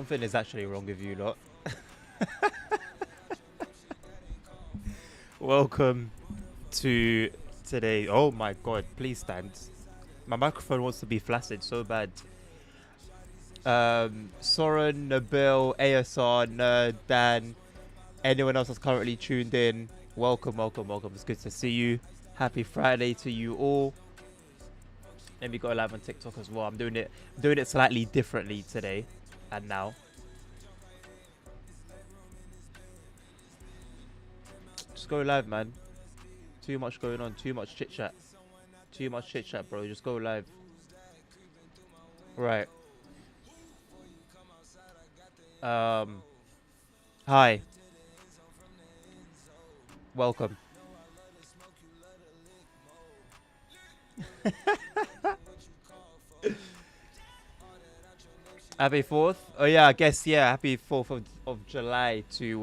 Something is actually wrong with you lot. Welcome to today. Oh my god, please stand. My microphone wants to be flaccid so bad. Soren, Nabil, ASR, Nerd, Dan, anyone else that's currently tuned in, welcome, welcome, welcome. It's good to see you. Happy Friday to you all. Let me go live on TikTok as well. I'm doing it slightly differently today and now. Just go live, man. Too much going on. Too much chit chat. Too much chit chat, bro. Just go live. Right. Hi. Welcome. Happy 4th? Oh yeah, I guess, yeah. Happy 4th of July to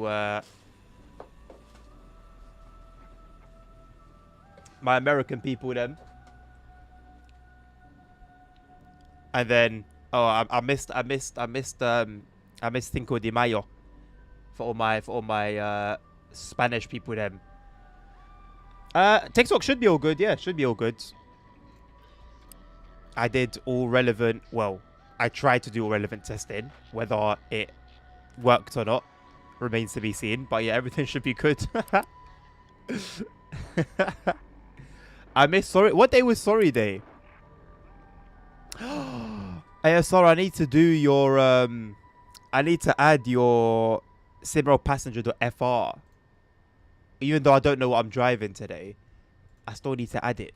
my American people then. And then I missed Cinco de Mayo for all my Spanish people then. TikTok should be all good, yeah, should be all good. I did all relevant, well, I tried to do all relevant testing. Whether it worked or not remains to be seen. But yeah, everything should be good. I missed sorry. What day was sorry day? ASR, I need to do your I need to add your SimRail passenger.fr. Even though I don't know what I'm driving today, I still need to add it.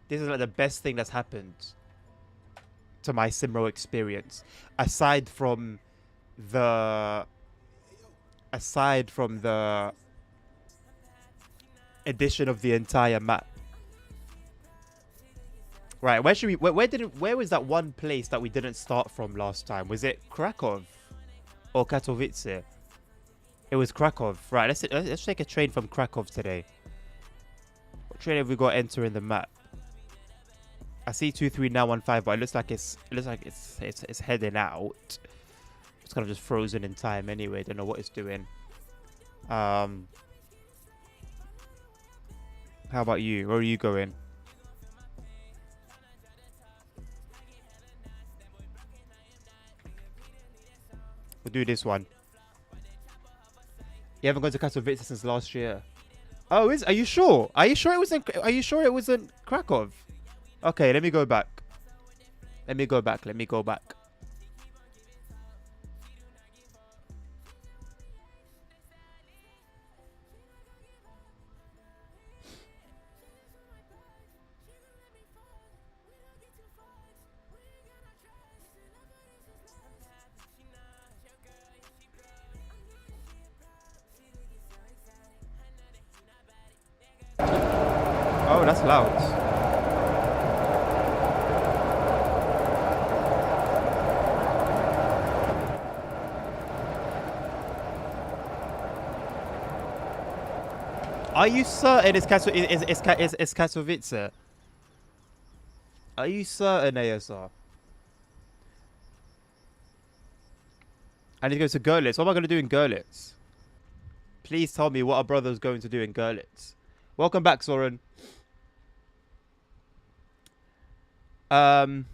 This is like the best thing that's happened to my SimRail experience. Aside from the addition of the entire map. Right, where should we where was that one place that we didn't start from last time? Was it Krakow or Katowice? It was Krakow. Right, let's take a train from Krakow today. What train have we got entering the map? I see 23915, but it looks like it's heading out. It's kind of just frozen in time anyway. Don't know what it's doing. How about you? Where are you going? We'll do this one. You haven't gone to Katowice since last year. Oh, are you sure? Are you sure it wasn't Krakow? Okay, let me go back. Let me go back. Oh, that's loud. Are you certain it's Katowice? Are you certain, ASR? I need to go to Görlitz. What am I going to do in Görlitz? Please tell me what our brother's going to do in Görlitz. Welcome back, Soren. What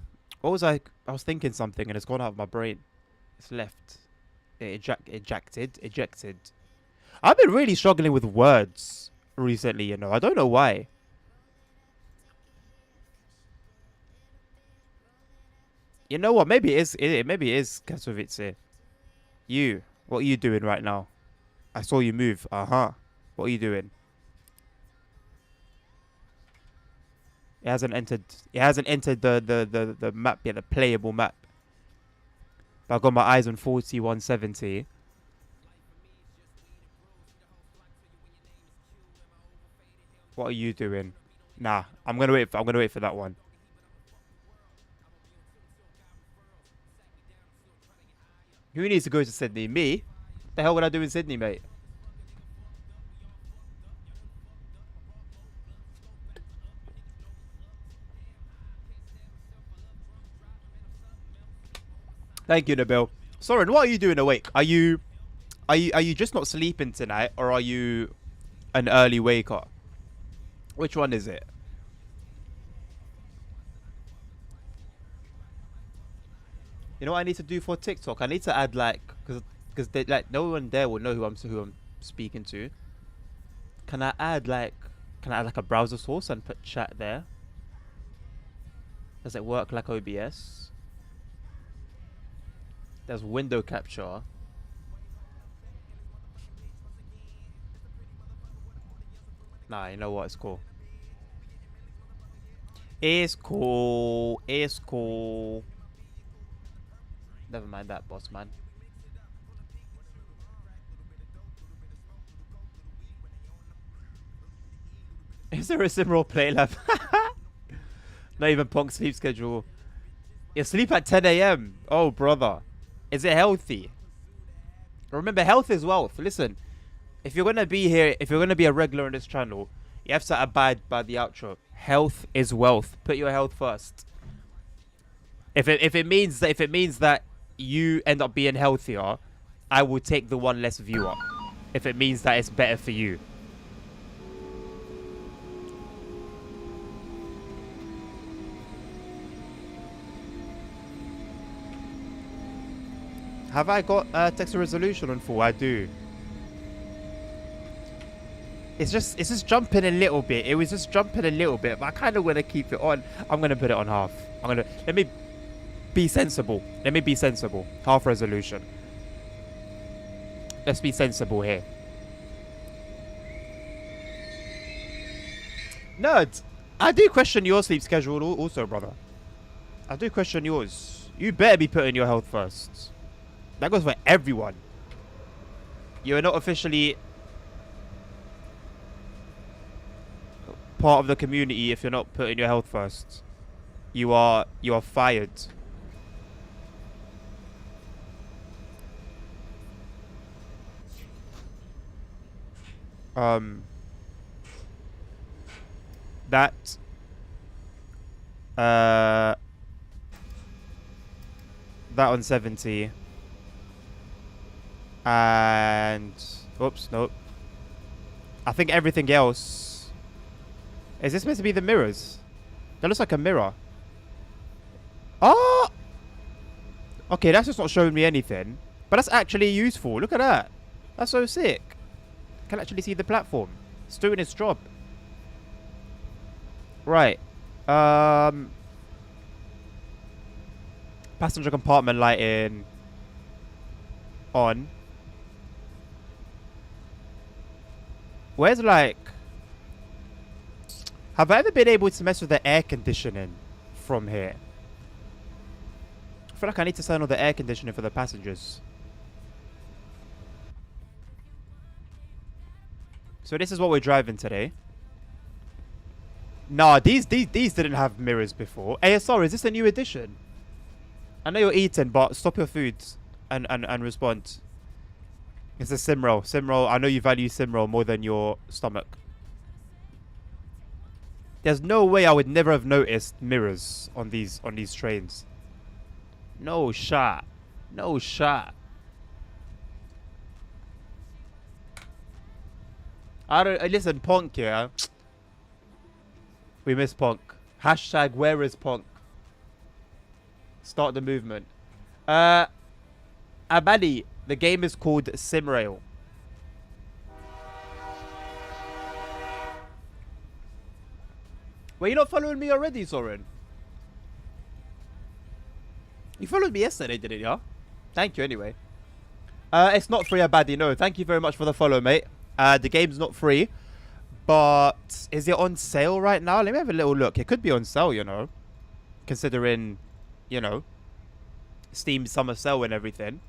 was I was thinking something and it's gone out of my brain. It's left. Ejected. I've been really struggling with words recently, you know. I don't know why. You know what? Maybe it is Katowice. You, what are you doing right now? I saw you move. What are you doing? It hasn't entered the map yet, the playable map. But I've got my eyes on 4170. What are you doing? Nah, I'm gonna wait for that one. Who needs to go to Sydney? Me? What the hell would I do in Sydney, mate? Thank you, Nabil. Soren, what are you doing awake? Are you just not sleeping tonight, or are you an early waker? Which one is it? You know what I need to do for TikTok? I need to add like, because like no one there will know who I'm speaking to. Can I add like a browser source and put chat there? Does it work like OBS? There's window capture. Nah, you know what? It's cool. It's cool. It's cool. Never mind that, boss man. Is there a SimRail play lab? Not even Punk sleep schedule. You sleep at 10 a.m. Oh, brother. Is it healthy? Remember, health is wealth. Listen, if you're going to be here, if you're going to be a regular on this channel, you have to abide by the outro. Health is wealth. Put your health first. If it means that you end up being healthier, I will take the one less viewer. If it means that it's better for you. Have I got texture resolution on full? I do. It's just jumping a little bit. It was just jumping a little bit, but I kind of want to keep it on. I'm gonna put it on half. Let me be sensible. Let me be sensible. Half resolution. Let's be sensible here. Nerd, I do question your sleep schedule also, brother. I do question yours. You better be putting your health first. That goes for everyone. You're not officially part of the community if you're not putting your health first. You are fired. That on 70. And oops, nope. I think everything else. Is this supposed to be the mirrors? That looks like a mirror. Oh! Okay, that's just not showing me anything. But that's actually useful. Look at that. That's so sick. I can actually see the platform. It's doing its job. Right. Passenger compartment lighting on. Where's like... Have I ever been able to mess with the air conditioning from here? I feel like I need to turn on the air conditioning for the passengers. So this is what we're driving today. Nah, these didn't have mirrors before. ASR, is this a new edition? I know you're eating, but stop your food and respond. It's a SimRail. SimRail, I know you value SimRail more than your stomach. There's no way I would never have noticed mirrors on these trains. No shot. No shot. I don't listen, Punk, yeah. We miss Punk. Hashtag where is Punk? Start the movement. Abadi, the game is called SimRail. Were you not following me already, Soren? You followed me yesterday, didn't you? Thank you anyway. It's not free, Abadi. No, thank you very much for the follow, mate. The game's not free. But is it on sale right now? Let me have a little look. It could be on sale, you know. Considering, you know, Steam summer sale and everything.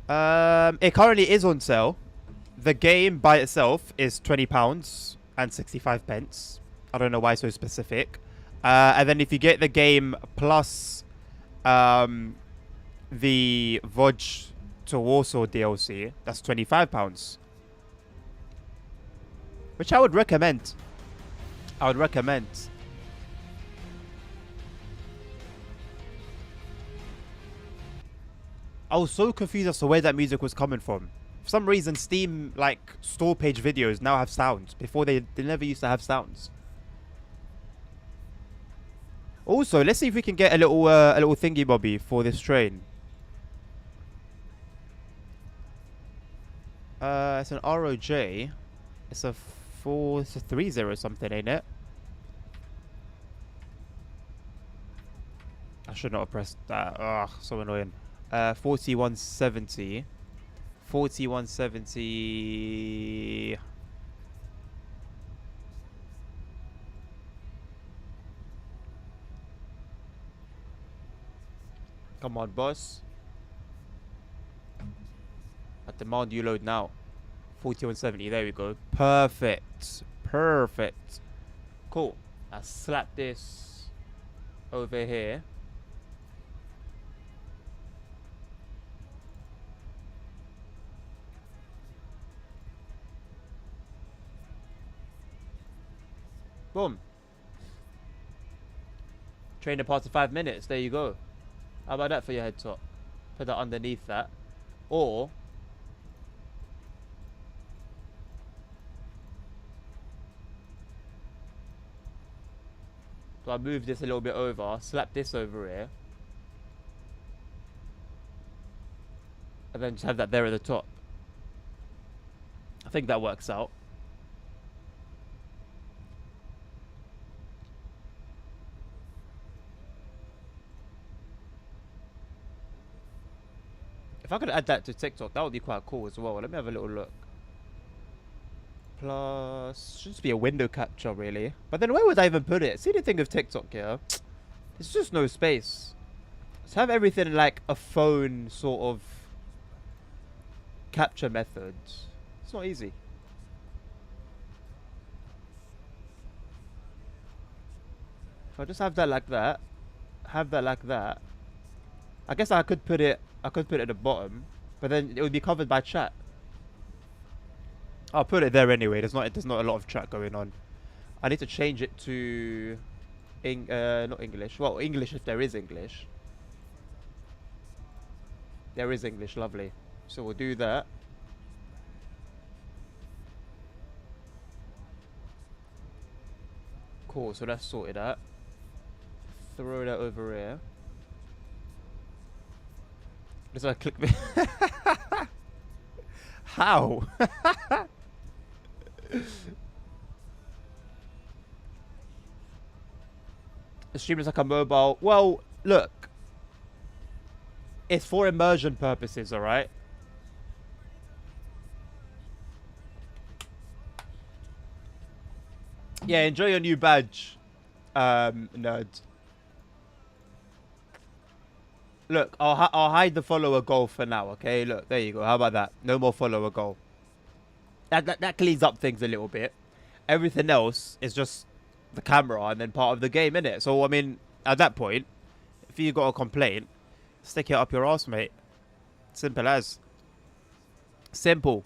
It currently is on sale. The game by itself is £20 and 65 pence. I don't know why so specific. And then if you get the game plus the Vodge to Warsaw DLC, that's £25. Which I would recommend. I would recommend. I was so confused as to where that music was coming from. For some reason, Steam like store page videos now have sounds. Before they never used to have sounds. Also, let's see if we can get a little thingy bobby for this train. It's an ROJ. It's a 30 something, ain't it? I should not have pressed that. Ugh, so annoying. 4170. 4170. Come on, boss. I demand you load now. 4170. There we go. Perfect. Perfect. Cool. I slap this over here. Boom. Train departs in 5 minutes. There you go. How about that for your head top? Put that underneath that. Or so I move this a little bit over, slap this over here, and then just have that there at the top. I think that works out. If I could add that to TikTok, that would be quite cool as well. Let me have a little look. Plus, should just be a window capture, really. But then where would I even put it? See the thing of TikTok here? There's just no space. Let's have everything like a phone sort of capture method. It's not easy. If I just have that like that, have that like that. I guess I could put it at the bottom, but then it would be covered by chat. I'll put it there anyway. There's not a lot of chat going on. I need to change it to not English. Well, English if there is English. There is English, lovely. So we'll do that. Cool, so that's sorted out. Throw that over here. Just like click me. How? The stream is like a mobile. Well, look. It's for immersion purposes, alright? Yeah, enjoy your new badge, nerd. Look, I'll hide the follower goal for now, okay? Look, there you go. How about that? No more follower goal. That cleans up things a little bit. Everything else is just the camera and then part of the game, innit? So, I mean, at that point, if you got a complaint, stick it up your ass, mate. Simple as. Simple.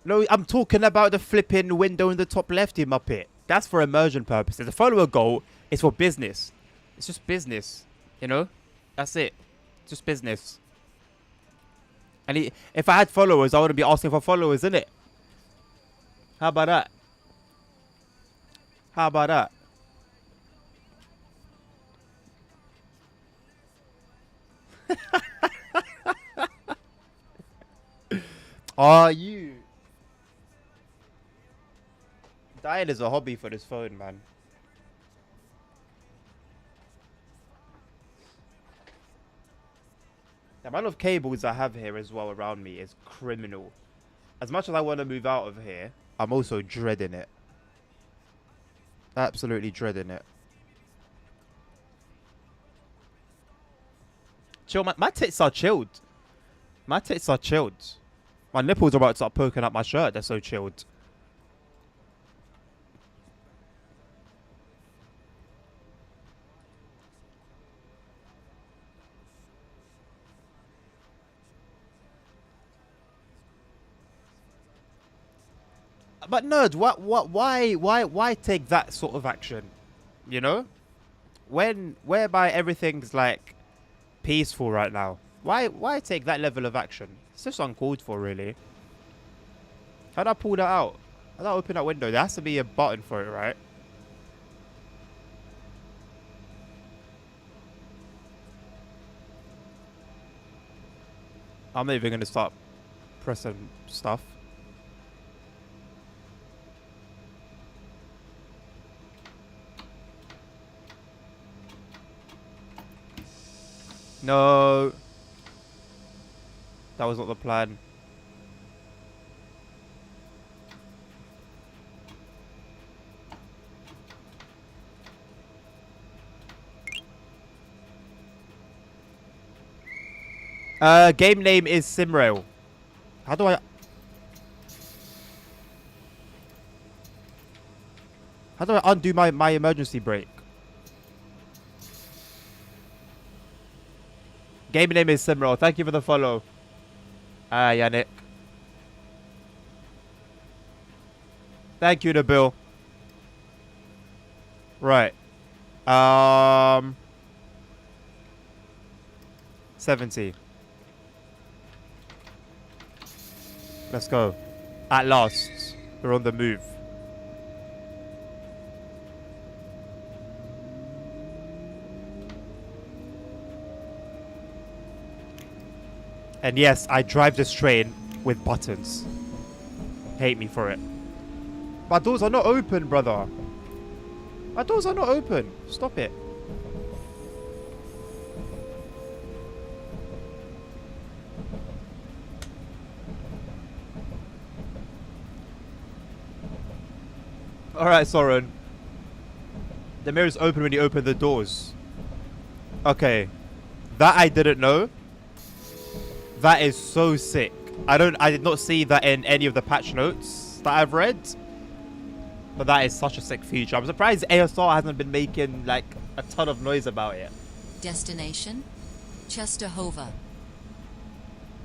No, I'm talking about the flipping window in the top left, you muppet. That's for immersion purposes. The follower goal is for business. It's just business, you know? That's it. It's just business. And if I had followers, I wouldn't be asking for followers, innit? How about that? How about that? Are you? Dying is a hobby for this phone, man. The amount of cables I have here as well around me is criminal. As much as I want to move out of here, I'm also dreading it. Absolutely dreading it. Chill, my tits are chilled. My tits are chilled. My nipples are about to start poking up my shirt. They're so chilled. But nerd, why take that sort of action? You know? whereby everything's like peaceful right now. Why take that level of action? It's just uncalled for, really. How do I pull that out? How do I open that window? There has to be a button for it, right? I'm not even going to start pressing stuff. No. That was not the plan. Game name is SimRail. How do I undo my emergency brake? Game name is SimRail. Thank you for the follow. Yannick. Thank you, Nabil. Right. 70. Let's go. At last. We're on the move. And yes, I drive this train with buttons. Hate me for it. My doors are not open, brother. My doors are not open. Stop it. Alright, Soren. The mirror's open when you open the doors. Okay. That I didn't know. That is so sick. I did not see that in any of the patch notes that I've read. But that is such a sick feature. I'm surprised ASR hasn't been making like a ton of noise about it. Destination? Czestochowa.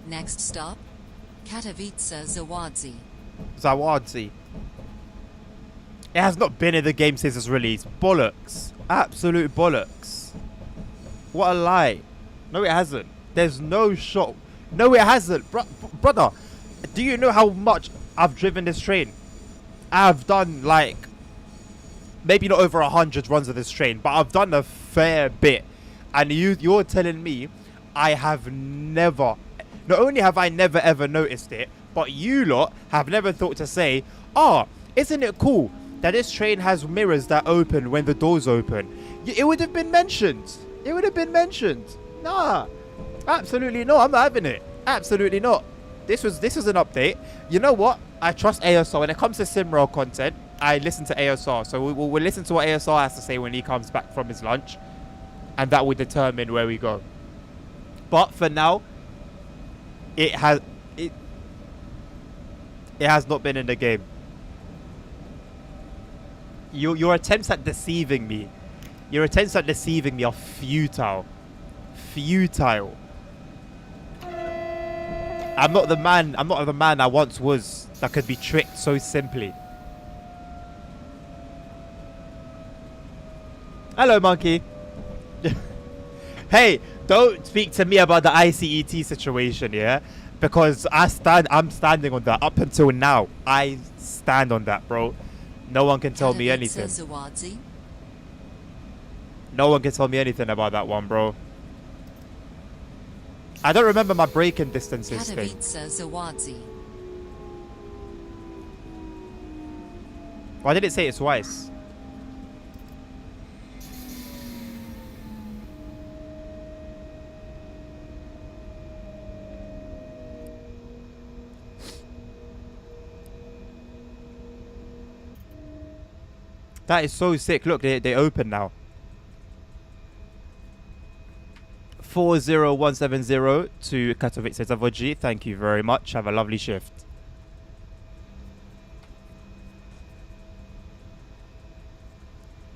Next stop? Katowice Zawadzi. Zawadzi. It has not been in the game since its release. Bollocks. Absolute bollocks. What a lie. No, it hasn't. There's no shot. No, it hasn't. Brother, do you know how much I've driven this train? I've done like maybe not over 100 runs of this train, but I've done a fair bit. And you're telling me I have never, not only have I never ever noticed it, but you lot have never thought to say, oh, isn't it cool that this train has mirrors that open when the doors open? It would have been mentioned. It would have been mentioned. Nah, absolutely not. I'm not having it. Absolutely not. This was an update. You know what? I trust ASR. When it comes to SimRail content, I listen to ASR. So we'll listen to what ASR has to say when he comes back from his lunch. And that will determine where we go. But for now, it has not been in the game. Your attempts at deceiving me. Your attempts at deceiving me are futile. Futile. I'm not the man I once was that could be tricked so simply. Hello, monkey. Hey, don't speak to me about the ICET situation, yeah? Because I'm standing on that. Up until now, I stand on that, bro. No one can tell me anything. No one can tell me anything about that one, bro. I don't remember my braking distances thing. Why did it say it twice? That is so sick. Look, they open now. 40170 to Katowice Zavodzi. Thank you very much. Have a lovely shift.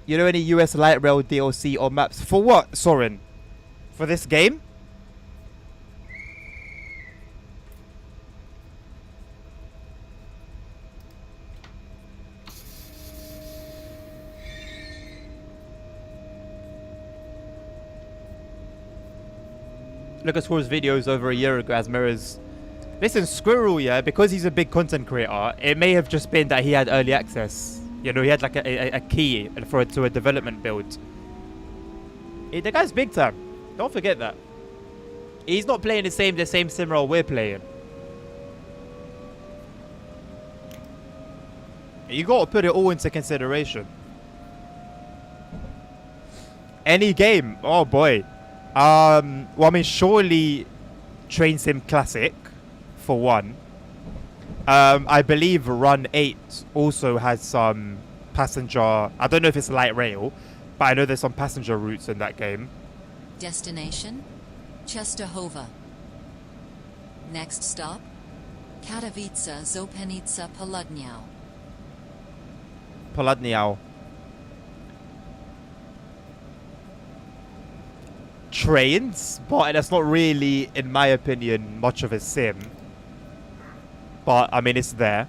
You know any US light rail DLC or maps? For what, Soren? For this game? Lucas Horror's videos over a year ago as mirrors. Listen, Squirrel, yeah, because he's a big content creator, it may have just been that he had early access. You know, he had like a key to a development build. The guy's big time. Don't forget that. He's not playing the same SimRail we're playing. You gotta put it all into consideration. Any game, oh boy. Well, I mean, surely Train Sim Classic, for one. I believe Run 8 also has some passenger. I don't know if it's light rail, but I know there's some passenger routes in that game. Destination, Częstochowa. Next stop, Katowice Zopenice Południowe. Południowe. Trains, but that's not really, in my opinion, much of a sim. But I mean, it's there.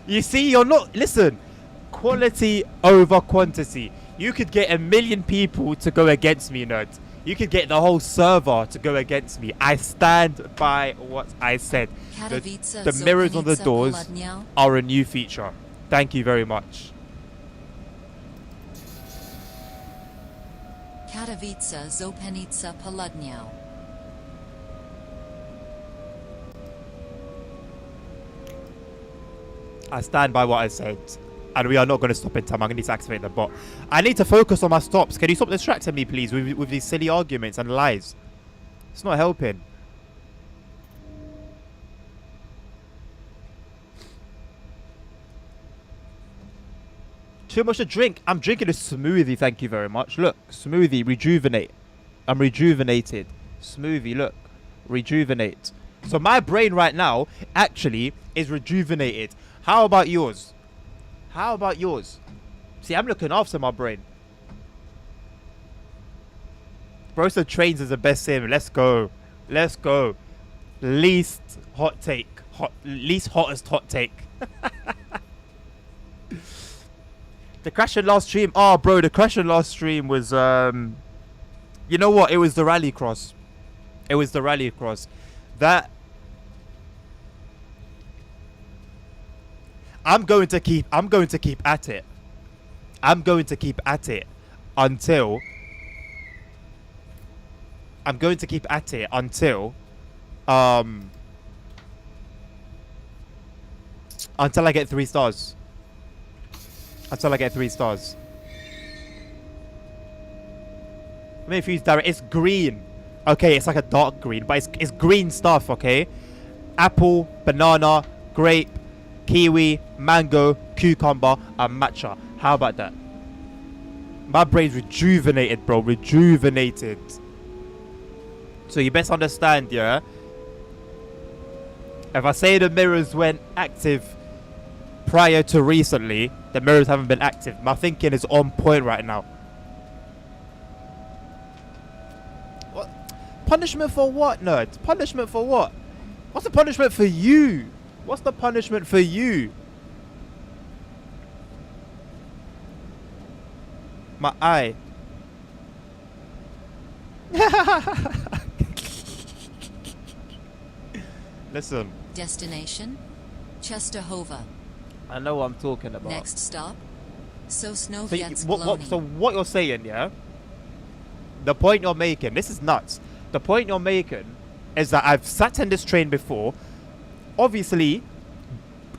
You see, you're not. Listen, quality over quantity. You could get 1 million people to go against me, nerd. You could get the whole server to go against me. I stand by what I said. The mirrors on the doors are a new feature. Thank you very much. Katowice Zopenice Południowe. I stand by what I said. And we are not going to stop in time. I'm going to need to activate the bot. I need to focus on my stops. Can you stop distracting me, please, with these silly arguments and lies? It's not helping. Too much to drink. I'm drinking a smoothie, thank you very much. Look, smoothie, rejuvenate. I'm rejuvenated. Smoothie, look. Rejuvenate. So my brain right now actually is rejuvenated. How about yours? How about yours? See, I'm looking after my brain. Bro said Trains is the best sim. Let's go. Let's go. Least hot take. Least hottest hot take. The crash in last stream. Oh, bro, the crash in last stream was, you know what? It was the rallycross. It was the rallycross. That... I'm going to keep at it. I'm going to keep at it until... until I get 3 stars. Until I get 3 stars. Let me infuse direct. It's green. Okay, it's like a dark green, but it's green stuff, okay? Apple, banana, grape, kiwi, mango, cucumber, and matcha. How about that? My brain's rejuvenated, bro. Rejuvenated. So you best understand, yeah? If I say the mirrors went active prior to recently, the mirrors haven't been active. My thinking is on point right now. What? Punishment for what, nerd? Punishment for what? What's the punishment for you? What's the punishment for you? My eye. Listen. Destination, Częstochowa. I know what I'm talking about. Next stop, Sosnowiec So what you're saying, yeah? The point you're making, this is nuts. The point you're making is that I've sat in this train before, obviously,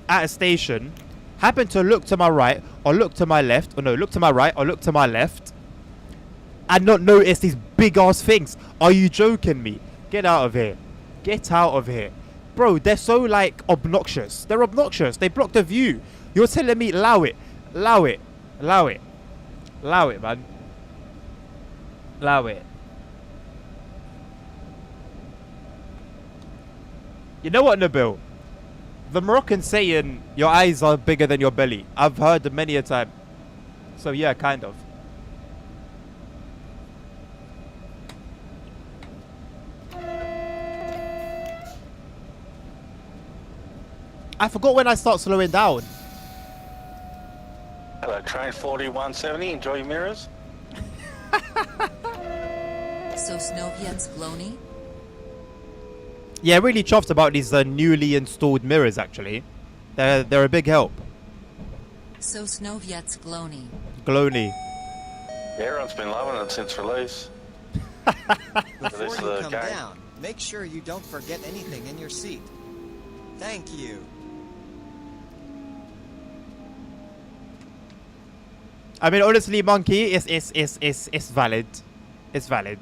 at a station, happened to look to my right, or look to my left, or no, look to my right, or look to my left, and not notice these big-ass things. Are you joking me? Get out of here. Get out of here. Bro, they're so, like, obnoxious. They're obnoxious. They block the view. You're telling me, allow it. Allow it. Allow it. Allow it, man. Allow it. You know what, Nabil? The Moroccan saying, your eyes are bigger than your belly. I've heard it many a time. So, yeah, kind of. I forgot when I start slowing down. Alex. train 4170, enjoy your mirrors. Sosnowiec Glony. Yeah, really chuffed about these newly installed mirrors. Actually, they're a big help. Sosnowiec Glony. Glony. Yeah, everyone's been loving it since release. Before This, you come game. down, make sure you don't forget anything in your seat. Thank you. I mean, honestly, Monkey, it's valid. It's valid.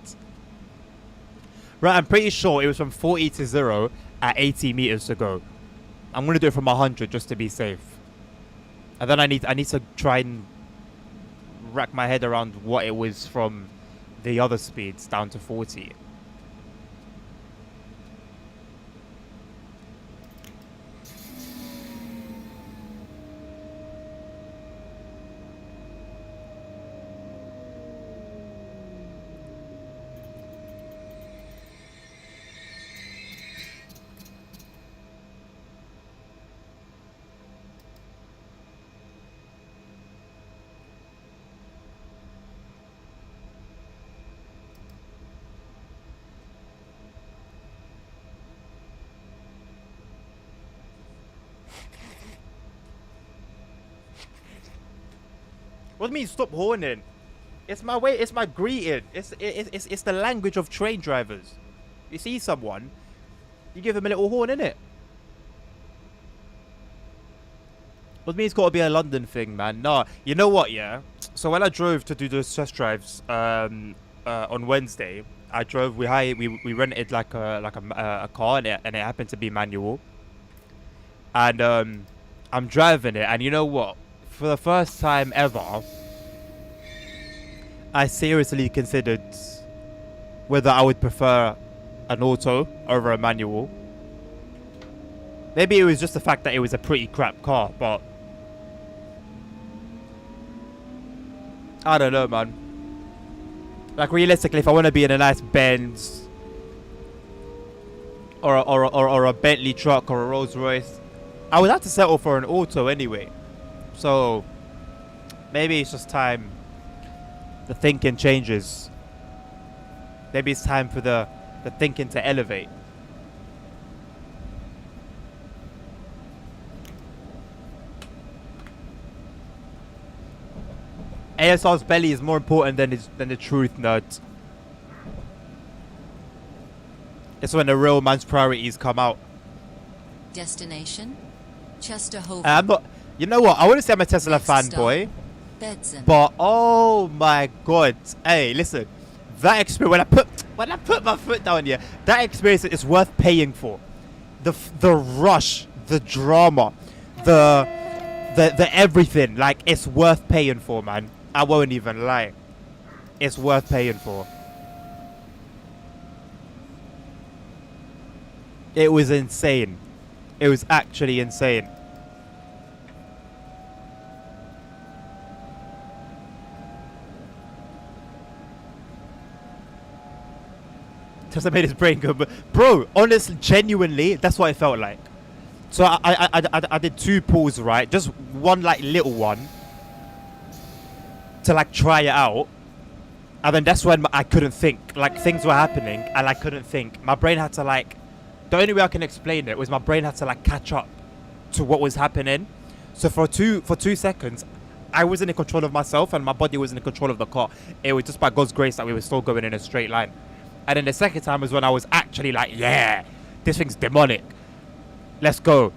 Right, I'm pretty sure it was from 40 to 0 at 80 meters to go. I'm gonna do it from 100 just to be safe. And then I need to try and rack my head around what it was from the other speeds down to 40. What do you mean stop horning? It's my way. It's my greeting. It's the language of train drivers. You see someone, you give them a little horn, innit? What do you mean it's got to be a London thing, man? Nah, you know what? Yeah. So when I drove to do those test drives on Wednesday, I drove. We rented like a car, and it happened to be manual. And I'm driving it, and you know what? For the first time ever, I seriously considered whether I would prefer an auto over a manual. Maybe it was just the fact that it was a pretty crap car, but I don't know, man. Like, realistically, if I want to be in a nice Benz or a Bentley truck or a Rolls Royce, I would have to settle for an auto anyway. So maybe it's just time the thinking changes. Maybe it's time for the thinking to elevate. ASR's belly is more important than the truth, nerd. It's when the real man's priorities come out. Destination Częstochowa. I'm not. You know what? I wouldn't say I'm a Tesla Next fanboy, Bedzin. but oh my god! Hey, listen, that experience when I put my foot down here, that experience is worth paying for. The rush, the drama, the everything, like, it's worth paying for, man. I won't even lie. It's worth paying for. It was insane. It was actually insane. Tesla made his brain go, but bro, honestly, genuinely, that's what it felt like. So I did 2 pulls, right? Just one, like, little one to, like, try it out. And then that's when I couldn't think. Like, things were happening and I couldn't think. My brain had to, like, the only way I can explain it was my brain had to, like, catch up to what was happening. So for 2 seconds, I wasn't in control of myself and my body wasn't in control of the car. It was just by God's grace that we were still going in a straight line. And then the second time was when I was actually like, yeah, this thing's demonic. Let's go.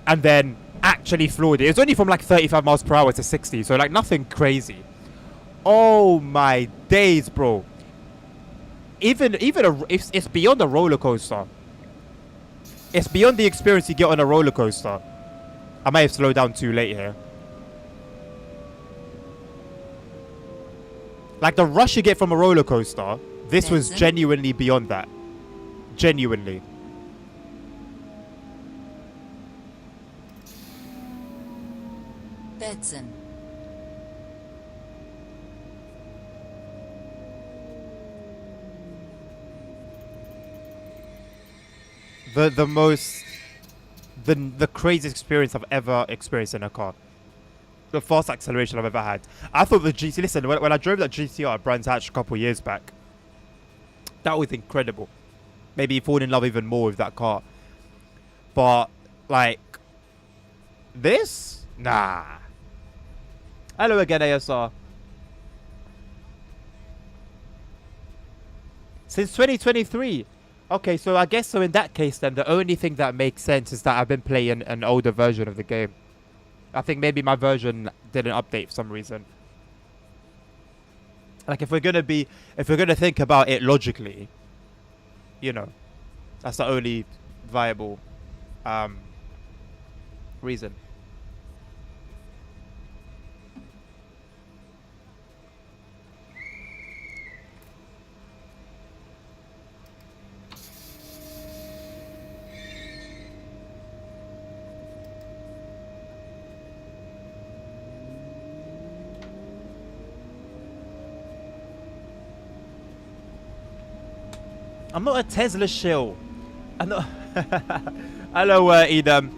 And then actually floored it. It was only from like 35 miles per hour to 60. So like nothing crazy. Oh my days, bro. It's beyond a roller coaster. It's beyond the experience you get on a roller coaster. I may have slowed down too late here. Like the rush you get from a roller coaster, this was genuinely beyond that. Genuinely. Bedzin. The craziest experience I've ever experienced in a car. The fast acceleration I've ever had. I thought the GT. Listen, when I drove that GTR at Brands Hatch a couple of years back, that was incredible. Maybe you fall in love even more with that car. But like this, nah. Hello again, ASR. Since 2023. Okay, so I guess so in that case then the only thing that makes sense is that I've been playing an older version of the game. I think maybe my version didn't update for some reason. Like if we're gonna think about it logically, you know, that's the only viable reason. I'm not a Tesla shill. I'm not. Hello, Edam.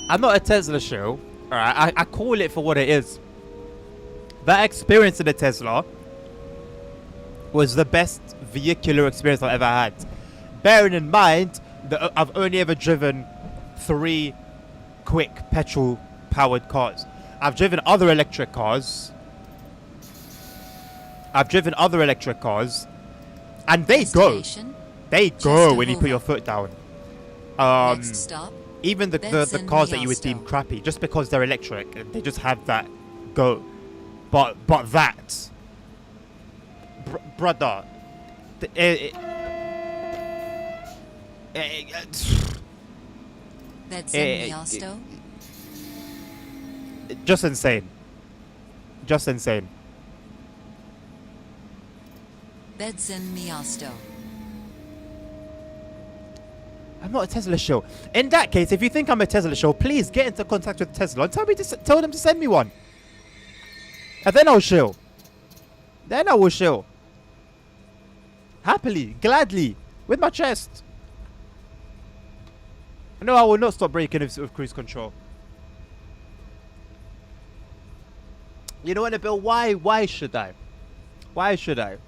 I'm not a Tesla shill. Alright, I call it for what it is. That experience in a Tesla was the best vehicular experience I've ever had. Bearing in mind that I've only ever driven 3 quick petrol-powered cars. I've driven other electric cars. And they go. Destination, They go when you put your foot down. next stop, Even the cars that you would deem Miasto. crappy, just because they're electric, they just have that go. But that, brother, that's in Miasto. just insane. Just insane. Beds in Miasto. I'm not a Tesla shill. In that case, if you think I'm a Tesla shill, please get into contact with Tesla and tell them to send me one. And then I'll shill. Then I will shill. Happily, gladly, with my chest. No, I will not stop braking with cruise control. You know what, Bill? Why should I? Why should I?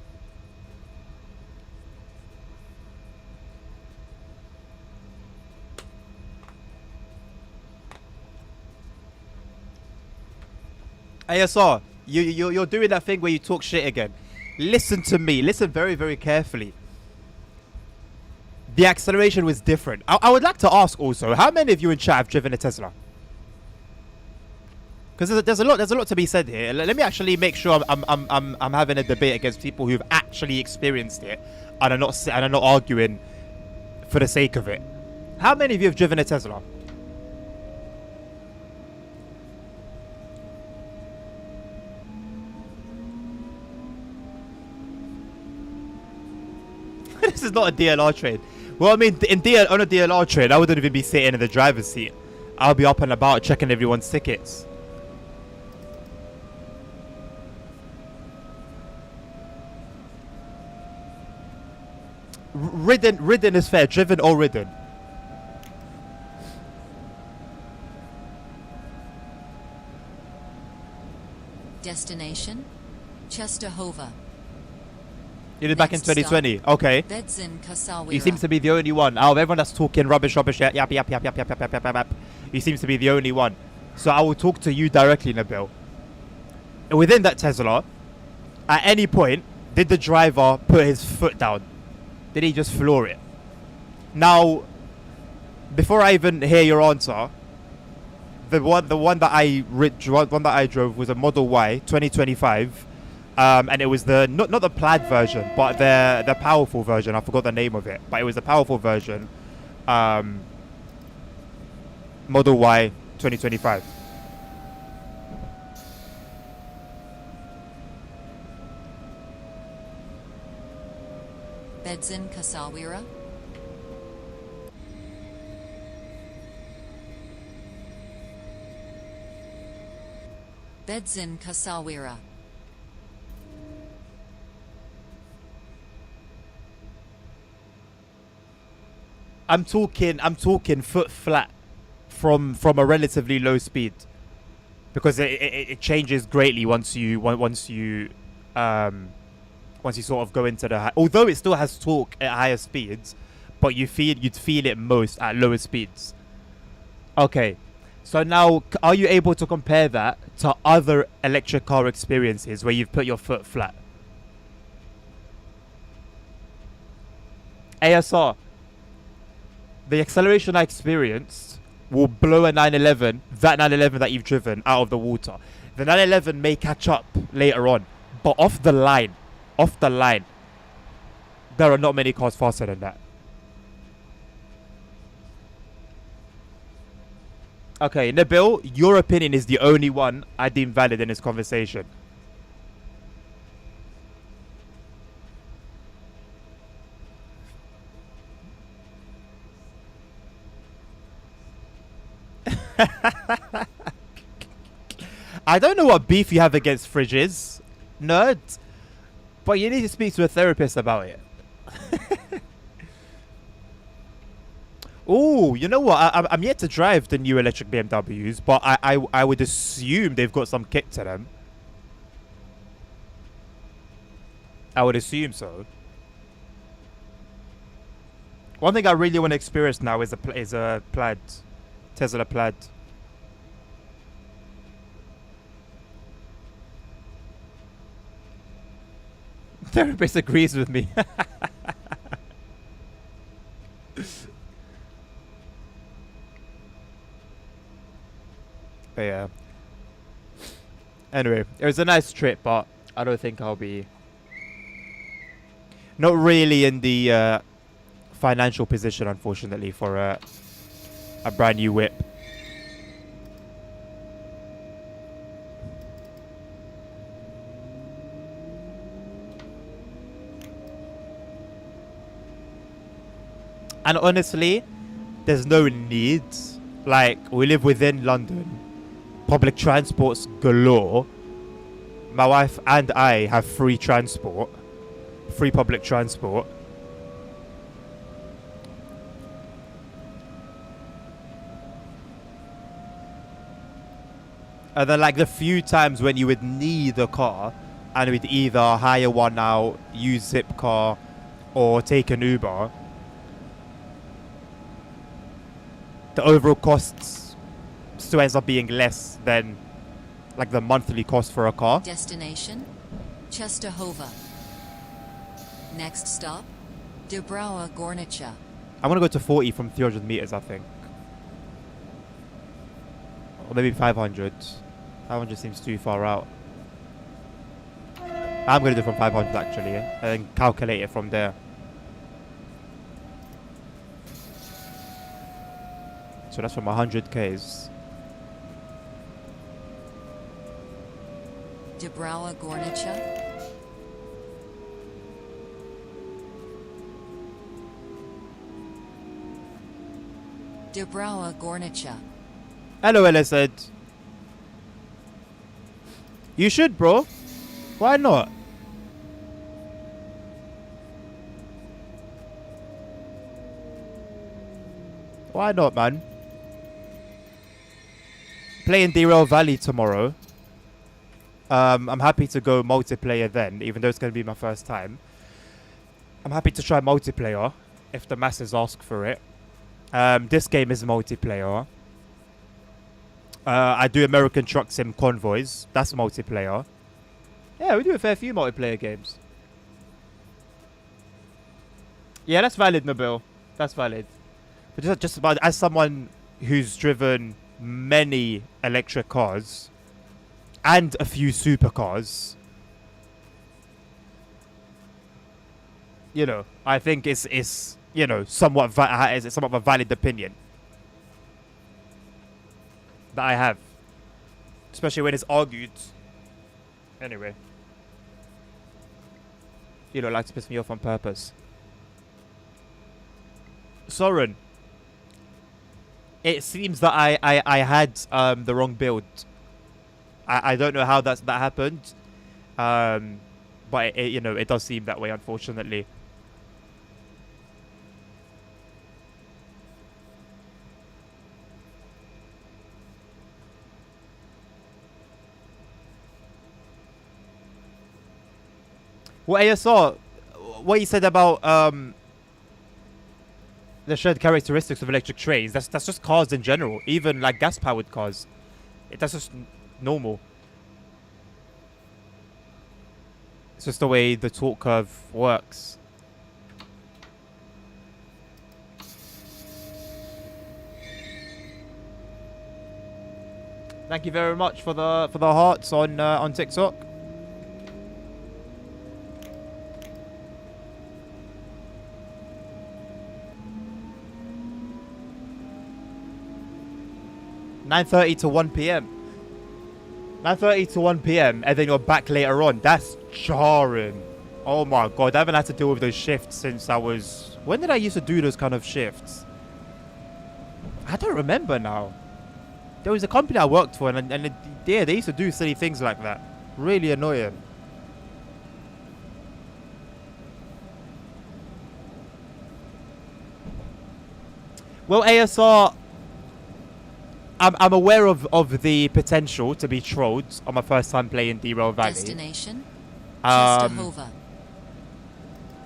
ASR, you're doing that thing where you talk shit again. Listen to me. Listen very, very carefully. The acceleration was different. I would like to ask also, how many of you in chat have driven a Tesla? Because there's a lot to be said here. Let me actually make sure I'm having a debate against people who've actually experienced it and are not arguing for the sake of it. How many of you have driven a Tesla? This is not a DLR train. Well, I mean, on a DLR train, I wouldn't even be sitting in the driver's seat. I'll be up and about checking everyone's tickets. Ridden is fair. Driven or ridden. Destination, Czestochowa. You did back in Next stop. 2020. Okay. Beds in Kasawira. You seem to be the only one. Out of everyone that's talking rubbish, yap. You seem to be the only one. So I will talk to you directly, Nabil. Within that Tesla, at any point, did the driver put his foot down? Did he just floor it? Now, before I even hear your answer, the one that I drove was a Model Y 2025. And it was the not the plaid version, but the powerful version. I forgot the name of it, but it was the powerful version. Model Y 2025. Beds in Kasawira. Beds in Kasawira. I'm talking foot flat from a relatively low speed. because it changes greatly once you sort of go into the although it still has torque at higher speeds, but you'd feel it most at lower speeds. Okay, so now are you able to compare that to other electric car experiences where you've put your foot flat? ASR, the acceleration I experienced will blow a 911, that 911 that you've driven, out of the water. The 911 may catch up later on, but off the line, there are not many cars faster than that. Okay, Nabil, your opinion is the only one I deem valid in this conversation. I don't know what beef you have against fridges, nerd, but you need to speak to a therapist about it. Oh, you know what? I'm yet to drive the new electric BMWs, but I would assume they've got some kick to them. I would assume so. One thing I really want to experience now is a Plaid, Tesla Plaid. Therapist agrees with me. But yeah. Anyway, it was a nice trip, but I don't think I'll be not really in the financial position, unfortunately, for a brand new whip. And honestly, there's no need. Like, we live within London. Public transport's galore. My wife and I have free transport. Free public transport. And then, like, the few times when you would need a car, and we'd either hire one out, use Zipcar, or take an Uber, the overall costs still ends up being less than, like, the monthly cost for a car. Destination, Czestochowa. Next stop, Dąbrowa Górnicza. I'm gonna go to 40 from 300 meters, I think. Or maybe 500. 500 seems too far out. I'm gonna do it from 500 actually, and then calculate it from there. So that's from 100 Ks. Dąbrowa Górnicza. Dąbrowa Górnicza. Hello, LSed. You should, bro. Why not? Why not, man? Playing Derail Valley tomorrow. I'm happy to go multiplayer then, even though it's going to be my first time. I'm happy to try multiplayer if the masses ask for it. This game is multiplayer. I do American Truck Sim Convoys. That's multiplayer. Yeah, we do a fair few multiplayer games. Yeah, that's valid, Nabil. That's valid. But just about as someone who's driven many electric cars and a few supercars, you know, I think it's you know somewhat somewhat of a valid opinion that I have, especially when it's argued. Anyway, you don't like to piss me off on purpose. Soren, it seems that I had the wrong build. I don't know how that happened, but you know, it does seem that way, unfortunately. Well, ASR, what you said about the shared characteristics of electric trains, that's just cars in general. Even like gas-powered cars, that's just normal. It's just the way the torque curve works. Thank you very much for the hearts on TikTok. (9:30 to 1 p.m.) 9:30 to 1 p.m. and then you're back later on. That's jarring. Oh my god, I haven't had to deal with those shifts since I was... When did I used to do those kind of shifts? I don't remember now. There was a company I worked for, and yeah, they used to do silly things like that. Really annoying. Well, ASR, I'm aware of the potential to be trolled on my first time playing D-Rail Valley. Destination, Czestochowa.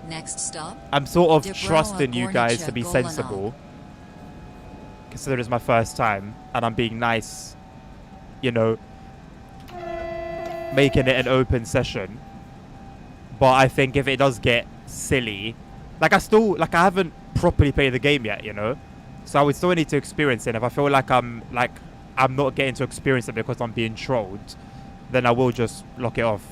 Next stop, I'm sort of Dąbrowa trusting you guys to be Górnicza, sensible, considering it's my first time and I'm being nice, you know, making it an open session. But I think if it does get silly, like I haven't properly played the game yet, you know, so I would still need to experience it. If I feel like I'm not getting to experience it because I'm being trolled, then I will just lock it off.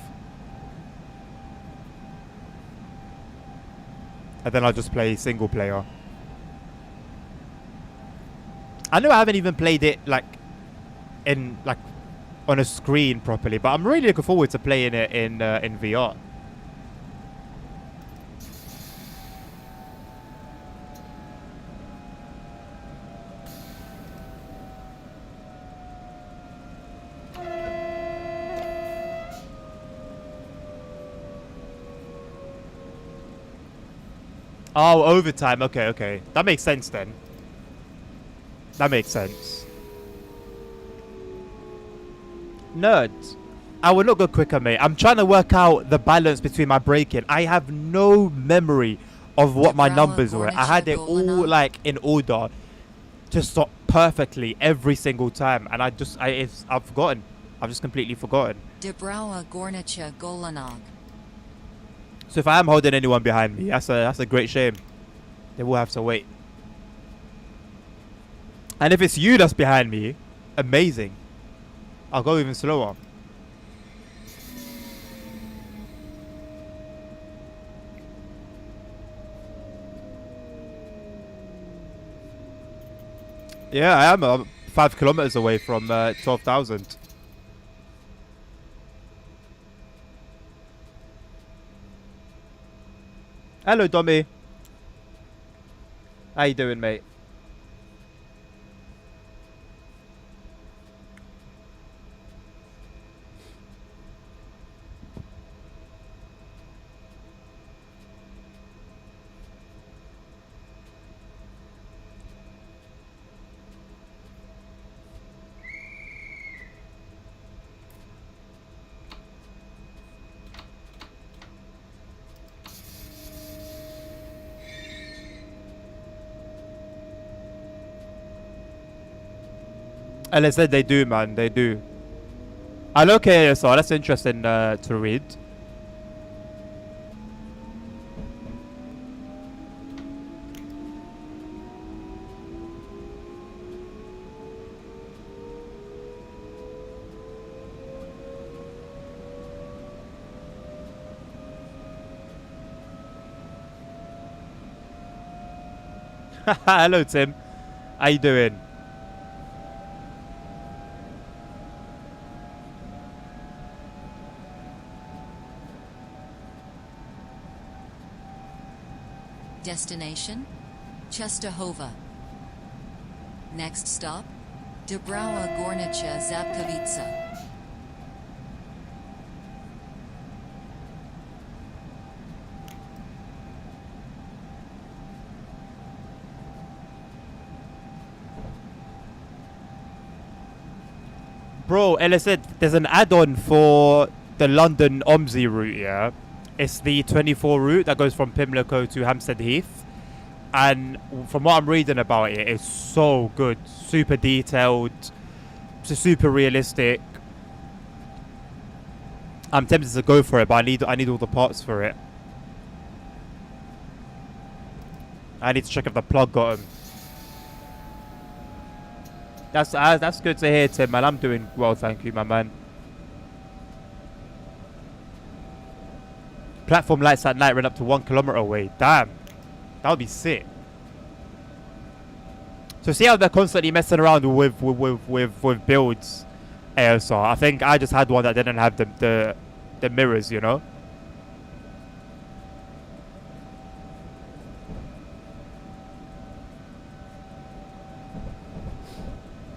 And then I'll just play single player. I know I haven't even played it on a screen properly, but I'm really looking forward to playing it in VR. Oh, overtime. Okay. That makes sense then. That makes sense. Nerds. I will not go quicker, mate. I'm trying to work out the balance between my braking. I have no memory of what my numbers were. I had it all like in order, just perfectly every single time, and I've forgotten. I've just completely forgotten. Dąbrowa Górnicza Golanog. So if I am holding anyone behind me, that's a great shame. They will have to wait. And if it's you that's behind me, amazing. I'll go even slower. Yeah, I am 5 kilometers away from 12,000. Hello, Dommy. How you doing, mate? And they said they do, man. They do. I look here, so that's interesting to read. Hello, Tim. How you doing? Destination, Czestochowa. Next stop, Dąbrowa Górnicza Zabkowica. Bro, Ella said there's an add-on for the London OMSI route, yeah? It's the 24 route that goes from Pimlico to Hampstead Heath. And from what I'm reading about it, it's so good. Super detailed. Super realistic. I'm tempted to go for it, but I need all the parts for it. I need to check if the plug got them. That's good to hear, Tim, man. I'm doing well, thank you, my man. Platform lights at night run up to 1 kilometer away. Damn. That would be sick. So see how they're constantly messing around with builds, ASR. I think I just had one that didn't have the mirrors, you know.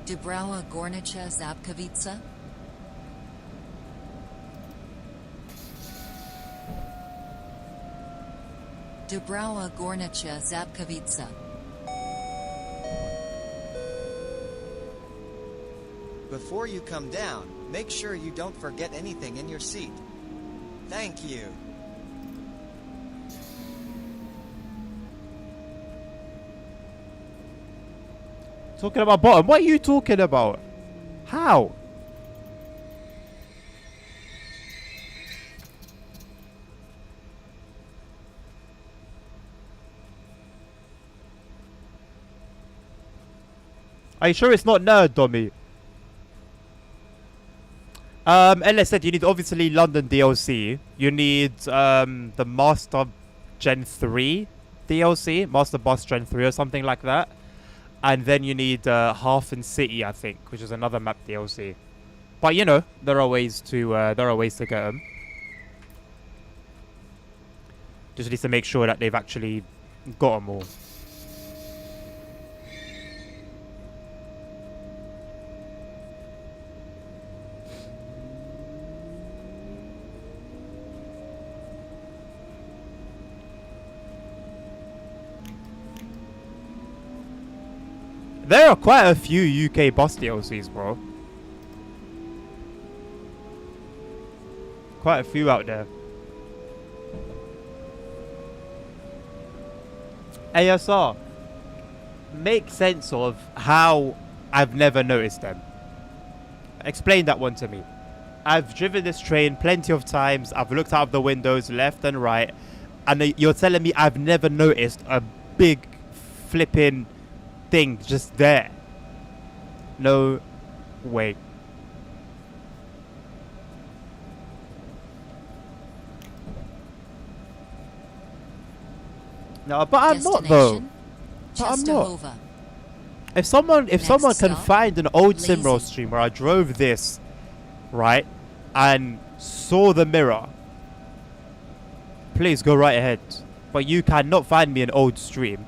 Dubrava Gornicha Zabkovica. Dubrava Gornicha Zabkovica. Before you come down, make sure you don't forget anything in your seat. Thank you. Talking about bottom? What are you talking about? How? Are you sure it's not nerd, dummy? LS said you need obviously London DLC. You need the Master Gen 3 DLC, Master Bus Gen 3 or something like that. And then you need Half City, I think, which is another map DLC. But you know, there are ways to get them. Just need to make sure that they've actually got them all. There are quite a few UK bus DLCs, bro. Quite a few out there. ASR, make sense of how I've never noticed them. Explain that one to me. I've driven this train plenty of times. I've looked out of the windows left and right. And you're telling me I've never noticed a big flipping thing just there. No way. No, but I'm not though. But I'm not. If someone can find an old SimRail stream where I drove this, right, and saw the mirror, please go right ahead. But you cannot find me an old stream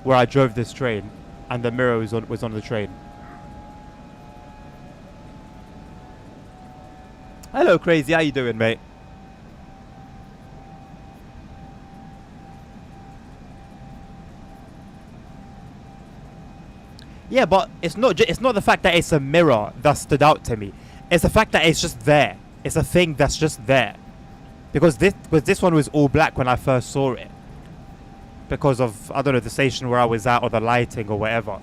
where I drove this train and the mirror was on the train. Hello, Crazy. How you doing, mate? Yeah, but it's not the fact that it's a mirror that stood out to me. It's the fact that it's just there. It's a thing that's just there. Because this one was all black when I first saw it. Because of, I don't know, the station where I was at or the lighting or whatever.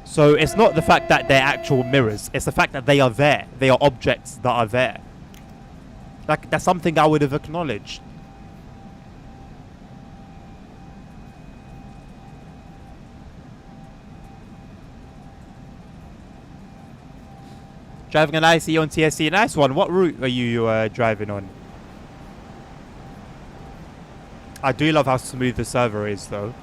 So it's not the fact that they're actual mirrors. It's the fact that they are there. They are objects that are there. Like, that's something I would have acknowledged. Driving an IC on TSC. Nice one. What route are you driving on? I do love how smooth the server is, though.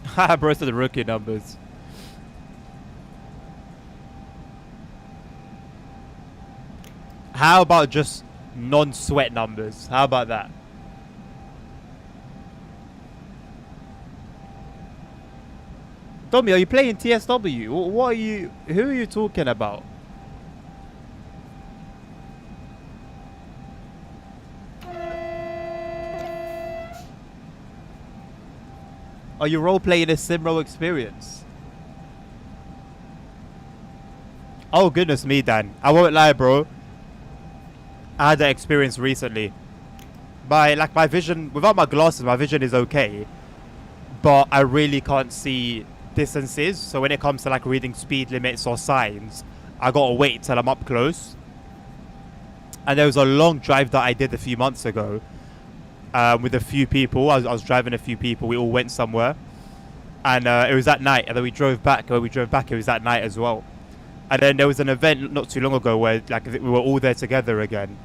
Haha, bro, to the rookie numbers. How about just non-sweat numbers. How about that? Tommy, are you playing TSW? What are you? Who are you talking about? Are you role-playing a SimRail experience? Oh, goodness me, Dan. I won't lie, bro. I had that experience recently. My vision, without my glasses, my vision is okay. But I really can't see distances. So when it comes to like reading speed limits or signs, I gotta wait till I'm up close. And there was a long drive that I did a few months ago. With a few people. I was driving a few people. We all went somewhere. And it was at night. And then we drove back. When we drove back, it was at night as well. And then there was an event not too long ago where like we were all there together again.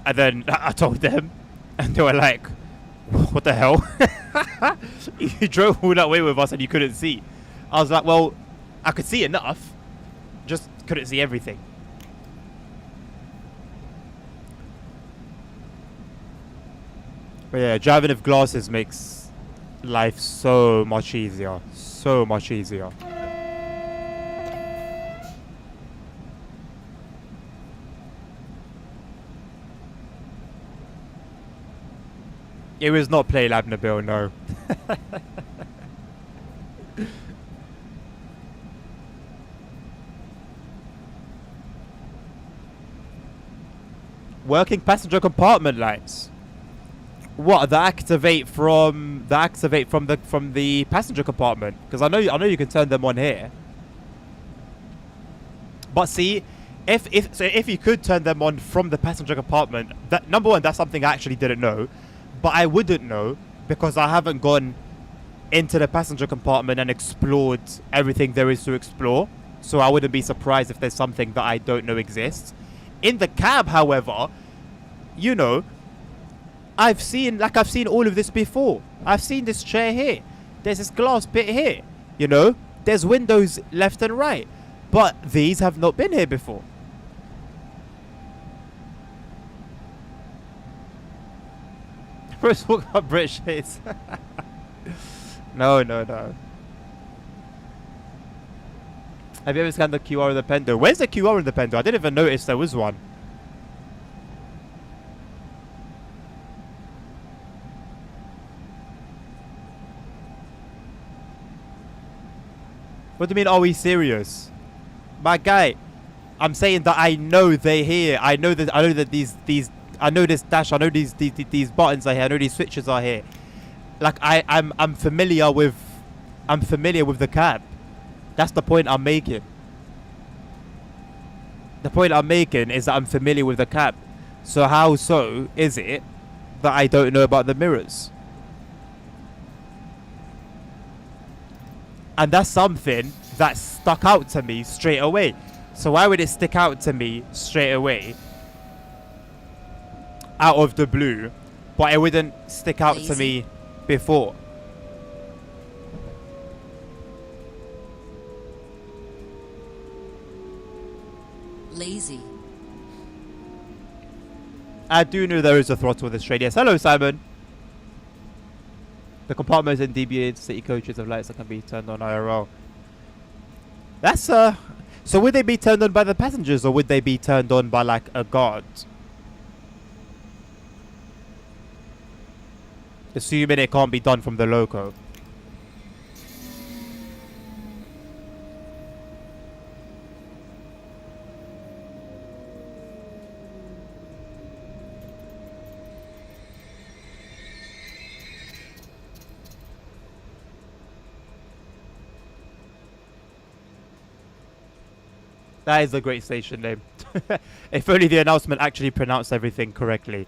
And then I told them. And they were like, what the hell? You drove all that way with us and you couldn't see. I was like, well, I could see enough. Just couldn't see everything. But yeah, driving with glasses makes life so much easier. So much easier. It was not Play Lab Nabil, no. Working passenger compartment lights. What? That activate from the passenger compartment? Because I know you can turn them on here. But see, if you could turn them on from the passenger compartment, that number one, that's something I actually didn't know. But I wouldn't know because I haven't gone into the passenger compartment and explored everything there is to explore. So I wouldn't be surprised if there's something that I don't know exists. In the cab, however, you know, I've seen all of this before. I've seen this chair here. There's this glass bit here. You know, there's windows left and right. But these have not been here before. First talk about British shades. No. Have you ever scanned the QR in the Pendo? Where's the QR in the Pendo? I didn't even notice there was one. What do you mean, are we serious? My guy, I'm saying that I know they're here. I know that I know this dash. I know these buttons are here. I know these switches are here. Like I'm familiar with the cab. That's the point I'm making. The point I'm making is that I'm familiar with the cab. So how so is it that I don't know about the mirrors? And that's something that stuck out to me straight away. So why would it stick out to me straight away out of the blue, but it wouldn't stick out to me before? Lazy. I do know there is a throttle with this train. Yes. Hello, Simon. The compartments in DBA city coaches have lights that can be turned on IRL. That's so would they be turned on by the passengers or would they be turned on by like a guard? Assuming it can't be done from the loco. That is a great station name. If only the announcement actually pronounced everything correctly.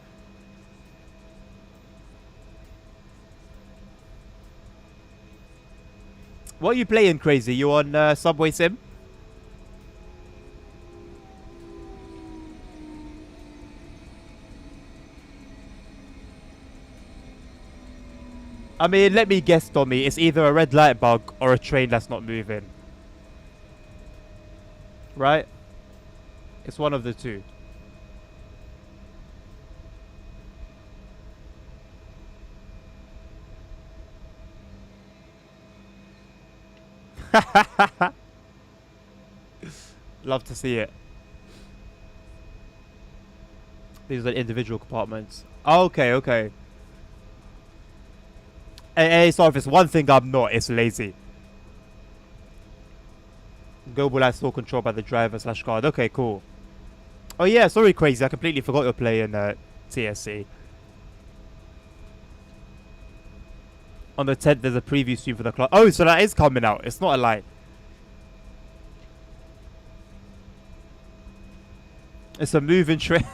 What are you playing, Crazy? You on Subway Sim? I mean, let me guess, Tommy. It's either a red light bug or a train that's not moving. Right? It's one of the two. Love to see it. These are the individual compartments. Okay, okay. Hey, so if it's one thing I'm not, it's lazy. Global light still controlled by the driver / guard. Okay, cool. Oh yeah, sorry Crazy, I completely forgot you're playing TSC. On the 10th there's a preview stream for the clock. Oh, so that is coming out. It's not a lie. It's a moving train.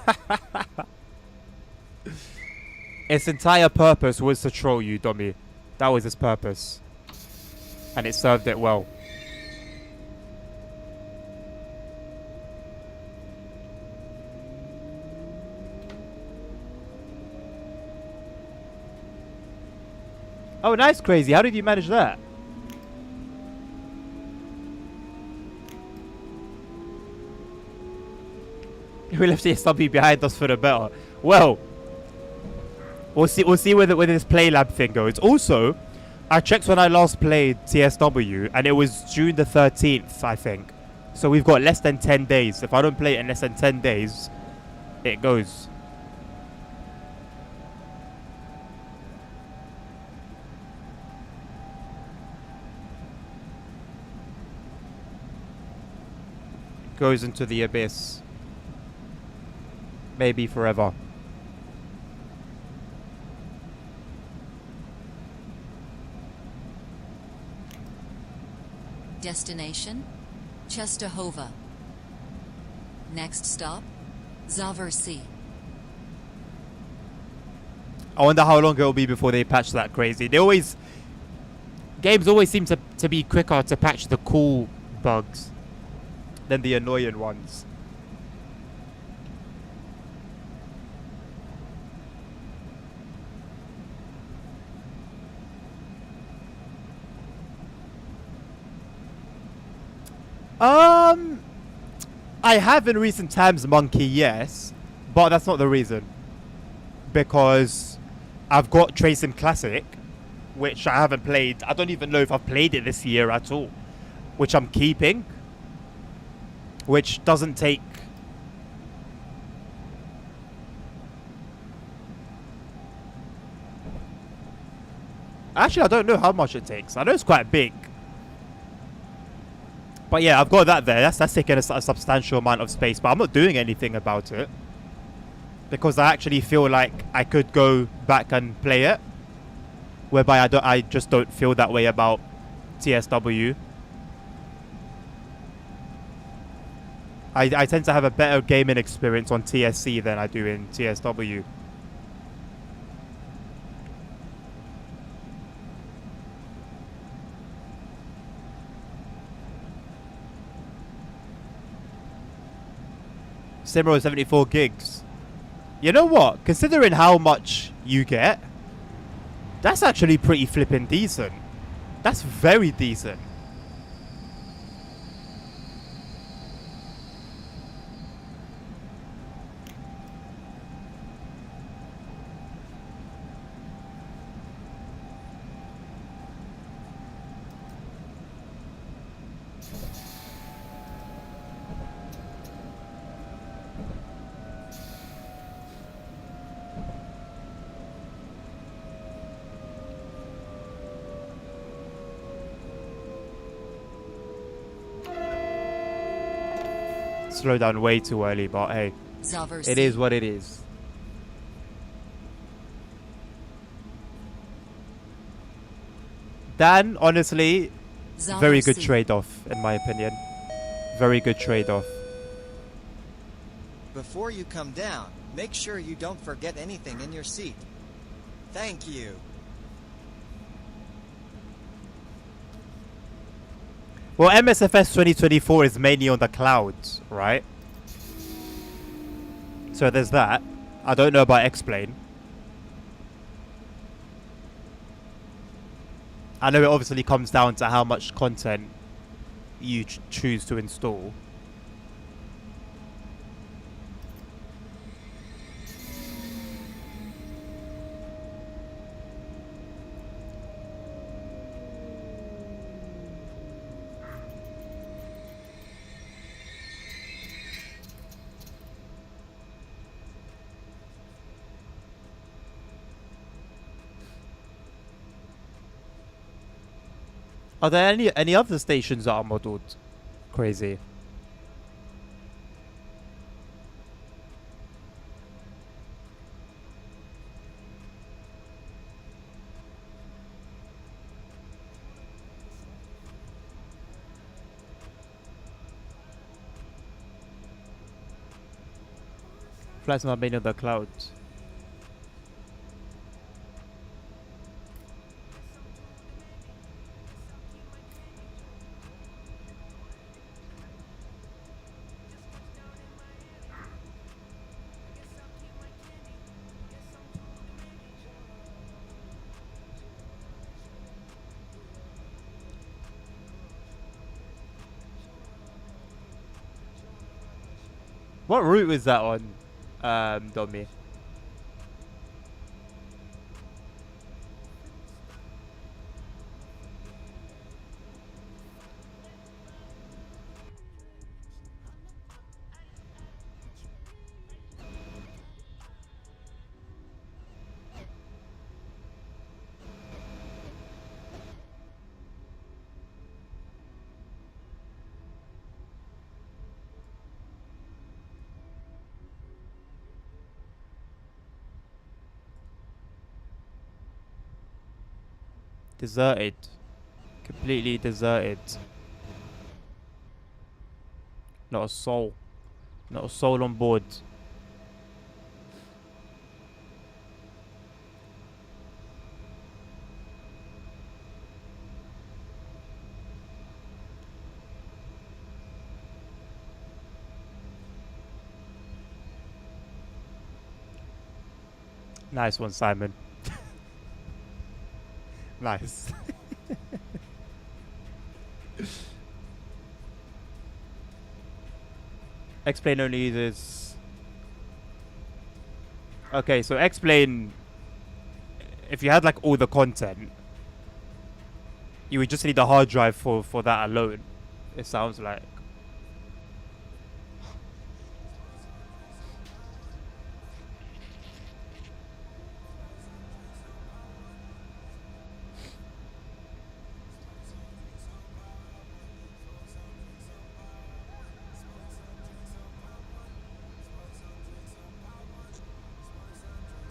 Its entire purpose was to troll you, dummy. That was its purpose. And it served it well. Oh, nice, Crazy. How did you manage that? We left the SW behind us for the better. Well, we'll see where this play lab thing goes. Also, I checked when I last played TSW, and it was June the 13th, I think. So we've got less than 10 days. If I don't play it in less than 10 days, it goes. Goes into the abyss. Maybe forever. Destination, Czestochowa. Next stop, Zaversey. I wonder how long it'll be before they patch that crazy. Games always seem to be quicker to patch the cool bugs than the annoying ones. I have in recent times, Monkey, yes, but that's not the reason. Because I've got Tracing Classic, which I haven't played. I don't even know if I've played it this year at all, which I'm keeping, which doesn't take... Actually, I don't know how much it takes. I know it's quite big. But yeah, I've got that there. That's taking a substantial amount of space, but I'm not doing anything about it. Because I actually feel like I could go back and play it. Whereby I just don't feel that way about TSW. I tend to have a better gaming experience on TSC than I do in TSW. SimRail 74 gigs. You know what? Considering how much you get, that's actually pretty flippin' decent. That's very decent. Slow down way too early, but hey, Zaversey. it is what it is. Dan, honestly, very good Zaversey. trade-off, in my opinion. Very good trade-off. Before you come down, make sure you don't forget anything in your seat. Thank you. Well, MSFS 2024 is mainly on the clouds, right? So there's that. I don't know about X-Plane. I know it obviously comes down to how much content you choose to install. Are there any other stations that are modelled? Crazy. Flights not made in the clouds. What route was that on, Domi? Deserted. Completely deserted. Not a soul. Not a soul on board. Nice one, Simon. Nice. Explain only uses. Okay, so explain. If you had like all the content, you would just need a hard drive for that alone. It sounds like.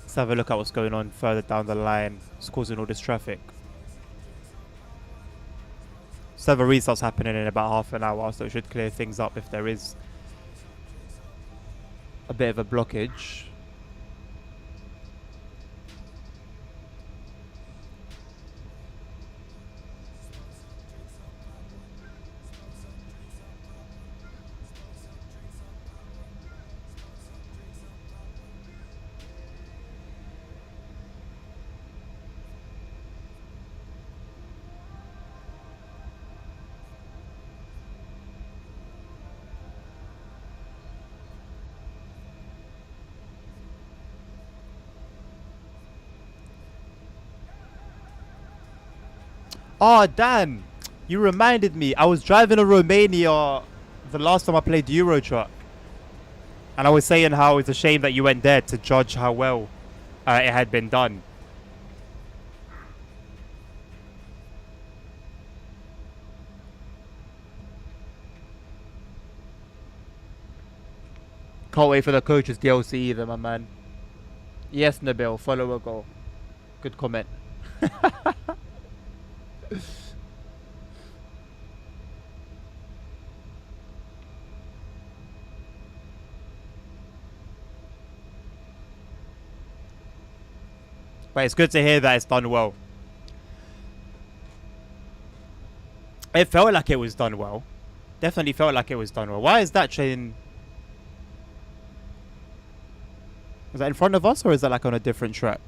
Let's have a look at what's going on further down the line. It's causing all this traffic. Server restarts happening in about half an hour, so it should clear things up if there is a bit of a blockage. Oh, Dan, you reminded me. I was driving to Romania the last time I played Euro Truck. And I was saying how it's a shame that you went there to judge how well it had been done. Can't wait for the coaches DLC either, my man. Yes, Nabil, follow a goal. Good comment. But it's good to hear that it's done well. It felt like it was done well. Definitely felt like it was done well. Why is that train? Is that in front of us or is that like on a different track?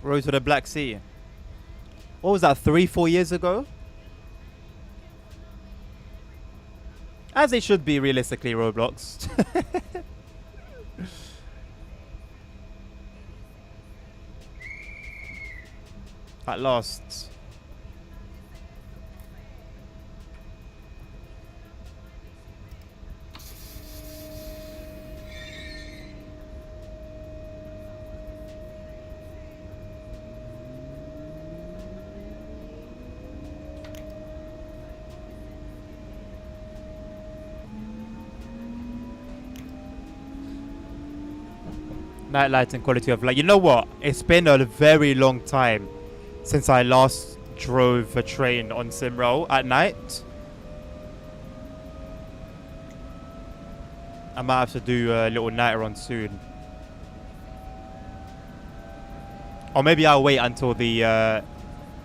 Road to the Black Sea. What was that, 3-4 years ago? As they should be, realistically, Roblox. At last. Night light and quality of life. You know what? It's been a very long time since I last drove a train on SimRail at night. I might have to do a little night run soon. Or maybe I'll wait until the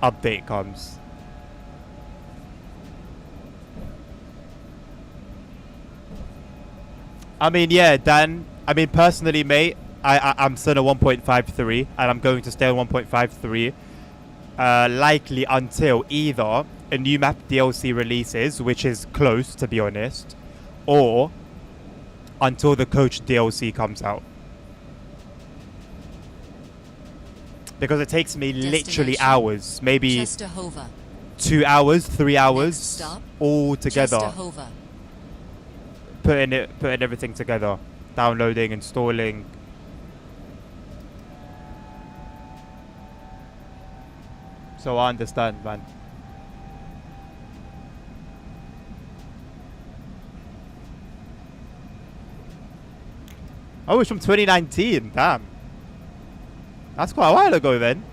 update comes. I mean, yeah, Dan. I mean, personally, mate, I'm still on 1.53, and I'm going to stay on 1.53. Likely until either a new map DLC releases, which is close, to be honest, or until the coach DLC comes out. Because it takes me literally hours, maybe 2 hours, 3 hours, all together. Putting everything together, downloading, installing. So I understand, man. Oh, it's from 2019. Damn. That's quite a while ago then.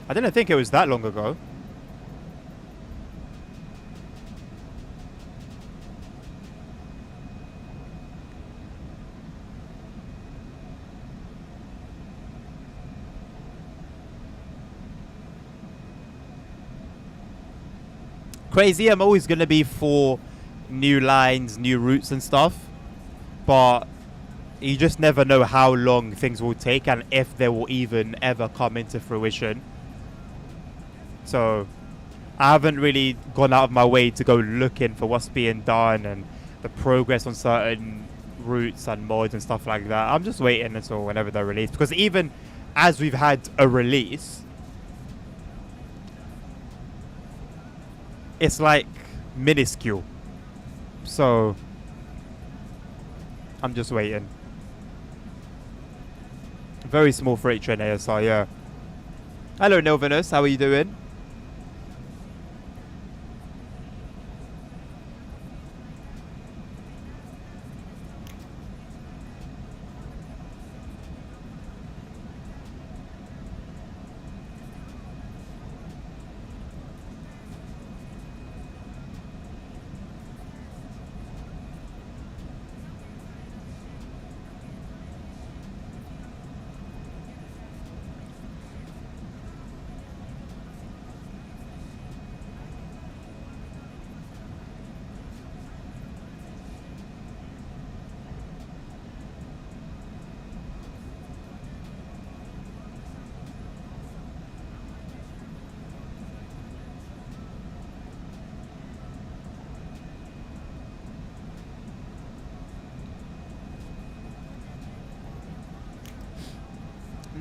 I didn't think it was that long ago. Crazy, I'm always going to be for new lines, new routes and stuff. But you just never know how long things will take and if they will even ever come into fruition. So I haven't really gone out of my way to go looking for what's being done and the progress on certain routes and mods and stuff like that. I'm just waiting until whenever they're released. Because even as we've had a release, it's like minuscule. So I'm just waiting. Very small freight train ASR, yeah. Hello Nilvinus, how are you doing?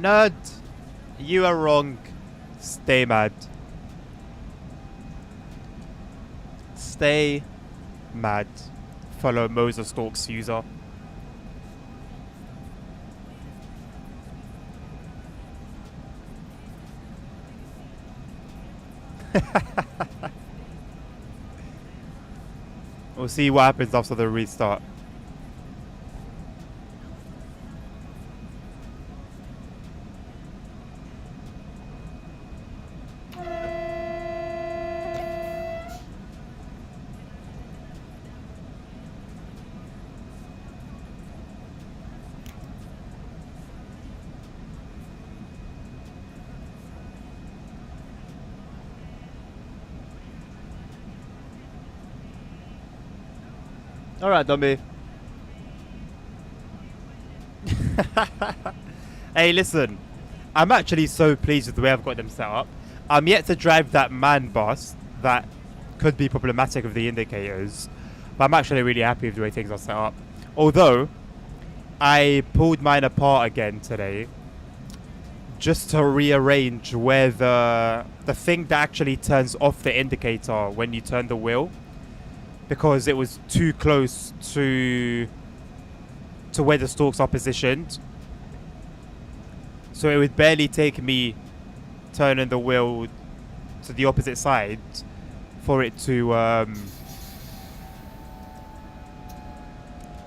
Nerd, you are wrong. Stay mad. Stay mad. Follow Moses Stalks user. We'll see what happens after the restart. Alright, dummy. Hey, listen. I'm actually so pleased with the way I've got them set up. I'm yet to drive that man bus that could be problematic with the indicators. But I'm actually really happy with the way things are set up. Although, I pulled mine apart again today just to rearrange where the thing that actually turns off the indicator when you turn the wheel, because it was too close to where the stalks are positioned. So it would barely take me turning the wheel to the opposite side for it to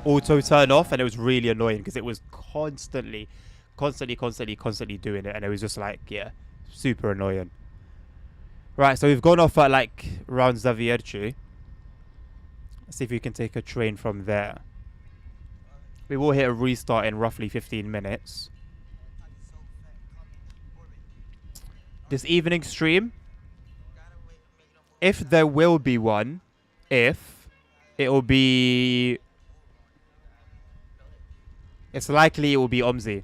auto turn off, and it was really annoying because it was constantly doing it, and it was just like, yeah, super annoying. Right, so we've gone off at like around Zavierci. Let's see if we can take a train from there. We will hit a restart in roughly 15 minutes. This evening stream, if there will be one, it will be... It's likely it will be Omzi.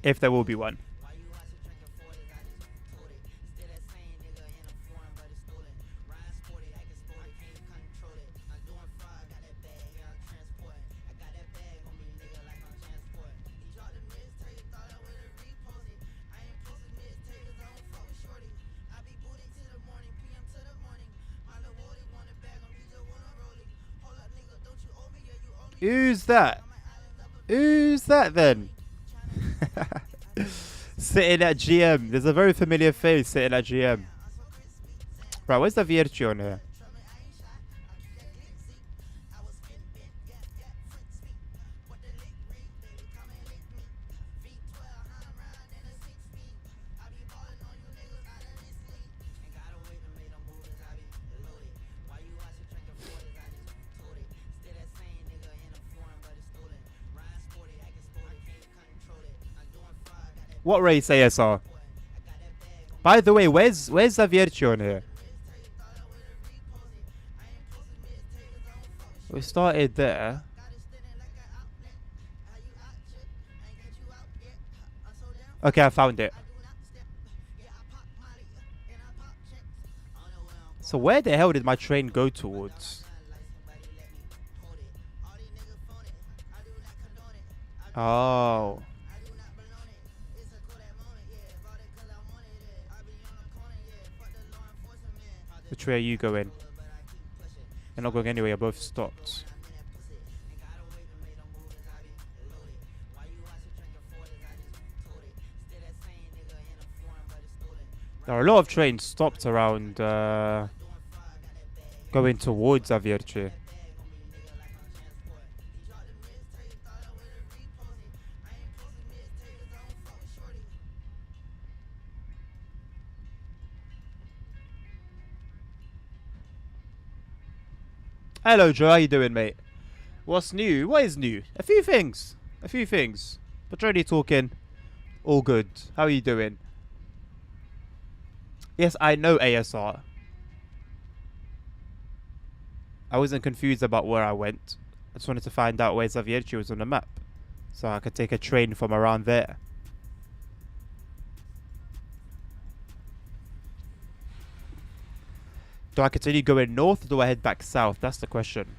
If there will be one. Who's that? Who's that then? Sitting at GM. There's a very familiar face sitting at GM. Right, where's the Vierci on here? What race ASR? By the way, where's Zavierci on here? We started there. Okay, I found it. So where the hell did my train go towards? Oh. Which way are you going? You're not going anywhere, you're both stopped. There are a lot of trains stopped around going towards Zavierci. Hello Joe, how you doing, mate? What's new? What is new? A few things. A few things. But already talking. All good. How are you doing? Yes, I know ASR. I wasn't confused about where I went. I just wanted to find out where Zavierci was on the map, so I could take a train from around there. Do I continue going north or do I head back south? That's the question.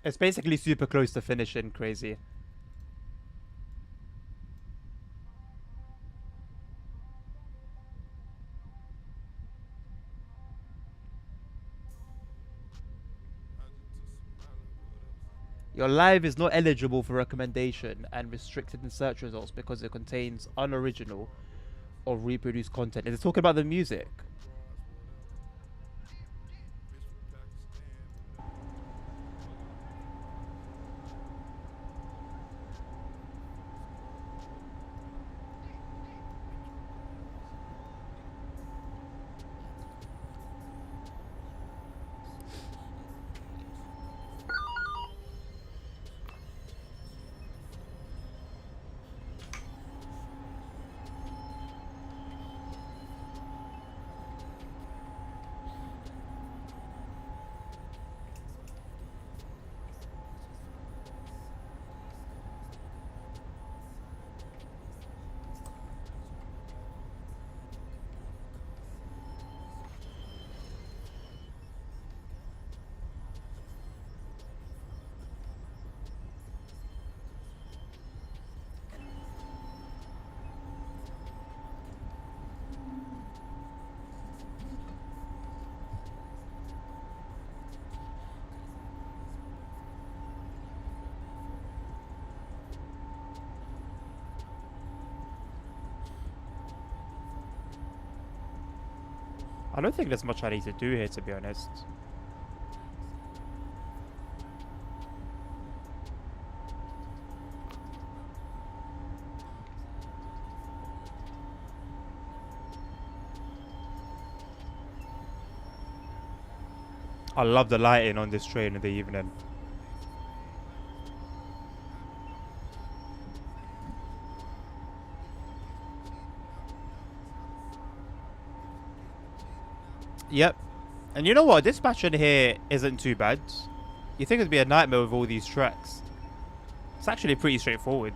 It's basically super close to finishing, crazy. Your live is not eligible for recommendation and restricted in search results because it contains unoriginal or reproduced content. Is it talking about the music? I don't think there's much I need to do here, to be honest. I love the lighting on this train in the evening. Yep. And you know what? Dispatching here isn't too bad. You think it'd be a nightmare with all these tracks. It's actually pretty straightforward.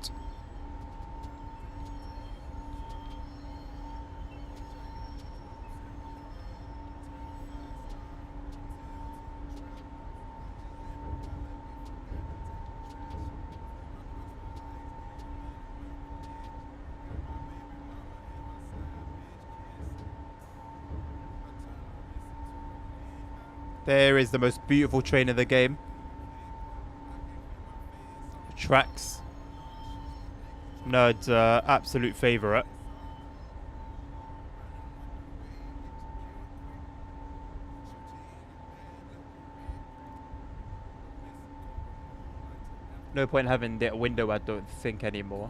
There is the most beautiful train in the game. Tracks. Nerd's absolute favourite. No point having that window, I don't think, anymore.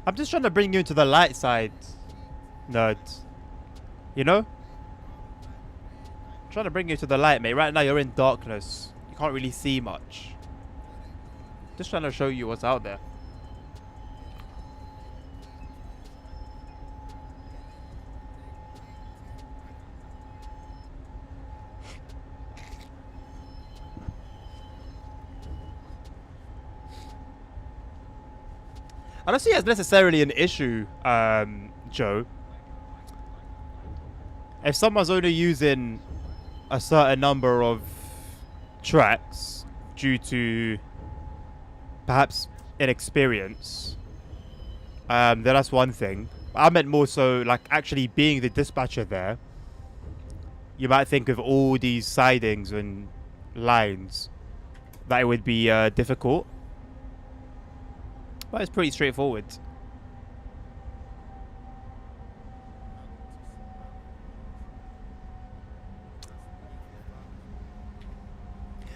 I'm just trying to bring you into the light side, nerds. You know? I'm trying to bring you to the light, mate. Right now you're in darkness. You can't really see much. Just trying to show you what's out there. I don't see it as necessarily an issue, Joe. If someone's only using a certain number of tracks due to perhaps inexperience, then that's one thing. I meant more so like actually being the dispatcher there. You might think of all these sidings and lines that it would be difficult. But it's pretty straightforward.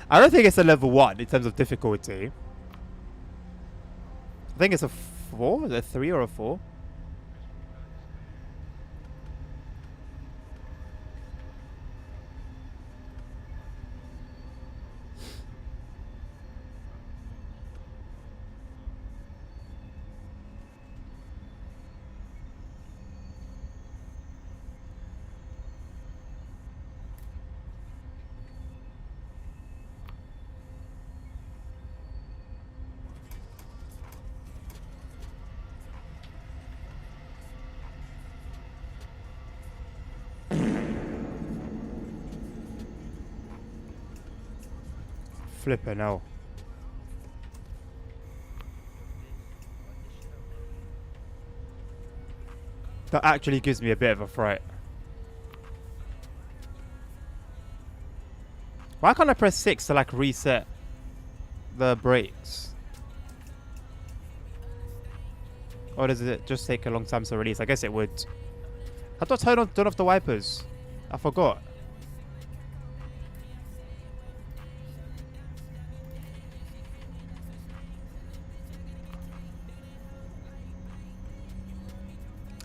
I don't think it's a level 1 in terms of difficulty. I think it's a 4, is it a 3 or a 4? Flipping hell. That actually gives me a bit of a fright. Why can't I press 6 to like reset the brakes? Or does it just take a long time to release? I guess it would. How do I turn off the wipers? I forgot.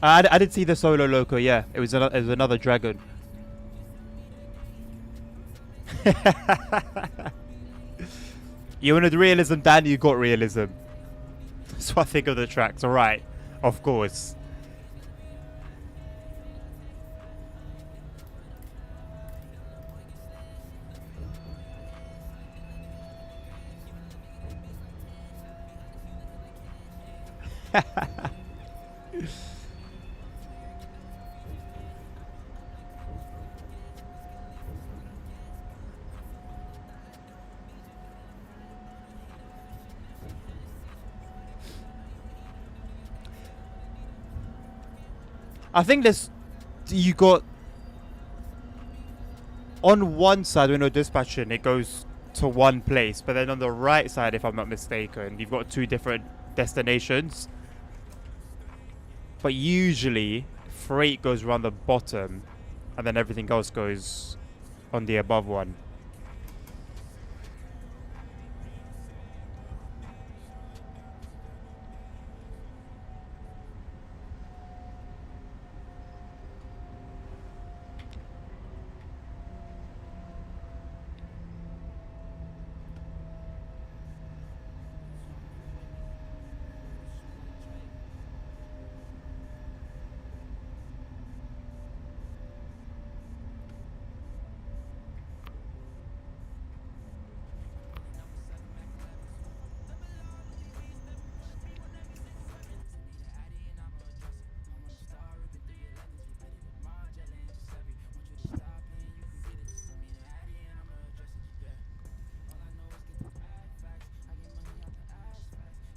I did see the solo loco, yeah. It was another dragon. You wanted realism, Dan, you got realism. That's what I think of the tracks, alright. Of course. I think there's, you got, on one side when you're dispatching, it goes to one place, but then on the right side, if I'm not mistaken, you've got 2 different destinations. But usually, freight goes around the bottom, and then everything else goes on the above one.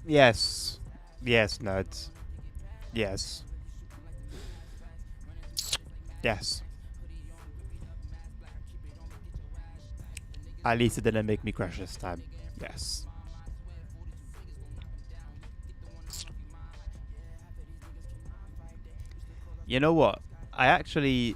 Yes. Yes, nerds. Yes. Yes. At least it didn't make me crash this time. Yes. You know what? I actually...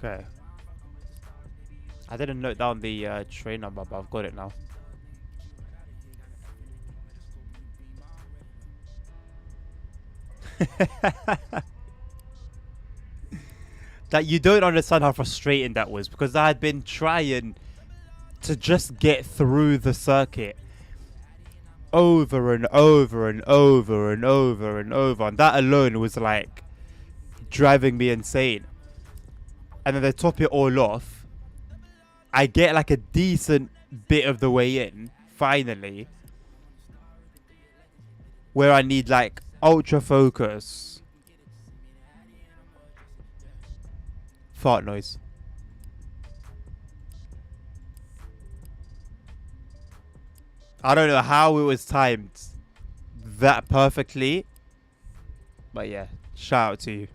Okay. I didn't note down the train number, but I've got it now. That you don't understand how frustrating that was, because I had been trying to just get through the circuit over and over and over and over and over, and that alone was like driving me insane. And then they top it all off, I get like a decent bit of the way in finally, where I need like ultra focus. Fart noise. I don't know how it was timed that perfectly, but yeah, shout out to you.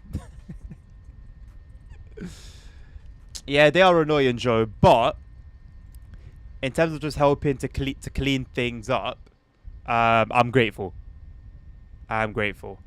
Yeah, they are annoying, Joe, but in terms of just helping to clean things up, I'm grateful. I'm grateful.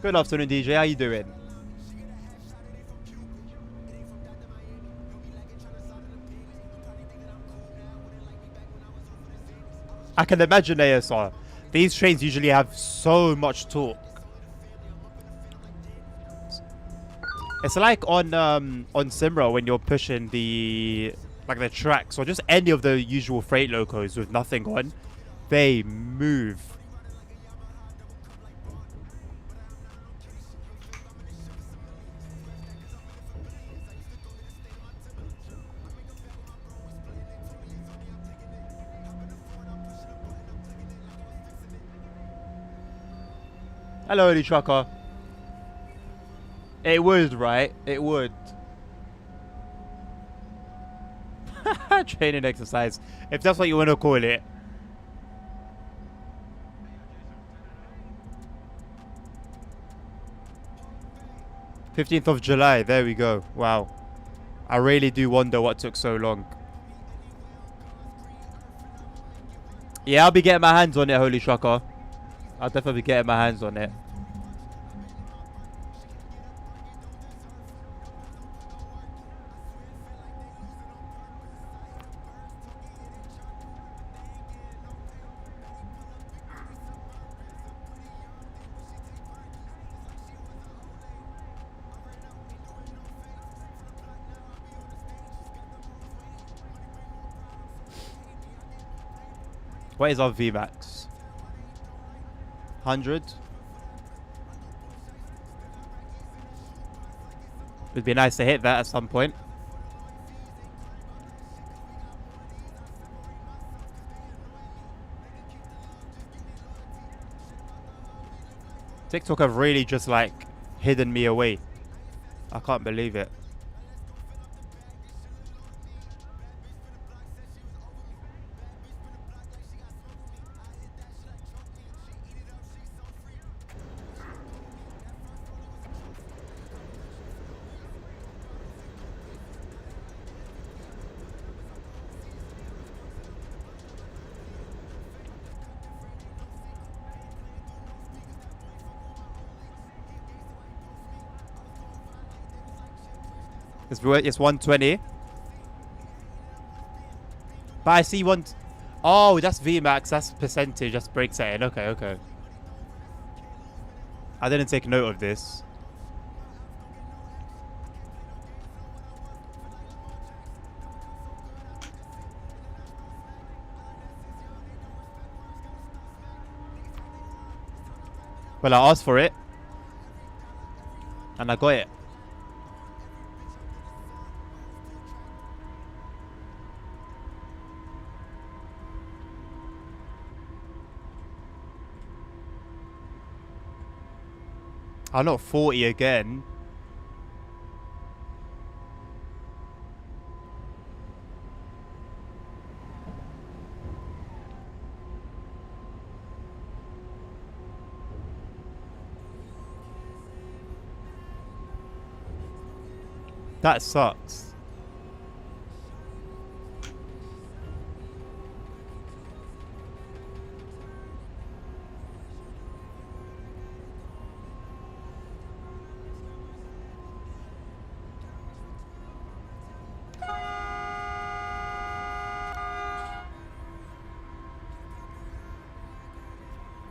Good afternoon, DJ. How you doing? I can imagine ASR. These trains usually have so much torque. It's like on SimRail when you're pushing the tracks or just any of the usual freight locos with nothing on, they move. Hello, Eddie Trucker. It would, right? It would. Training exercise, if that's what you want to call it. "15th of July, there we go. Wow. I really do wonder what took so long. Yeah, I'll be getting my hands on it, Holy Trucker. I'll definitely be getting my hands on it. What is our VMAX? 100? It'd be nice to hit that at some point. TikTok have really just like hidden me away. I can't believe it. It's 120. But I see one. Oh, that's VMAX. That's percentage. That's brake setting. Okay, okay. I didn't take note of this. Well, I asked for it. And I got it. I'm not 40 again. That sucks.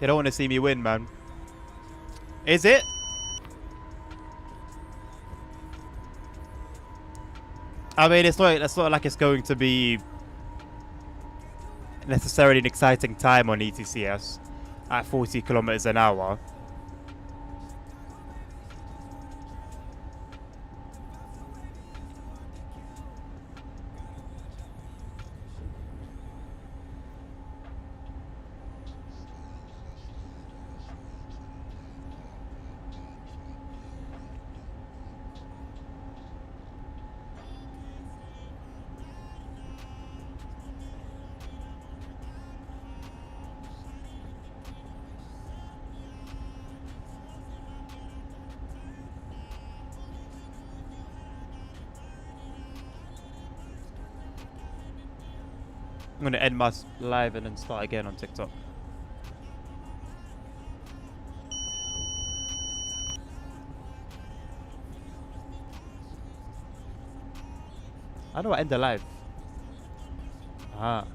They don't want to see me win, man. Is it? I mean, it's not like it's going to be necessarily an exciting time on ETCS at 40 kilometers an hour. I'm gonna end my live and then start again on TikTok. How do I end the live? Ah.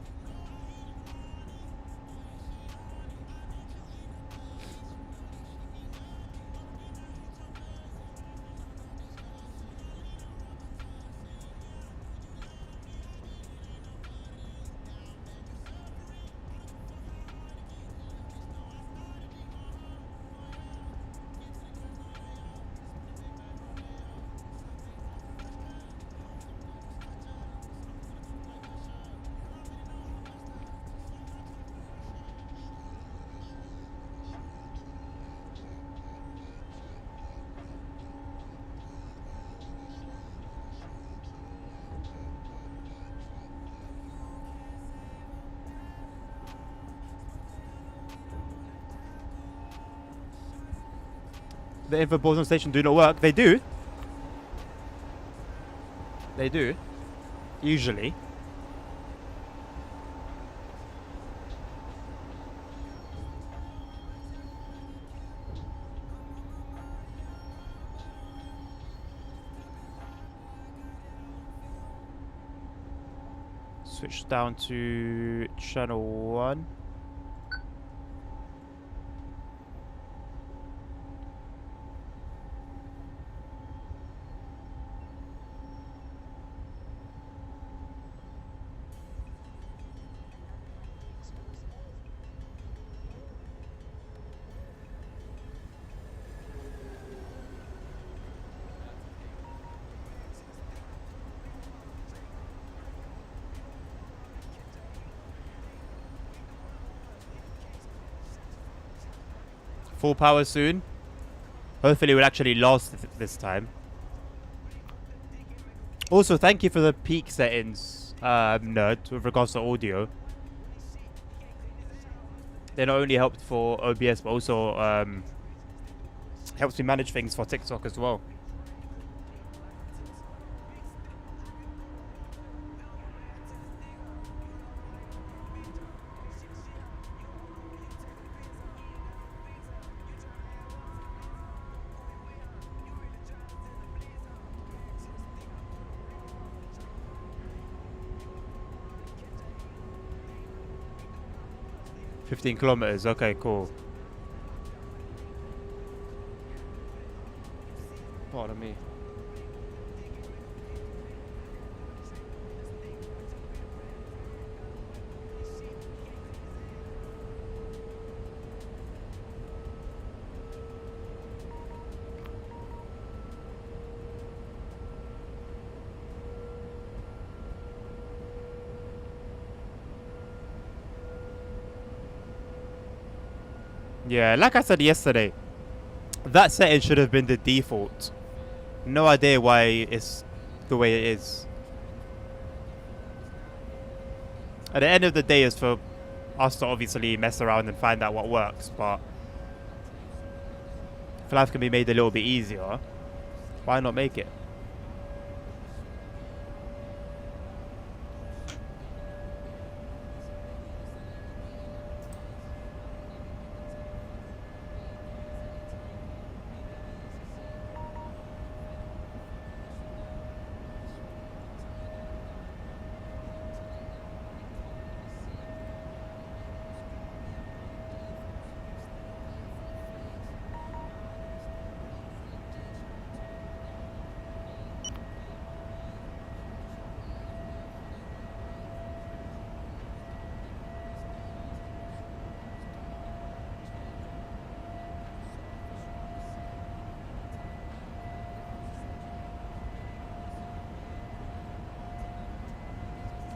The info boards on station do not work. They do. They do. Usually. Switch down to channel 1. Full power soon. Hopefully it will actually last this time. Also, thank you for the peak settings, Nerd, with regards to audio. They not only helped for OBS, but also helps me manage things for TikTok as well. $15 kilometers. Okay, cool. Pardon me. Yeah, like I said yesterday, that setting should have been the default. No idea why it's the way it is. At the end of the day, it's for us to obviously mess around and find out what works, but if life can be made a little bit easier, why not make it?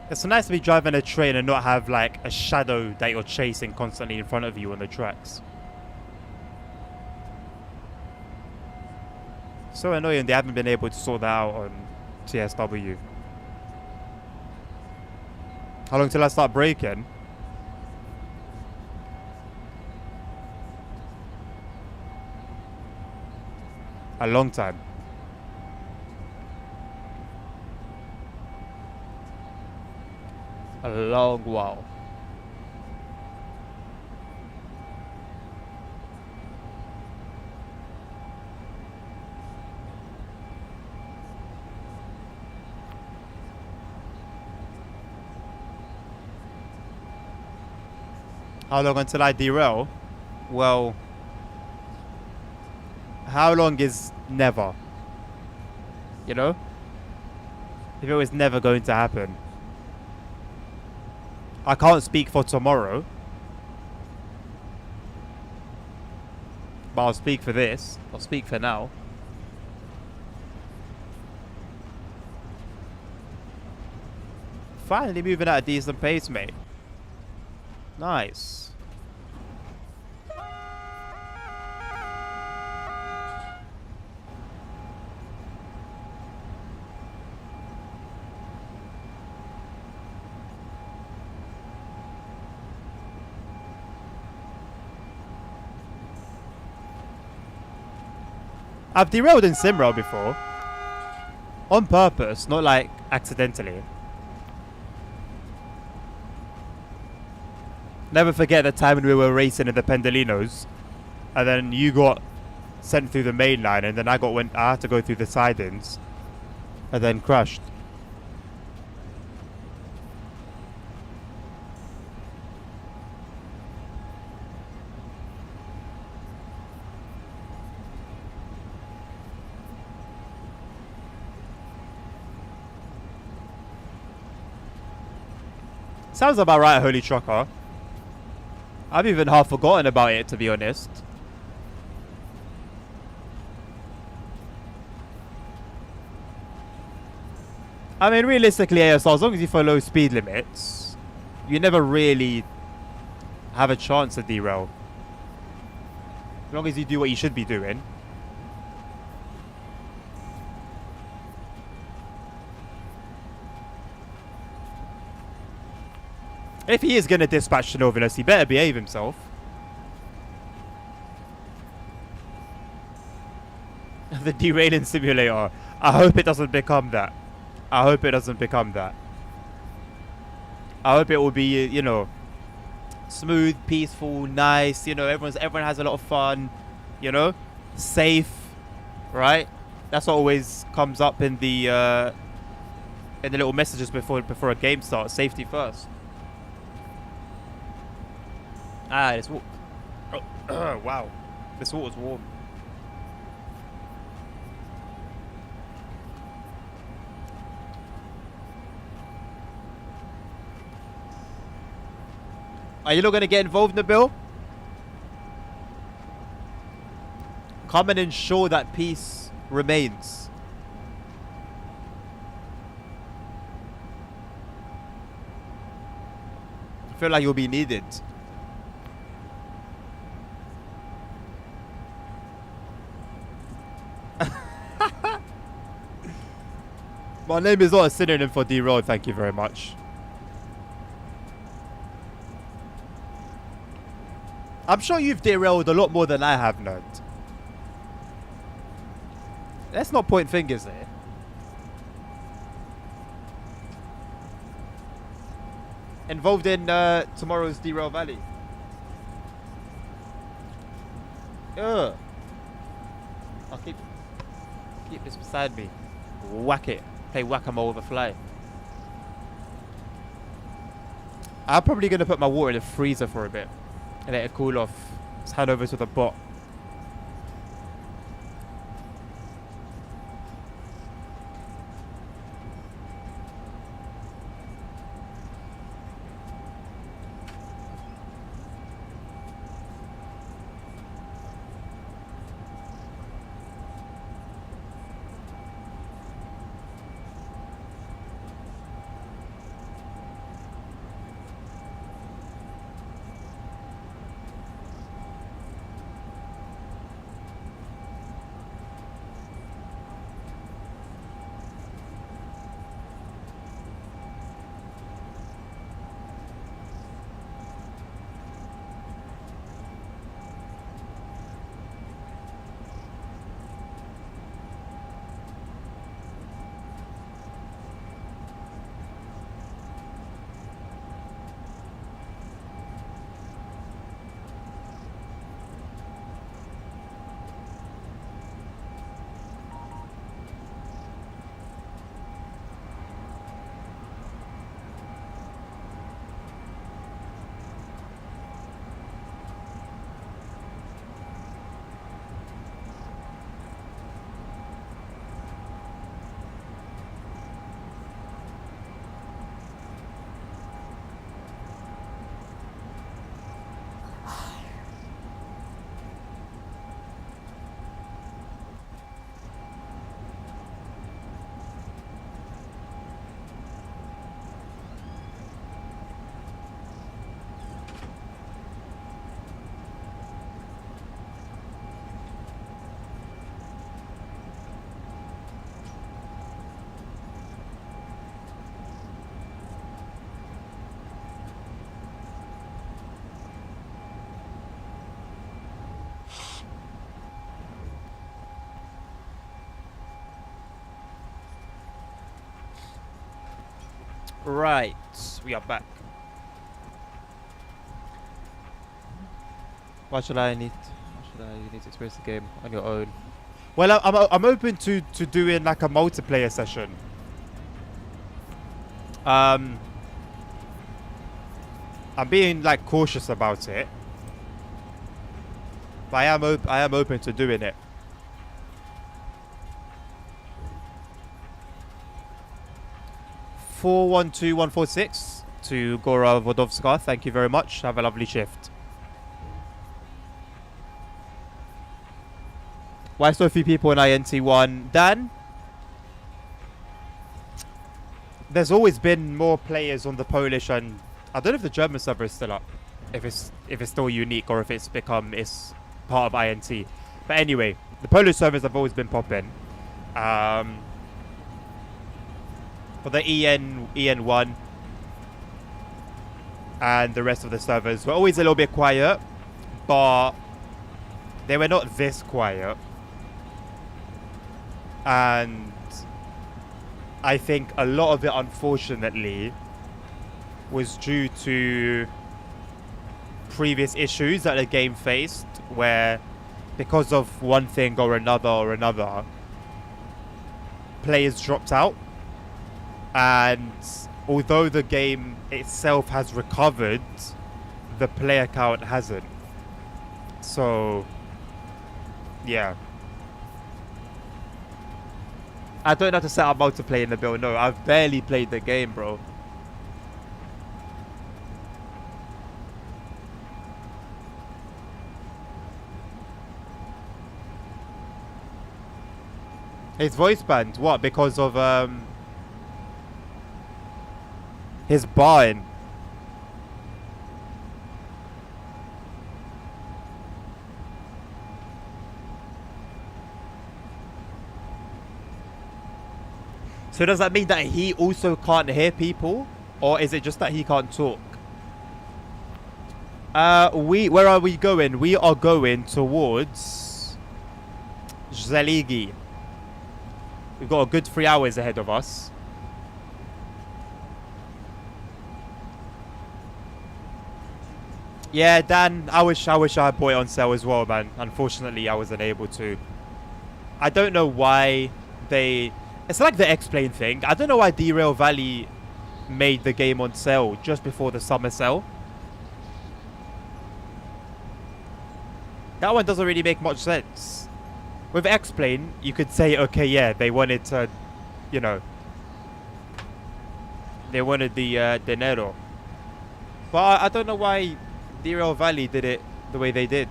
It's nice to be driving a train and not have like a shadow that you're chasing constantly in front of you on the tracks. So annoying they haven't been able to sort that out on TSW. How long till I start braking? A long time. A long while. How long until I derail? Well, how long is never? You know? If it was never going to happen. I can't speak for tomorrow. But I'll speak for this. I'll speak for now. Finally moving at a decent pace, mate. Nice. I've derailed in SimRail before. On purpose, not like accidentally. Never forget the time when we were racing in the Pendolinos, and then you got sent through the main line, and then I had to go through the sidings, and then crashed. Sounds about right, Holy Trucker. I've even half forgotten about it, to be honest. I mean, realistically, ASL, as long as you follow speed limits, you never really have a chance to derail. As long as you do what you should be doing. If he is going to dispatch Novinus, he better behave himself. The derailing simulator. I hope it doesn't become that. I hope it doesn't become that. I hope it will be, you know, smooth, peaceful, nice. You know, everyone has a lot of fun. You know, safe, right? That's what always comes up in the little messages before a game starts. Safety first. Ah, this water. Oh, wow. This water's warm. Are you not going to get involved, Nabil? Come and ensure that peace remains. I feel like you'll be needed. My name is not a synonym for derail, thank you very much. I'm sure you've derailed a lot more than I have, nerd. Let's not point fingers here. Involved in tomorrow's Derail Valley. Ugh. I'll keep this beside me. Whack it. Play whack-a-mole with a fly. I'm probably going to put my water in the freezer for a bit and let it cool off. Let's head over to the bot. Right, we are back. Why should I need? You need to experience the game on your own. Well, I'm open to doing like a multiplayer session. I'm being like cautious about it, but I am open to doing it. $412146 to Gora Vodovska. Thank you very much. Have a lovely shift. Why so few people in INT1? Dan? There's always been more players on the Polish, and I don't know if the German server is still up. If it's still unique or if it's part of INT. But anyway, the Polish servers have always been popping. For the EN1 and the rest of the servers were always a little bit quiet, but they were not this quiet. And I think a lot of it, unfortunately, was due to previous issues that the game faced, where because of one thing or another, players dropped out. And although the game itself has recovered, the player count hasn't. So, yeah. I don't know how to set up multiplayer in the build. No, I've barely played the game, bro. His voice banned. What? Because of his barn. So does that mean that he also can't hear people? Or is it just that he can't talk? Where are we going? We are going towards Zeligi. We've got a good 3 hours ahead of us. Yeah, Dan, I wish I had bought it on sale as well, man. Unfortunately, I wasn't able to. I don't know why they... It's like the X-Plane thing. I don't know why Derail Valley made the game on sale just before the summer sale. That one doesn't really make much sense. With X-Plane, you could say, okay, yeah, they wanted to, you know... They wanted the dinero. But I don't know why... Derail Valley did it the way they did.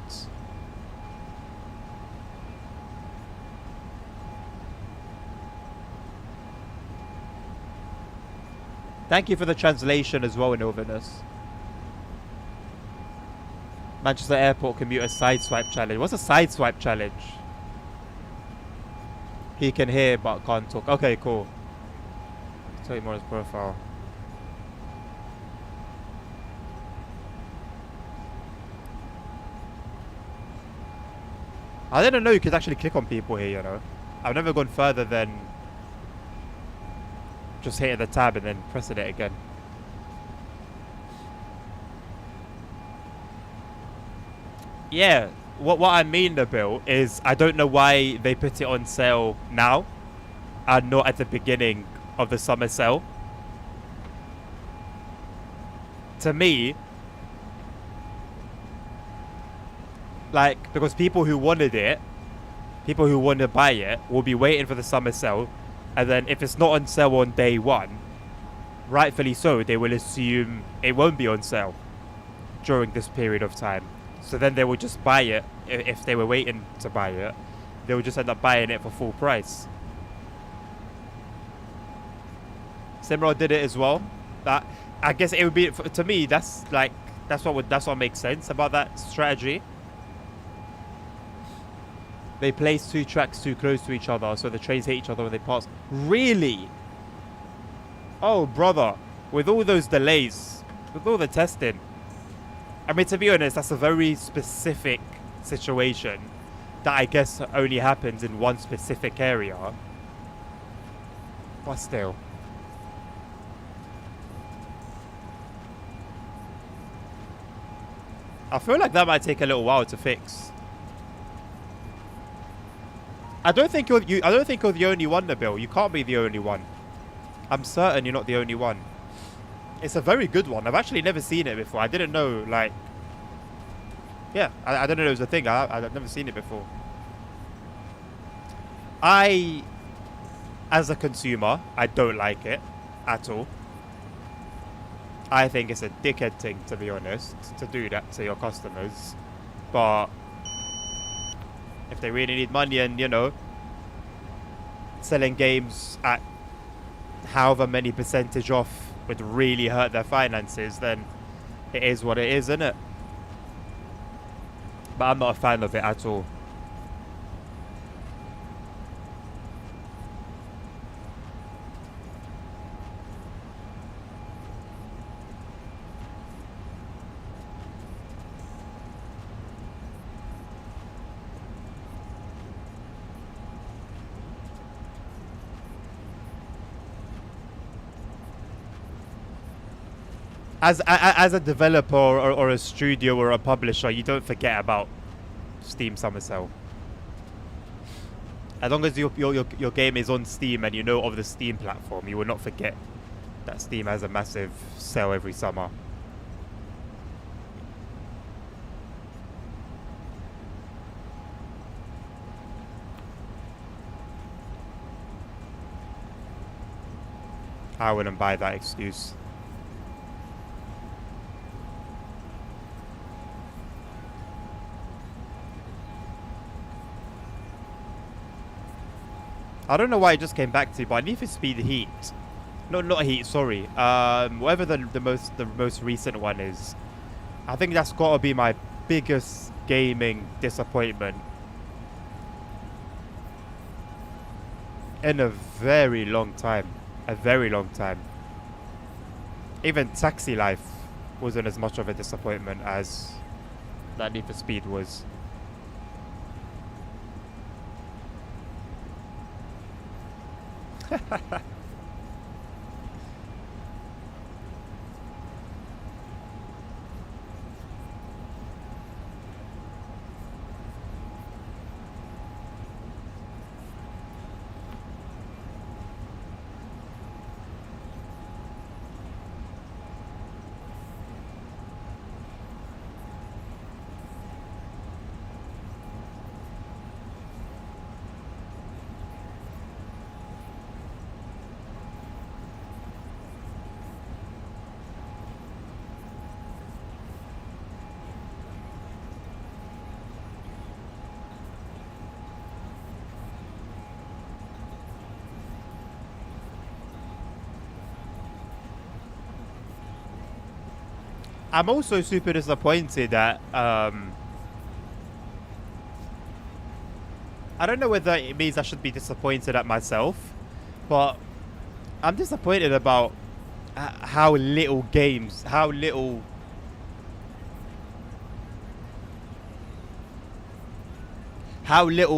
Thank you for the translation as well, Innovinus. Manchester Airport commuter sideswipe challenge. What's a sideswipe challenge? He can hear but can't talk. Okay, cool. Tell you more on his profile. I didn't know you could actually click on people here, you know. I've never gone further than just hitting the tab and then pressing it again. Yeah, what I mean, Nabil, is I don't know why they put it on sale now and not at the beginning of the summer sale. To me, like, because people who wanted it, people who want to buy it, will be waiting for the summer sale. And then if it's not on sale on day one, rightfully so, they will assume it won't be on sale during this period of time. So then they will just buy it. If they were waiting to buy it, they would just end up buying it for full price. SimRail did it as well. That, I guess it would be, to me, that's what makes sense about that strategy. They place 2 tracks too close to each other, so the trains hit each other when they pass. Really? Oh, brother. With all those delays, with all the testing. I mean, to be honest, that's a very specific situation that I guess only happens in one specific area. But still. I feel like that might take a little while to fix. I don't think you're the only one, Nabil. You can't be the only one. I'm certain you're not the only one. It's a very good one. I've actually never seen it before. I didn't know, like... Yeah, I didn't know it was a thing. I've never seen it before. As a consumer, I don't like it at all. I think it's a dickhead thing, to be honest, to do that to your customers. But if they really need money and, you know, selling games at however many percentage off would really hurt their finances, then it is what it is, isn't it? But I'm not a fan of it at all. As a developer or a studio or a publisher, you don't forget about Steam Summer Sale. As long as your game is on Steam and you know of the Steam platform, you will not forget that Steam has a massive sale every summer. I wouldn't buy that excuse. I don't know why it just came back to me, but I need for Speed Heat. No, not Heat, sorry. Whatever the most recent one is. I think that's got to be my biggest gaming disappointment in a very long time. A very long time. Even Taxi Life wasn't as much of a disappointment as that Need for Speed was. I'm also super disappointed that I don't know whether it means I should be disappointed at myself, but I'm disappointed about how little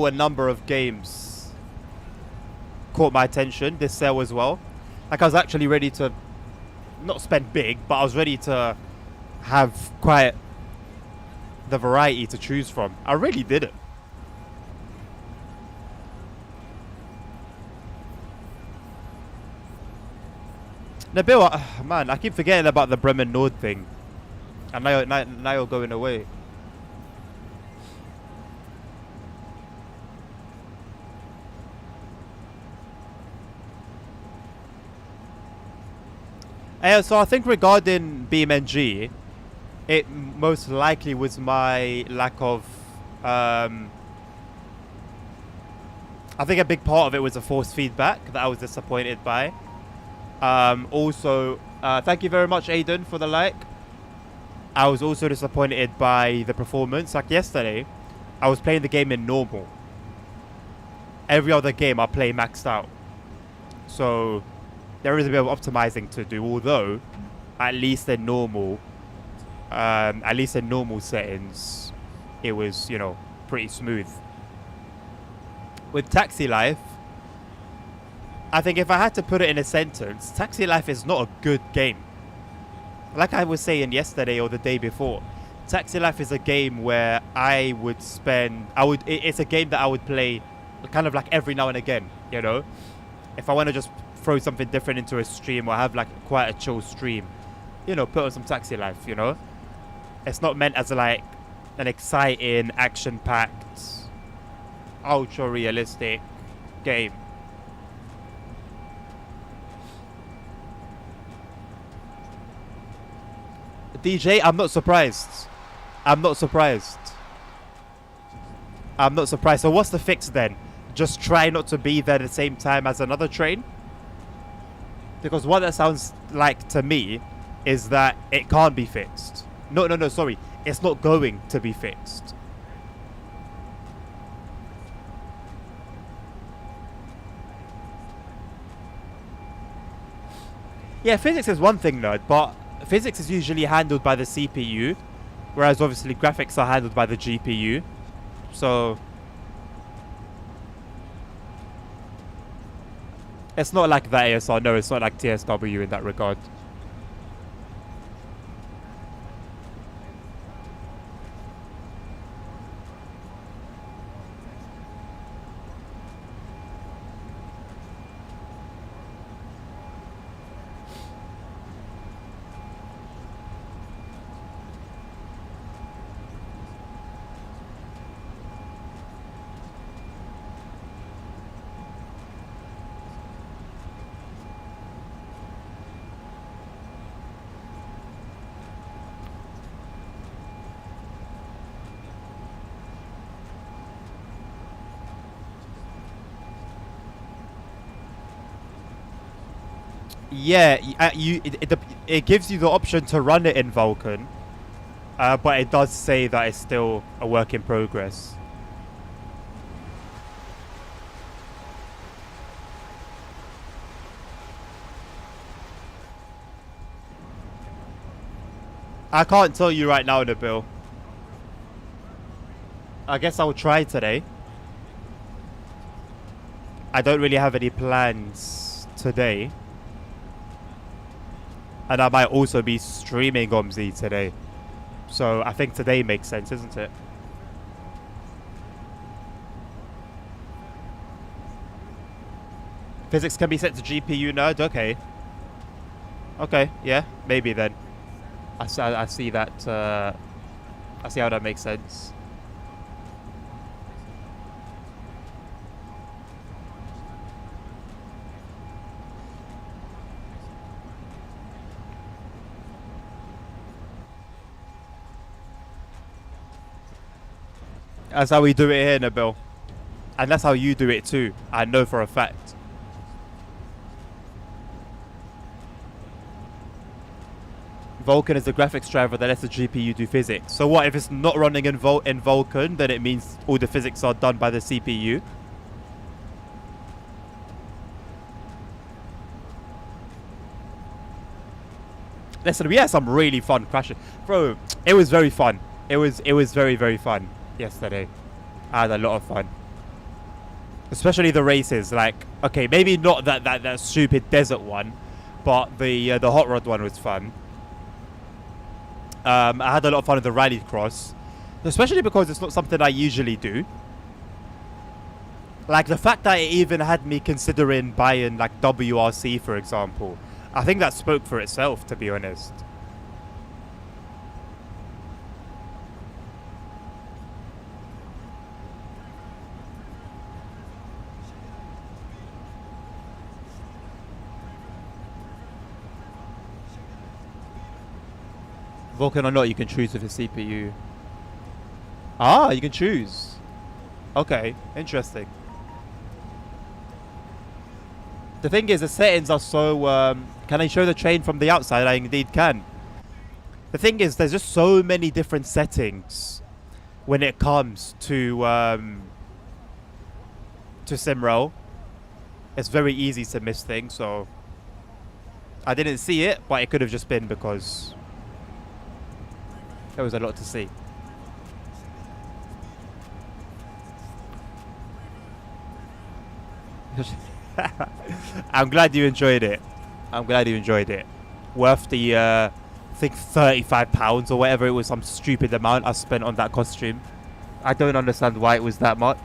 a number of games caught my attention this sale as well. Like, I was actually ready to not spend big, but I was ready to have quite the variety to choose from. I really did it. Nabil, man, I keep forgetting about the Bremen Nord thing. And now you're going away. So I think regarding BeamNG, it most likely was my lack of... I think a big part of it was the forced feedback that I was disappointed by. Also, thank you very much, Aiden, for the like. I was also disappointed by the performance. Like yesterday, I was playing the game in normal. Every other game I play maxed out. So there is a bit of optimizing to do, although at least in normal settings, it was, you know, pretty smooth. With Taxi Life, I think if I had to put it in a sentence, Taxi Life is not a good game. Like I was saying yesterday or the day before, Taxi Life is a game where I would spend. It's a game that I would play, kind of like every now and again. You know, if I want to just throw something different into a stream or have like quite a chill stream, you know, put on some Taxi Life. You know, it's not meant as like an exciting, action-packed, ultra-realistic game. DJ, I'm not surprised. I'm not surprised. I'm not surprised. So what's the fix then? Just try not to be there at the same time as another train? Because what that sounds like to me is that it can't be fixed. No, sorry. It's not going to be fixed. Yeah, physics is one thing, nerd, but physics is usually handled by the CPU, whereas obviously graphics are handled by the GPU. So it's not like that ASR. No, it's not like TSW in that regard. Yeah, it gives you the option to run it in Vulkan, but it does say that it's still a work in progress. I can't tell you right now, Nabil. I guess I'll try today. I don't really have any plans today. And I might also be streaming OMZ today. So I think today makes sense, isn't it? Physics can be set to GPU, nerd? Okay. Okay, yeah, maybe then. I see that, I see how that makes sense. That's how we do it here, Nabil. And that's how you do it too. I know for a fact. Vulkan is the graphics driver that lets the GPU do physics. So what, if it's not running in Vulkan, then it means all the physics are done by the CPU? Listen, we had some really fun crashes. Bro, it was very fun. It was very, very fun yesterday. I had a lot of fun. Especially the races. Like, okay, maybe not that stupid desert one, but the hot rod one was fun. I had a lot of fun with the rally cross, especially because it's not something I usually do. Like the fact that it even had me considering buying like WRC, for example. I think that spoke for itself, to be honest. Vulkan or not, you can choose with the CPU. Ah, you can choose. Okay, interesting. The thing is, the settings are so... can I show the train from the outside? I indeed can. The thing is, there's just so many different settings when it comes to SimRail. It's very easy to miss things, so... I didn't see it, but it could have just been because... there was a lot to see. I'm glad you enjoyed it. I'm glad you enjoyed it. Worth the think £35 or whatever it was, some stupid amount I spent on that costume. I don't understand why it was that much.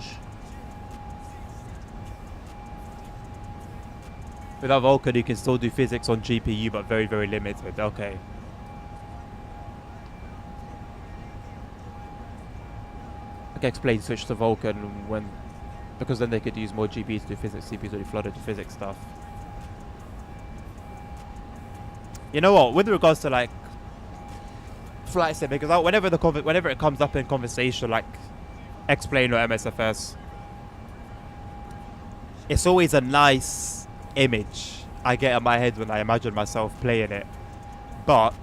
With our Vulcan, you can still do physics on GPU, but very, very limited. Okay. I can explain switch to Vulcan when, because then they could use more GPUs to do physics, CPUs to do flooded to physics stuff. You know what? With regards to like flight sim, because whenever it comes up in conversation, like explain or MSFS, it's always a nice image I get in my head when I imagine myself playing it, but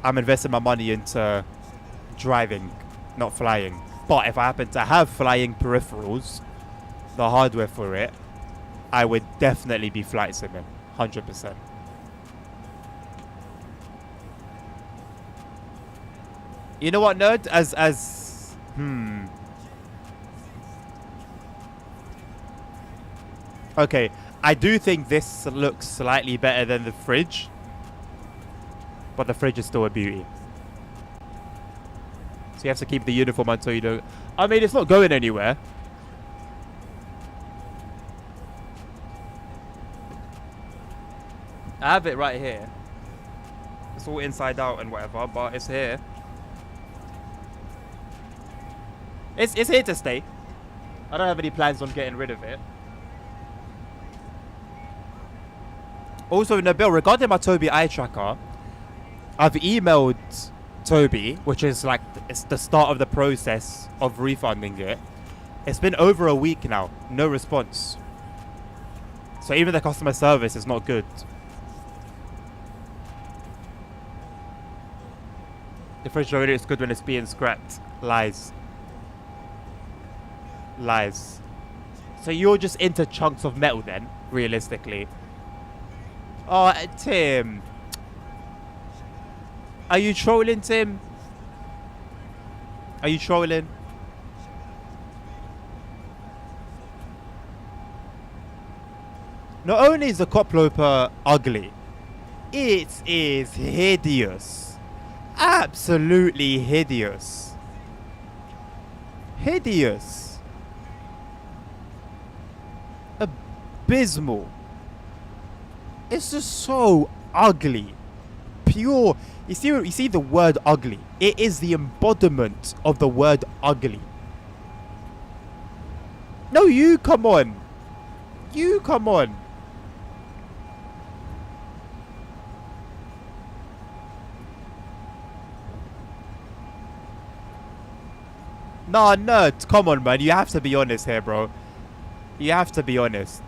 I'm investing my money into driving, not flying. But if I happen to have flying peripherals, the hardware for it, I would definitely be flight simming, 100%. You know what, nerd? Okay, I do think this looks slightly better than the fridge, but the fridge is still a beauty. So you have to keep the uniform until you don't. I mean, it's not going anywhere. I have it right here. It's all inside out and whatever, but it's here. It's here to stay. I don't have any plans on getting rid of it. Also, Nabil, regarding my Toby eye tracker, I've emailed Toby, which is like it's the start of the process of refunding it. It's been over a week now, no response. So even the customer service is not good. The refrigerator is good when it's being scrapped. Lies. Lies. So you're just into chunks of metal then, realistically. Oh, Tim. Are you trolling, Tim? Are you trolling? Not only is the Coploper ugly, it is hideous. Absolutely hideous. Hideous. Abysmal. It's just so ugly. Pure. You see the word ugly. It is the embodiment of the word ugly. No, you come on. You come on. Nah, nerd. Come on, man. You have to be honest here, bro. You have to be honest.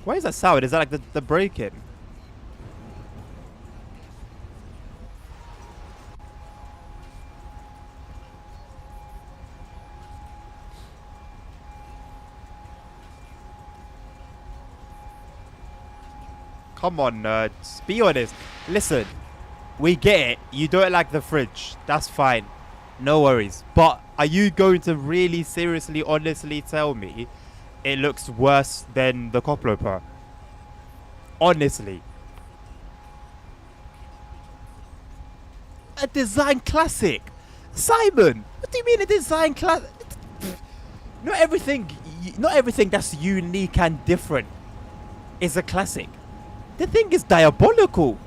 Why is that sound? Is that like the break-in? Come on, nerds. Be honest. Listen, we get it. You don't like the fridge. That's fine. No worries. But are you going to really, seriously, honestly tell me it looks worse than the Coploper? Honestly. A design classic. Simon, what do you mean a design classic? Not everything that's unique and different is a classic. The thing is diabolical.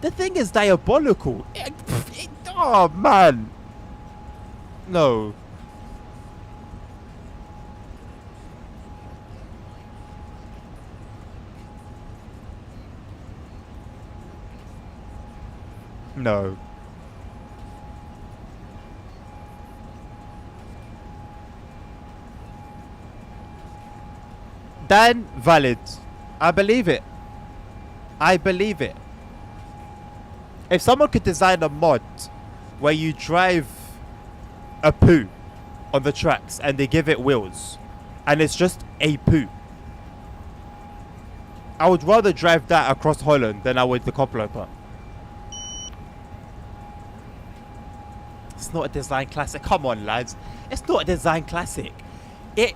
The thing is diabolical. Oh, man. No. No. Dan, valid. I believe it. I believe it. If someone could design a mod where you drive a poo on the tracks and they give it wheels and it's just a poo, I would rather drive that across Holland than I would the Koploper. It's not a design classic. Come on, lads. It's not a design classic.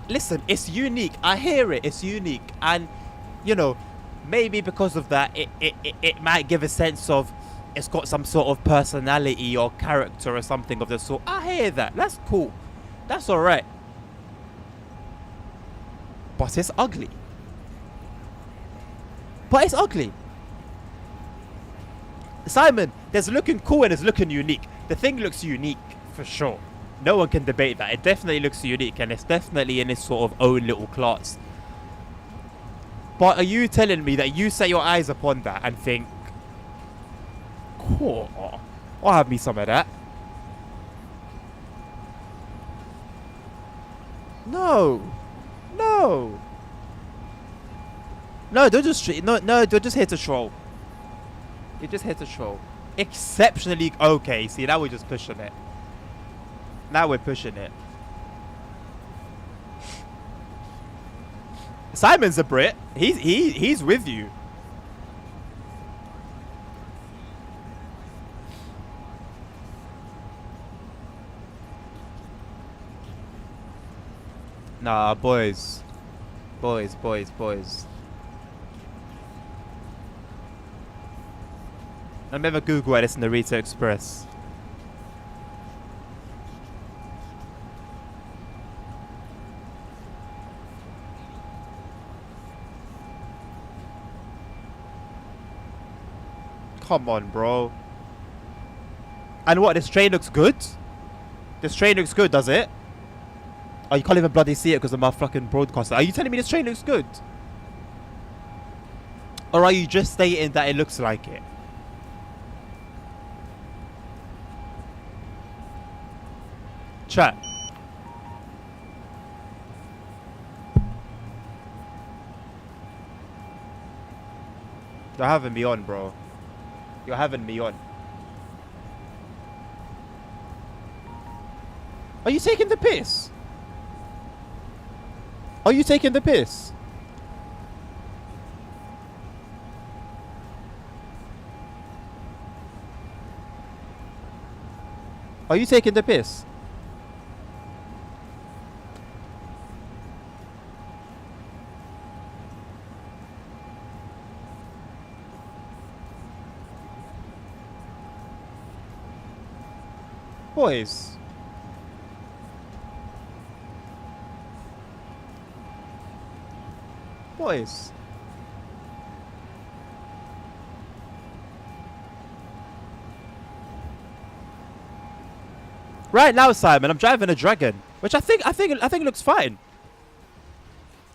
Listen, it's unique. I hear it. It's unique. And, you know, maybe because of that, it might give a sense of it's got some sort of personality or character or something of the sort. I hear that. That's cool. That's alright. But it's ugly. But it's ugly. Simon, there's looking cool and it's looking unique. The thing looks unique for sure. No one can debate that. It definitely looks unique and it's definitely in its sort of own little class. But are you telling me that you set your eyes upon that and think, cool, I'll have me some of that? No. No. No, they're just they're just here to troll. You're just here to troll. Exceptionally okay. See, now we're just pushing it. Now we're pushing it. Simon's a Brit. He's with you. Nah, boys. Boys. I'll never Google it. It's in the Narita Express. Come on, bro. And what? This train looks good? This train looks good, does it? Oh, you can't even bloody see it because of my fucking broadcaster. Are you telling me this train looks good? Or are you just stating that it looks like it? Chat. You're having me on, bro. You're having me on. Are you taking the piss? Are you taking the piss? Are you taking the piss? Boys. Boys. Right now, Simon, I'm driving a Dragon, which I think looks fine.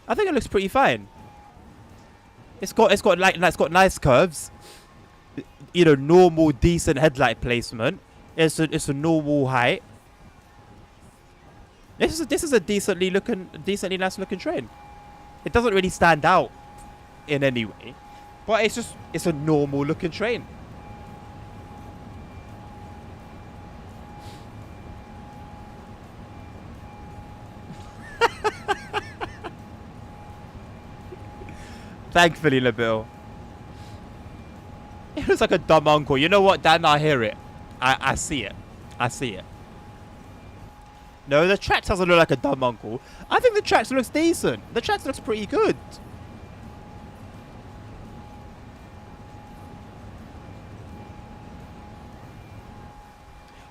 I think it looks pretty fine. It's got nice curves. You know, normal decent headlight placement. It's a normal height. This is a decently nice looking train. It doesn't really stand out in any way, but it's a normal looking train. Thankfully, Nabil. It looks like a dumb uncle. You know what, Dan? I hear it. I see it. I see it. No, the tracks doesn't look like a dumb uncle. I think the tracks looks decent. The tracks looks pretty good.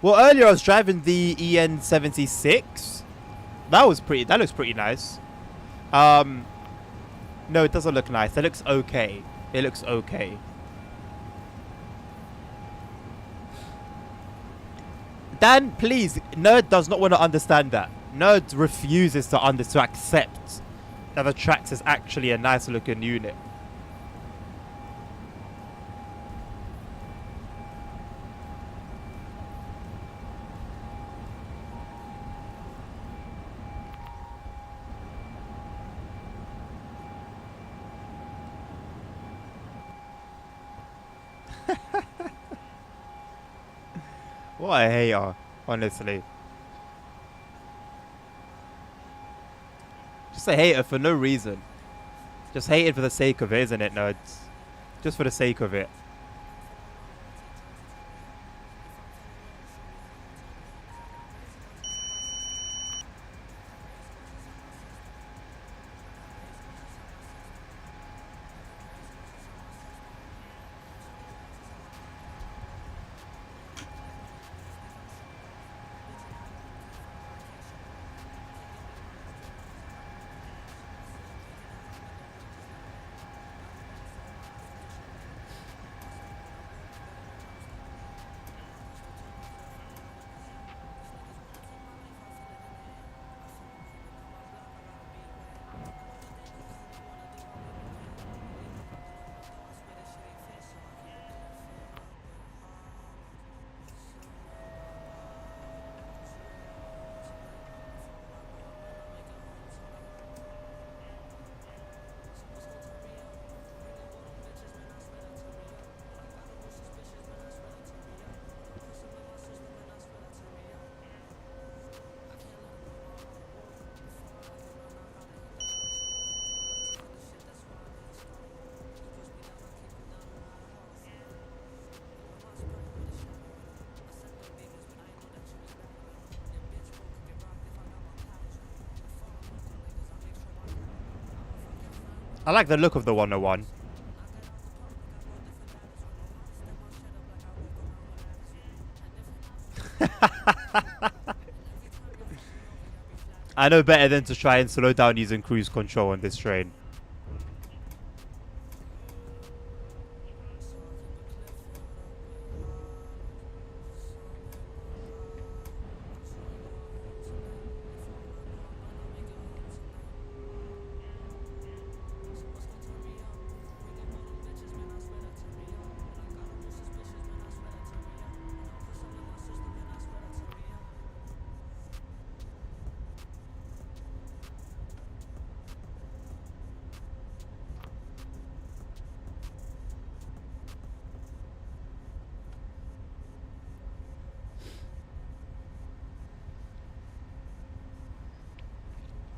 Well, earlier I was driving the EN76. That looks pretty nice. No, it doesn't look nice. It looks okay. It looks okay. Dan, please, Nerd does not want to understand that. Nerd refuses to accept that the Trax is actually a nice looking unit. What a hater, honestly. Just a hater for no reason. Just hated for the sake of it, isn't it, nerds? Just for the sake of it. I like the look of the 101. I know better than to try and slow down using cruise control on this train.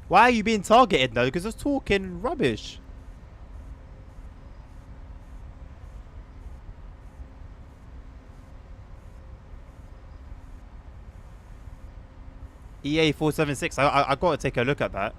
Why are you being targeted now? Because I was talking rubbish. EA 476. I gotta take a look at that.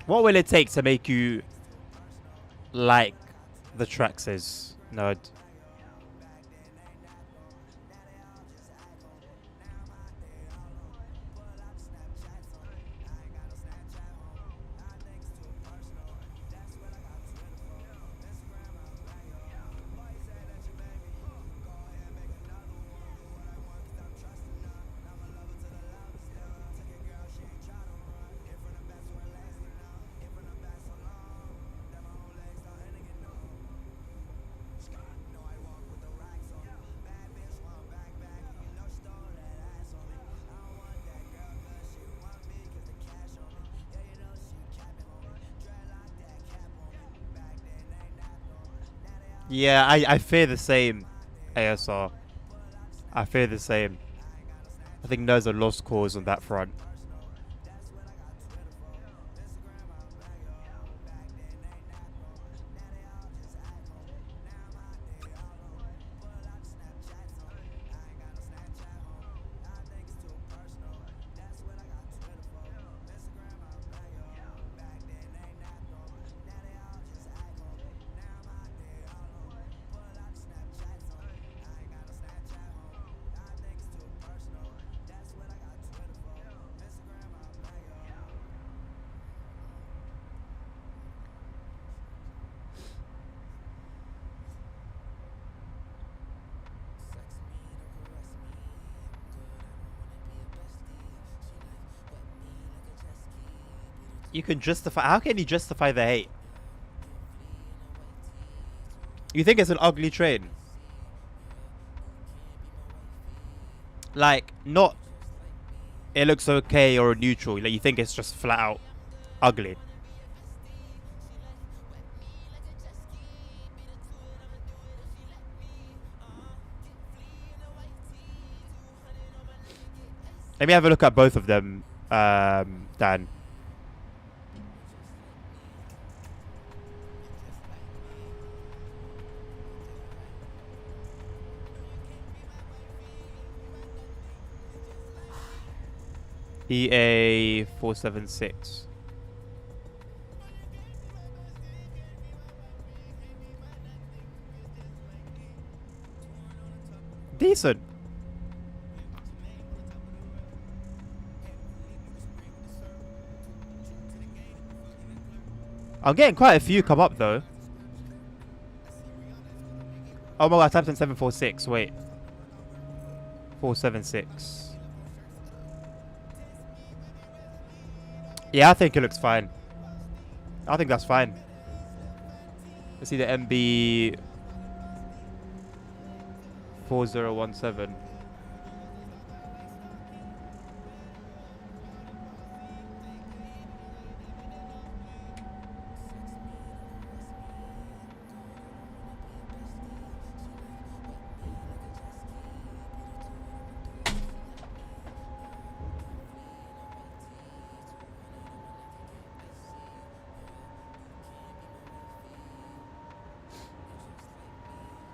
What will it take to make you like the Traxxas, nerd? Yeah, I fear the same, ASR. I fear the same. I think there's a lost cause on that front. You can justify. How can you justify the hate? You think it's an ugly train? Like, not. It looks okay or neutral. Like, you think it's just flat out ugly. Let me have a look at both of them, Dan. EA 476. Decent. I'm getting quite a few come up though. Oh my god, I typed in 746. Wait. 476. Yeah, I think it looks fine. I think that's fine. Let's see the MB 4017.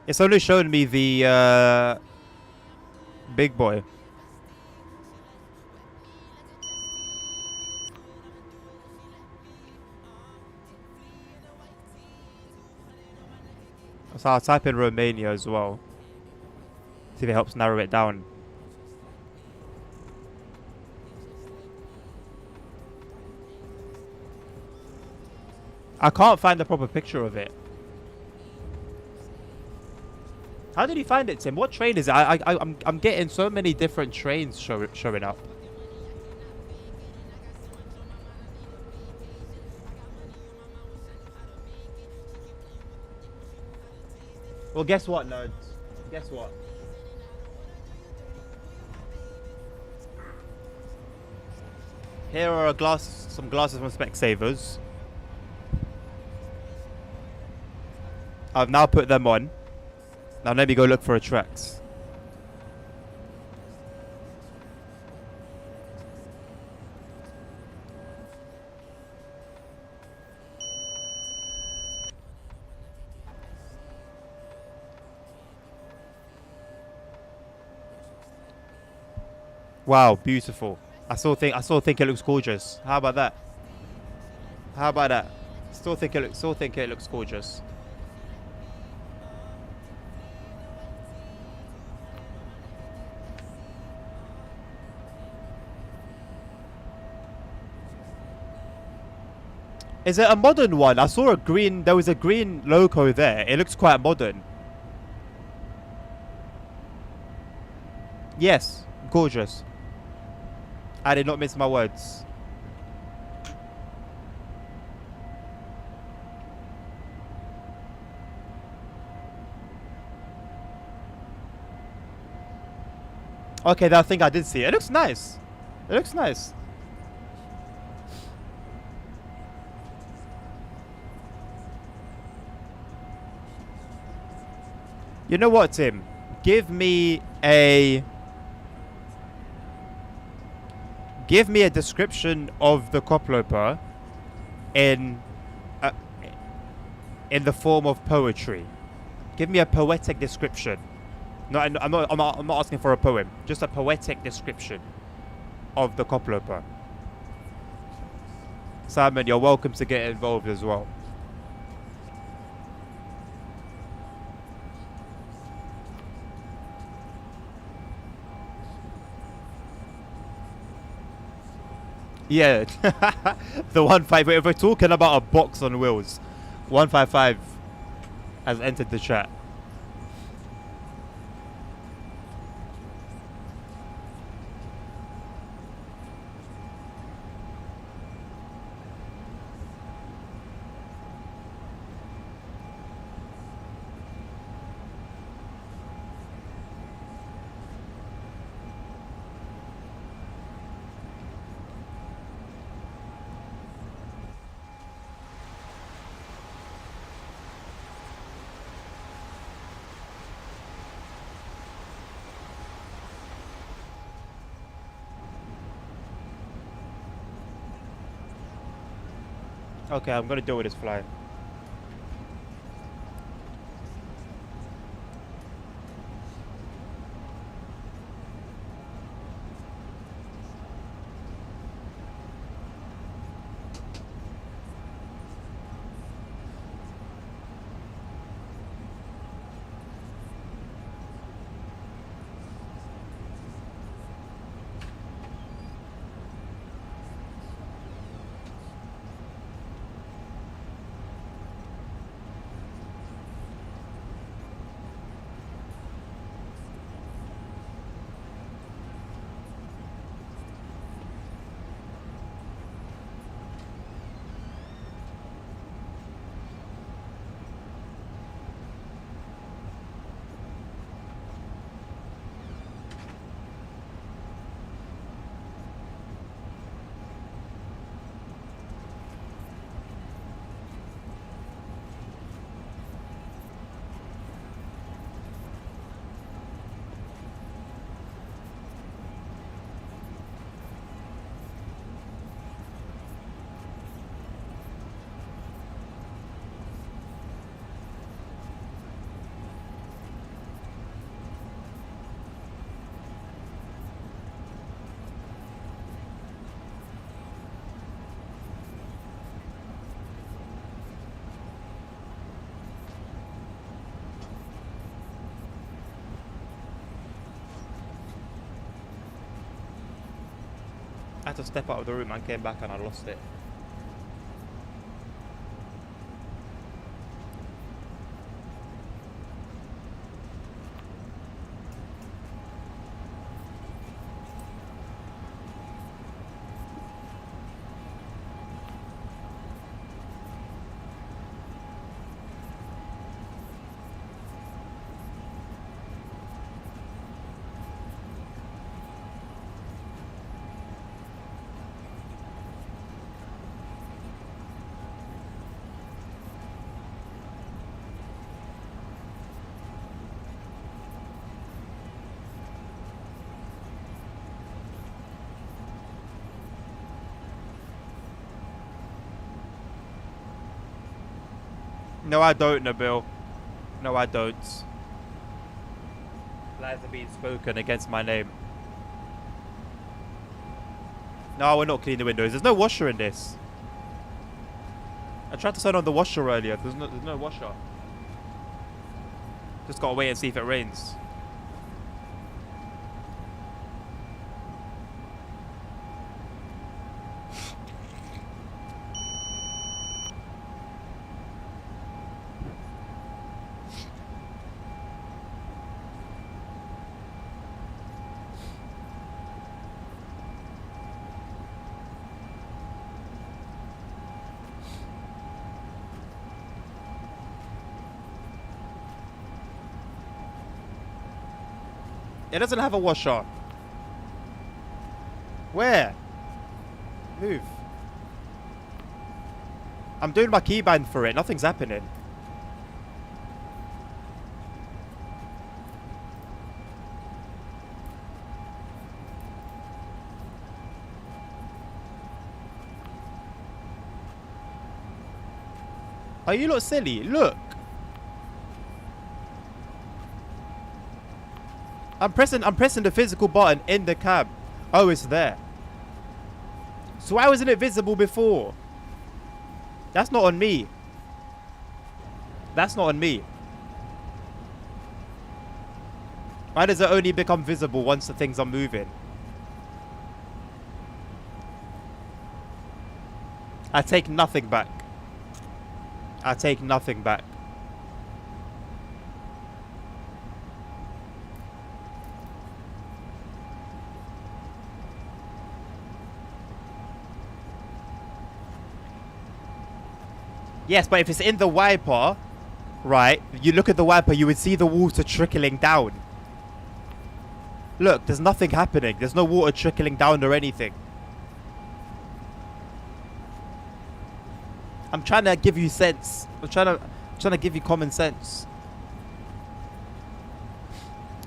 It's only showing me the big boy. So I'll type in Romania as well. See if it helps narrow it down. I can't find the proper picture of it. How did you find it, Tim? What train is it? I'm getting so many different trains showing up. Well, guess what, nerds? Guess what? Here are some glasses from Specsavers. I've now put them on. Now let me go look for a tracks. Wow, beautiful. I still think it looks gorgeous. How about that? How about that? Still think it looks gorgeous. Is it a modern one? I saw a green. There was a green logo there. It looks quite modern. Yes, gorgeous. I did not miss my words. Okay, that thing I did see. It looks nice. It looks nice. You know what, Tim? Give me a description of the coploper in uh, in the form of poetry. Give me a poetic description. No, I'm not asking for a poem. Just a poetic description of the coploper. Simon, you're welcome to get involved as well. Yeah, the 155. If we're talking about a box on wheels, 155 has entered the chat. Okay, I'm gonna deal with this fly. I had to step out of the room and came back and I lost it. No, I don't, Nabil. No, I don't. Lies are being spoken against my name. No, we're not cleaning the windows. There's no washer in this. I tried to turn on the washer earlier. There's no washer. Just gotta wait and see if it rains. It doesn't have a washer. Where? Move. I'm doing my keybind for it. Nothing's happening. Are you not silly? Look. I'm pressing the physical button in the cab. Oh, it's there. So why wasn't it visible before? That's not on me. That's not on me. Why does it only become visible once the things are moving? I take nothing back. I take nothing back. Yes, but if it's in the wiper, right, you look at the wiper, you would see the water trickling down. Look, there's nothing happening. There's no water trickling down or anything. I'm trying to give you sense. I'm trying to give you common sense.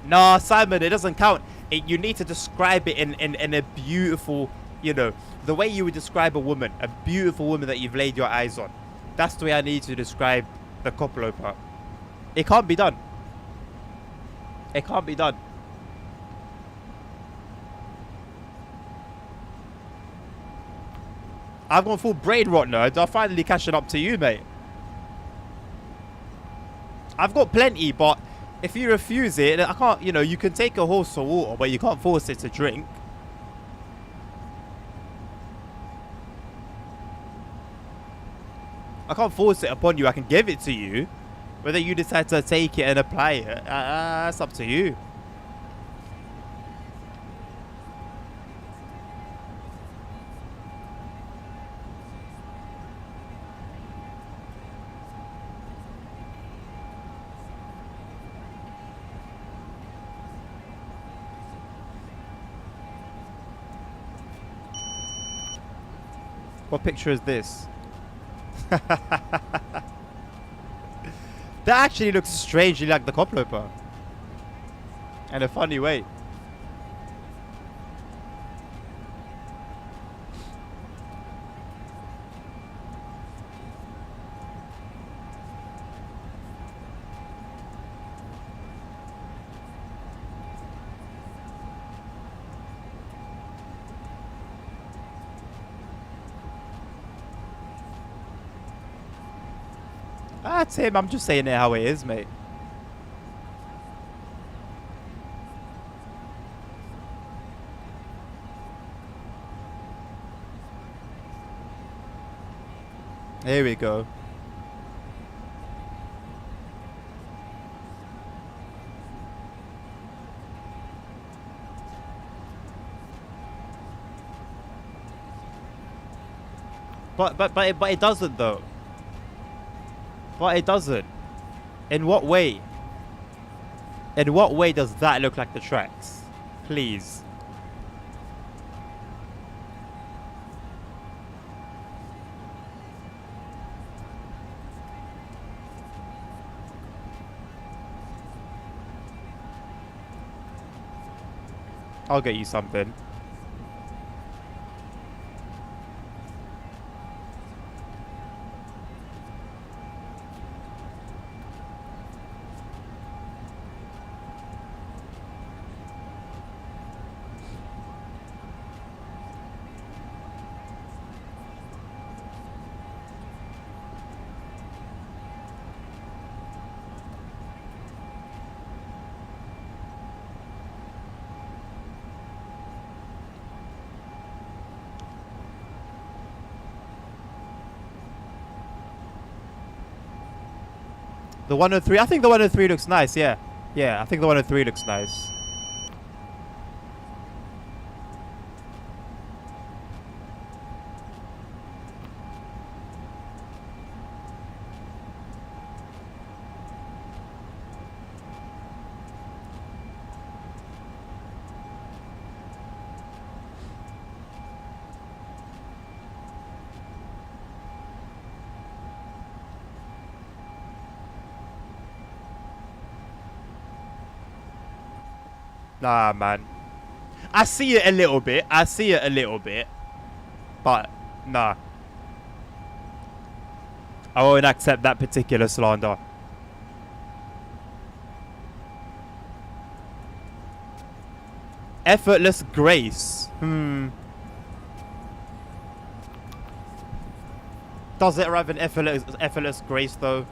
No, Simon, it doesn't count. You need to describe it in a beautiful, you know, the way you would describe a woman. A beautiful woman that you've laid your eyes on. That's the way I need to describe the Coppola part. It can't be done. It can't be done. I've gone full brain rot nerds. I'm finally catching up to you, mate. I've got plenty, but if you refuse it, I can't, you know, you can take a horse for water, but you can't force it to drink. I can't force it upon you. I can give it to you. Whether you decide to take it and apply it, that's up to you. What picture is this? That actually looks strangely like the Coploper. In a funny way. Ah, Tim, I'm just saying it how it is, mate. Here we go. But it doesn't though. But it doesn't. In what way? In what way does that look like the tracks? Please. I'll get you something. The 103, I think the 103 looks nice, yeah. Yeah, I think the 103 looks nice. Nah, man. I see it a little bit. I see it a little bit. But, nah. I won't accept that particular slander. Effortless grace. Does it arrive in effortless grace though?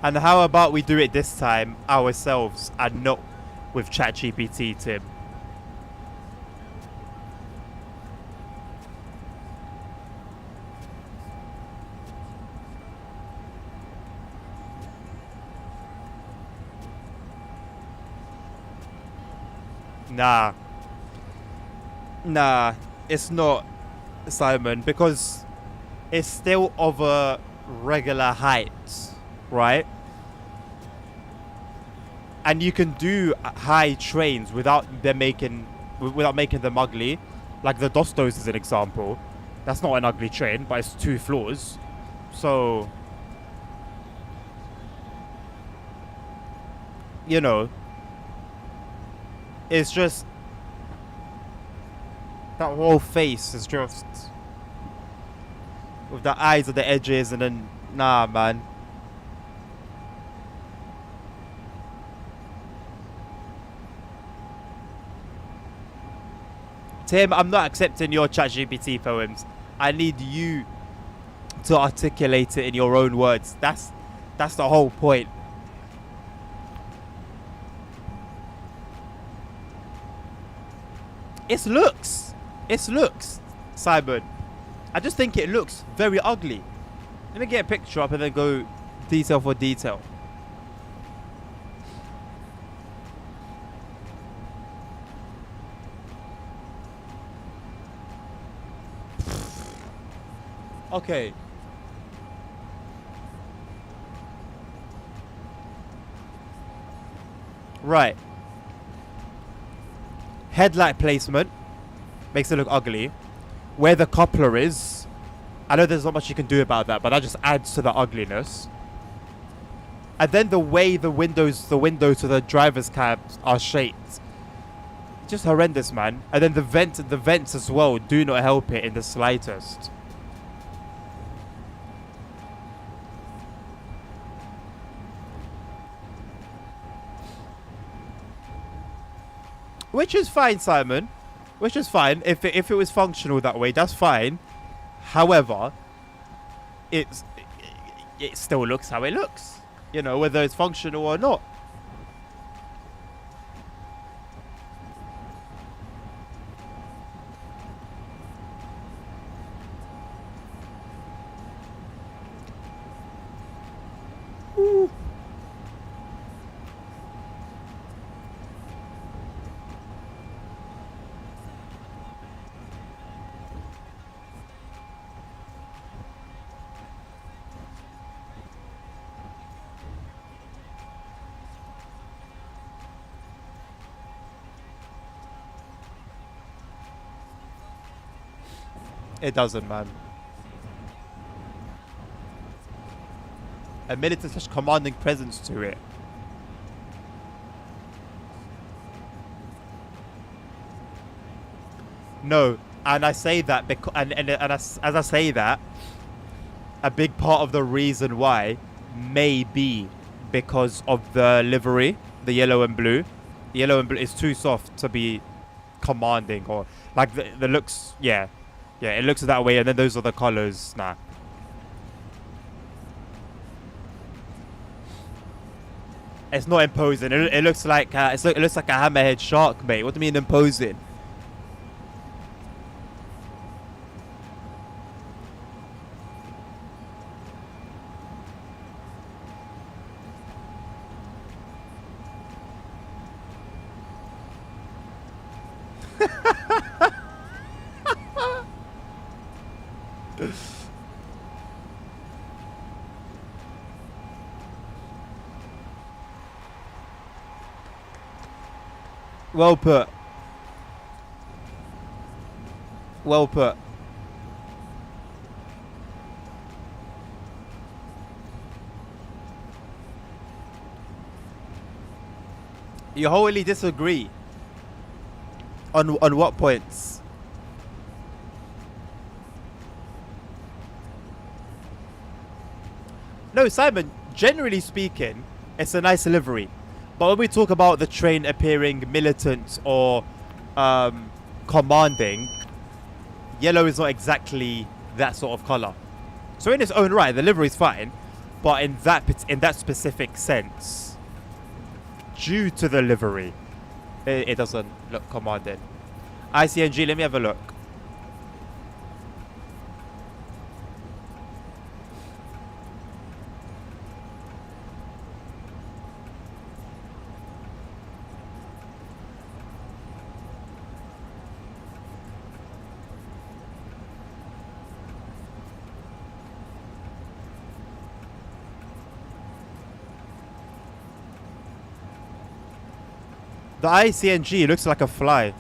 And how about we do it this time ourselves and not with ChatGPT, Tim? Nah, it's not, Simon, because it's still of a regular height, right? And you can do high trains without making them ugly. Like the Dostos is an example. That's not an ugly train, but it's 2 floors. So, you know, it's just that whole face is just with the eyes at the edges, and then nah, man. Tim, I'm not accepting your ChatGPT poems. I need you to articulate it in your own words. That's the whole point. It's looks, Simon. I just think it looks very ugly. Let me get a picture up and then go detail for detail. Okay. Right. Headlight placement makes it look ugly. Where the coupler is, I know there's not much you can do about that, but that just adds to the ugliness. And then the way the windows to the driver's cabs are shaped, just horrendous, man. And then the vents as well do not help it in the slightest. Which is fine, Simon. Which is fine. If it was functional that way, that's fine. However, it still looks how it looks. You know, whether it's functional or not. Ooh. It doesn't, man. A militant such commanding presence to it. No, and I say that because, as I say that, a big part of the reason why may be because of the livery, the yellow and blue. The yellow and blue is too soft to be commanding, or like the looks. Yeah, it looks that way, and then those are the colors. Nah. It's not imposing. It looks like it looks like a hammerhead shark, mate. What do you mean imposing? Well put. Well put. You wholly disagree. On what points? No, Simon, generally speaking, it's a nice livery. But when we talk about the train appearing militant or commanding, yellow is not exactly that sort of colour. So in its own right, the livery is fine. But in that specific sense, due to the livery, it doesn't look commanding. ICNG, let me have a look. The ICNG looks like a fly.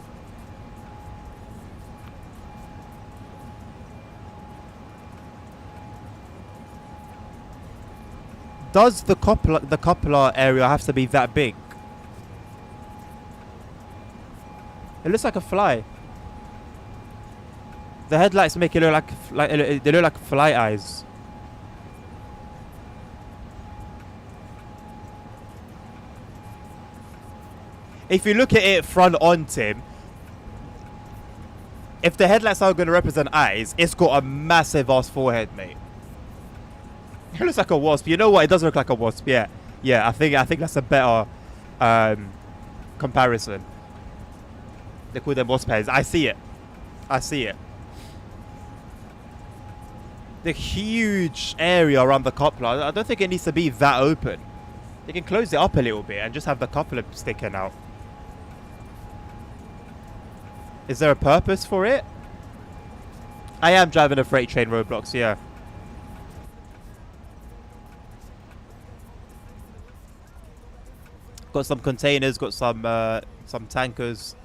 Does the coupler area have to be that big? It looks like a fly. The headlights make it look like they look like fly eyes. If you look at it front on, Tim, if the headlights are going to represent eyes, it's got a massive ass forehead, mate. It looks like a wasp. You know what? It does look like a wasp. Yeah, yeah. I think that's a better comparison. They call them wasp heads. I see it. I see it. The huge area around the coupler. I don't think it needs to be that open. They can close it up a little bit and just have the coupler sticking out. Is there a purpose for it? I am driving a freight train, Roblox, yeah. Got some containers, got some tankers.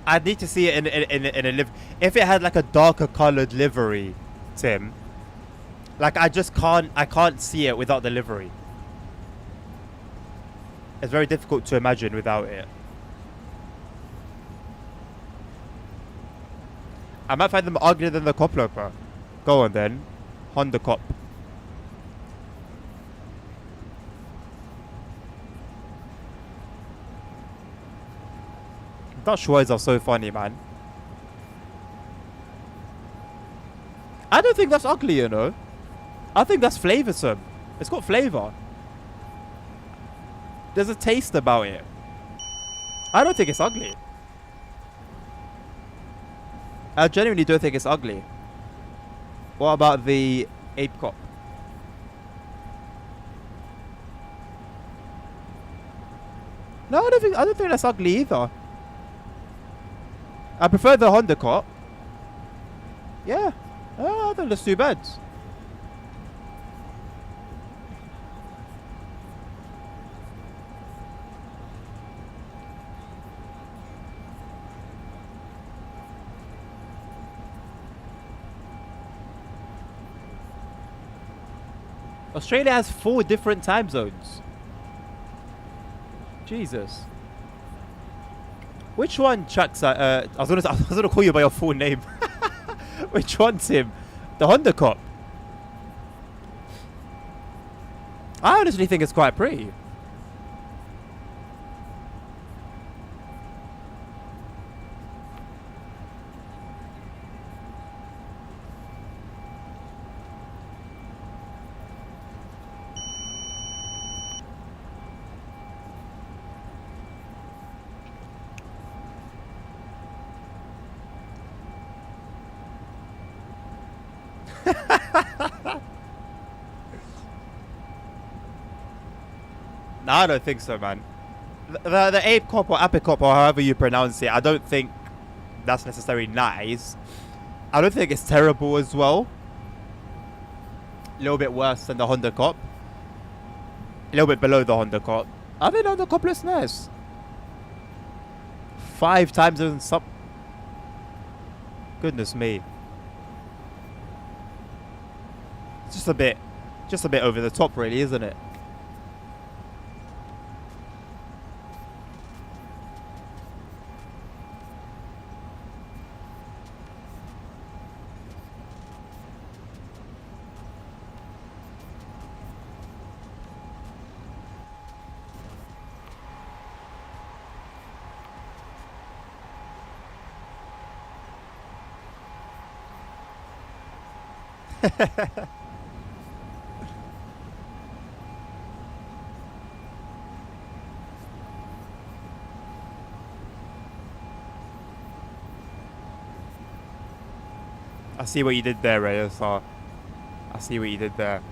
I'd need to see it in a live. If it had like a darker colored livery, Tim, like I can't see it without the livery. It's very difficult to imagine without it. I might find them uglier than the cop loper. Go on then, Honda cop. Dutch words are so funny, man. I don't think that's ugly, you know. I think that's flavoursome. It's got flavour. There's a taste about it. I don't think it's ugly. I genuinely don't think it's ugly. What about the ape cop? No, I don't think that's ugly either. I prefer the Honda cop. Yeah. Oh, I don't think that's too bad. Australia has 4 different time zones. Jesus. Which one, Chucks? I was gonna call you by your full name. Which one, Tim? The Honda cop. I honestly think it's quite pretty. No, I don't think so, man. The ape cop or apicop or however you pronounce it, I don't think that's necessarily nice. I don't think it's terrible as well. A little bit worse than the Honda cop. A little bit below the Honda cop. I think the Honda cop looks nice. 5 times in sub. Goodness me. It's just a bit over the top, really, isn't it? I see what you did there, ASR. I see what you did there.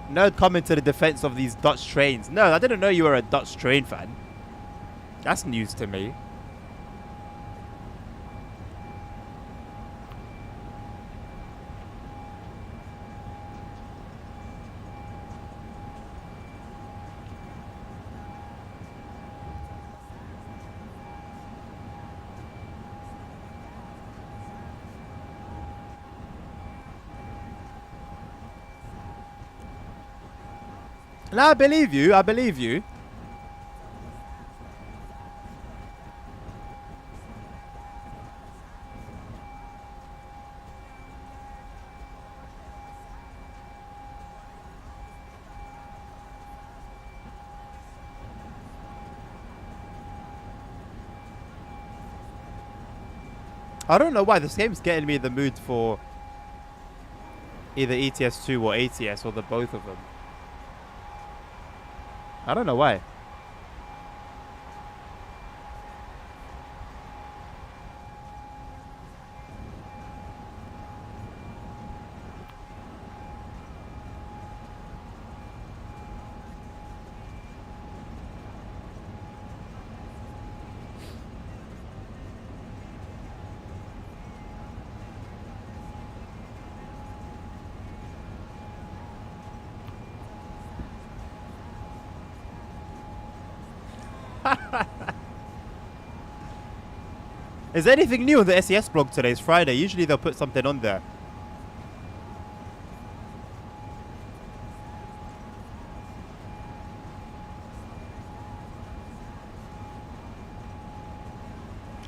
Nerd coming to the defense of these Dutch trains. No, I didn't know you were a Dutch train fan. That's news to me. No, I believe you. I believe you. I don't know why this game's getting me in the mood for either ETS2 or ATS or the both of them. I don't know why. Is there anything new on the SES blog today? It's Friday. Usually they'll put something on there.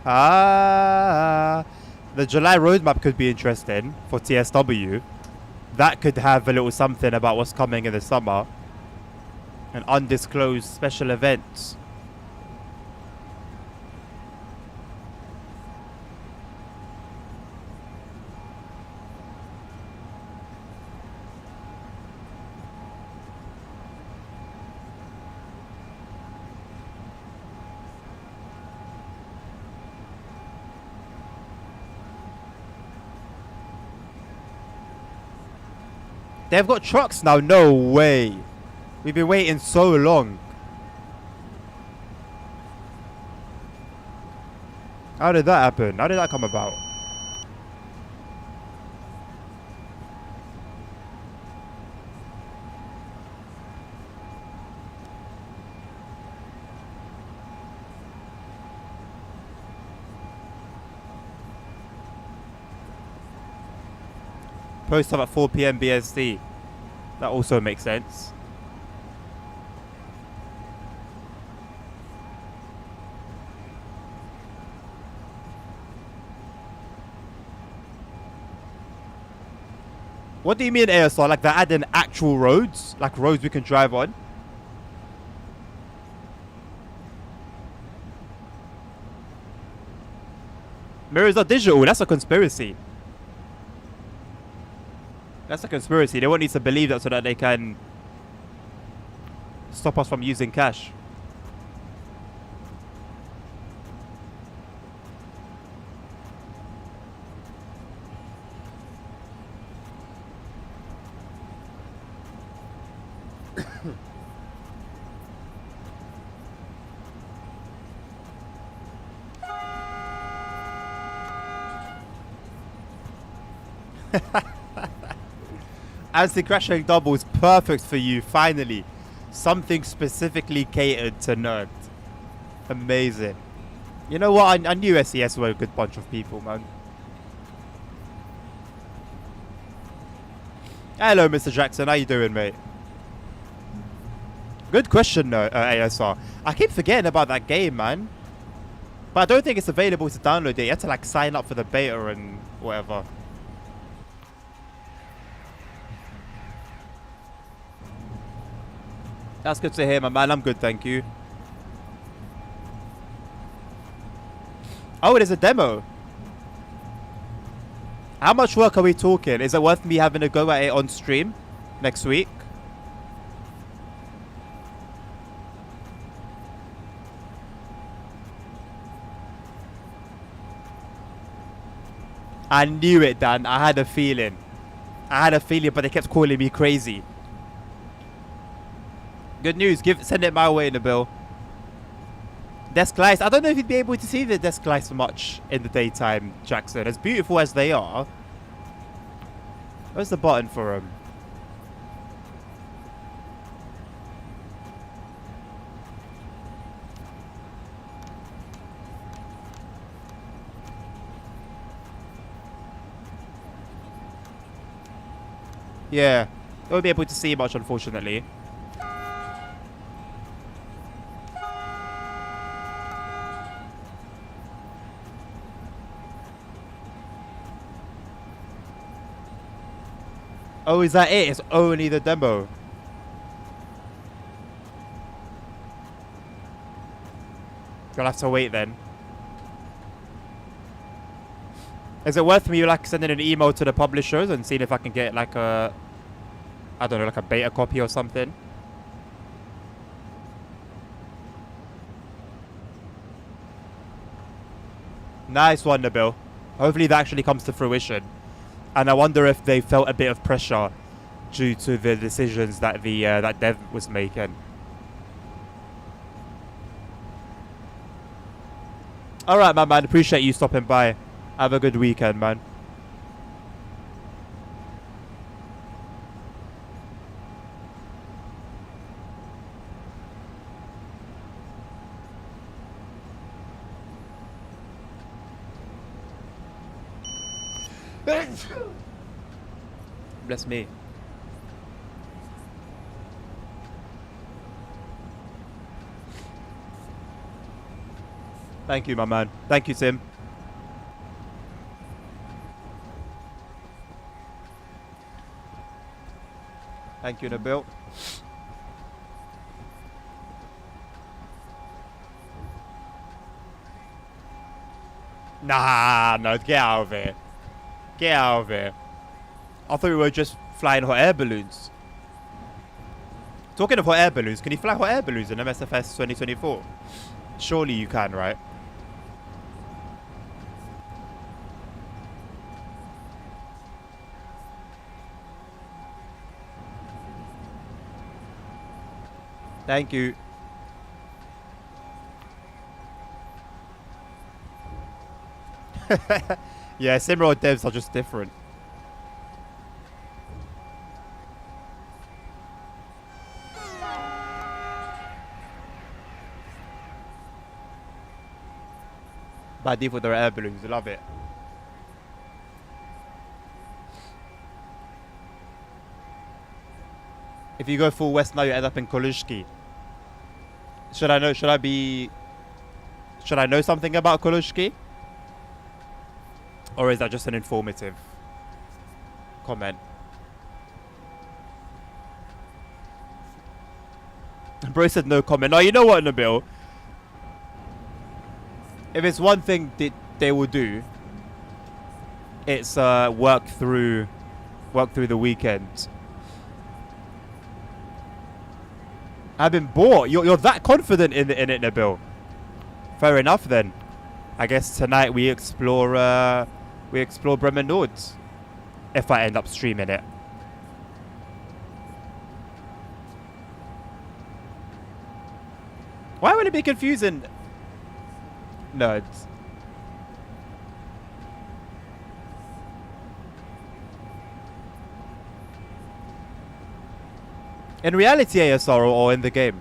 Ah, the July roadmap could be interesting for TSW. That could have a little something about what's coming in the summer. An undisclosed special event. They've got trucks now? No way. We've been waiting so long. How did that happen? How did that come about? Post up at 4 PM BST. That also makes sense. What do you mean ASR? Like they're adding actual roads? Like roads we can drive on? Mirrors are digital. That's a conspiracy. That's a conspiracy. They want you to believe that so that they can stop us from using cash. Anti-crashing double is perfect for you, finally. Something specifically catered to nerds. Amazing. You know what? I knew SES were a good bunch of people, man. Hello, Mr. Jackson. How you doing, mate? Good question, ASR. I keep forgetting about that game, man. But I don't think it's available to download it. You have to, like, sign up for the beta and whatever. That's good to hear, my man. I'm good, thank you. Oh, it is a demo. How much work are we talking? Is it worth me having a go at it on stream next week? I knew it, Dan. I had a feeling. But they kept calling me crazy. Good news. Send it my way, Nabil. Desk lights. I don't know if you'd be able to see the desk lights much in the daytime, Jackson. As beautiful as they are. Where's the button for them? Yeah. I won't be able to see much, unfortunately. Oh, is that it? It's only the demo. You'll have to wait then. Is it worth me like sending an email to the publishers and seeing if I can get like a, I don't know, like a beta copy or something? Nice one, Nabil. Hopefully that actually comes to fruition. And I wonder if they felt a bit of pressure due to the decisions that the that dev was making. All right, my man. Appreciate you stopping by. Have a good weekend, man. Bless me. Thank you, my man. Thank you, Tim. Thank you, Nabil. Nah, no, get out of here. Get out of here. I thought we were just flying hot air balloons. Talking of hot air balloons, can you fly hot air balloons in MSFS 2024? Surely you can, right? Thank you. Yeah, SimRail devs are just different. By default, there are air balloons. I love it. If you go full west now, you end up in Koluzhki. Should I know something about Koluzhki? Or is that just an informative comment? Bro said no comment. No, you know what, Nabil? If it's one thing that they will do, it's work through the weekend. I've been bought. You're that confident in it, Nabil. Fair enough then. I guess tonight we explore Bremen Nord. If I end up streaming it. Why would it be confusing? Nerds. In reality ASR or in the game?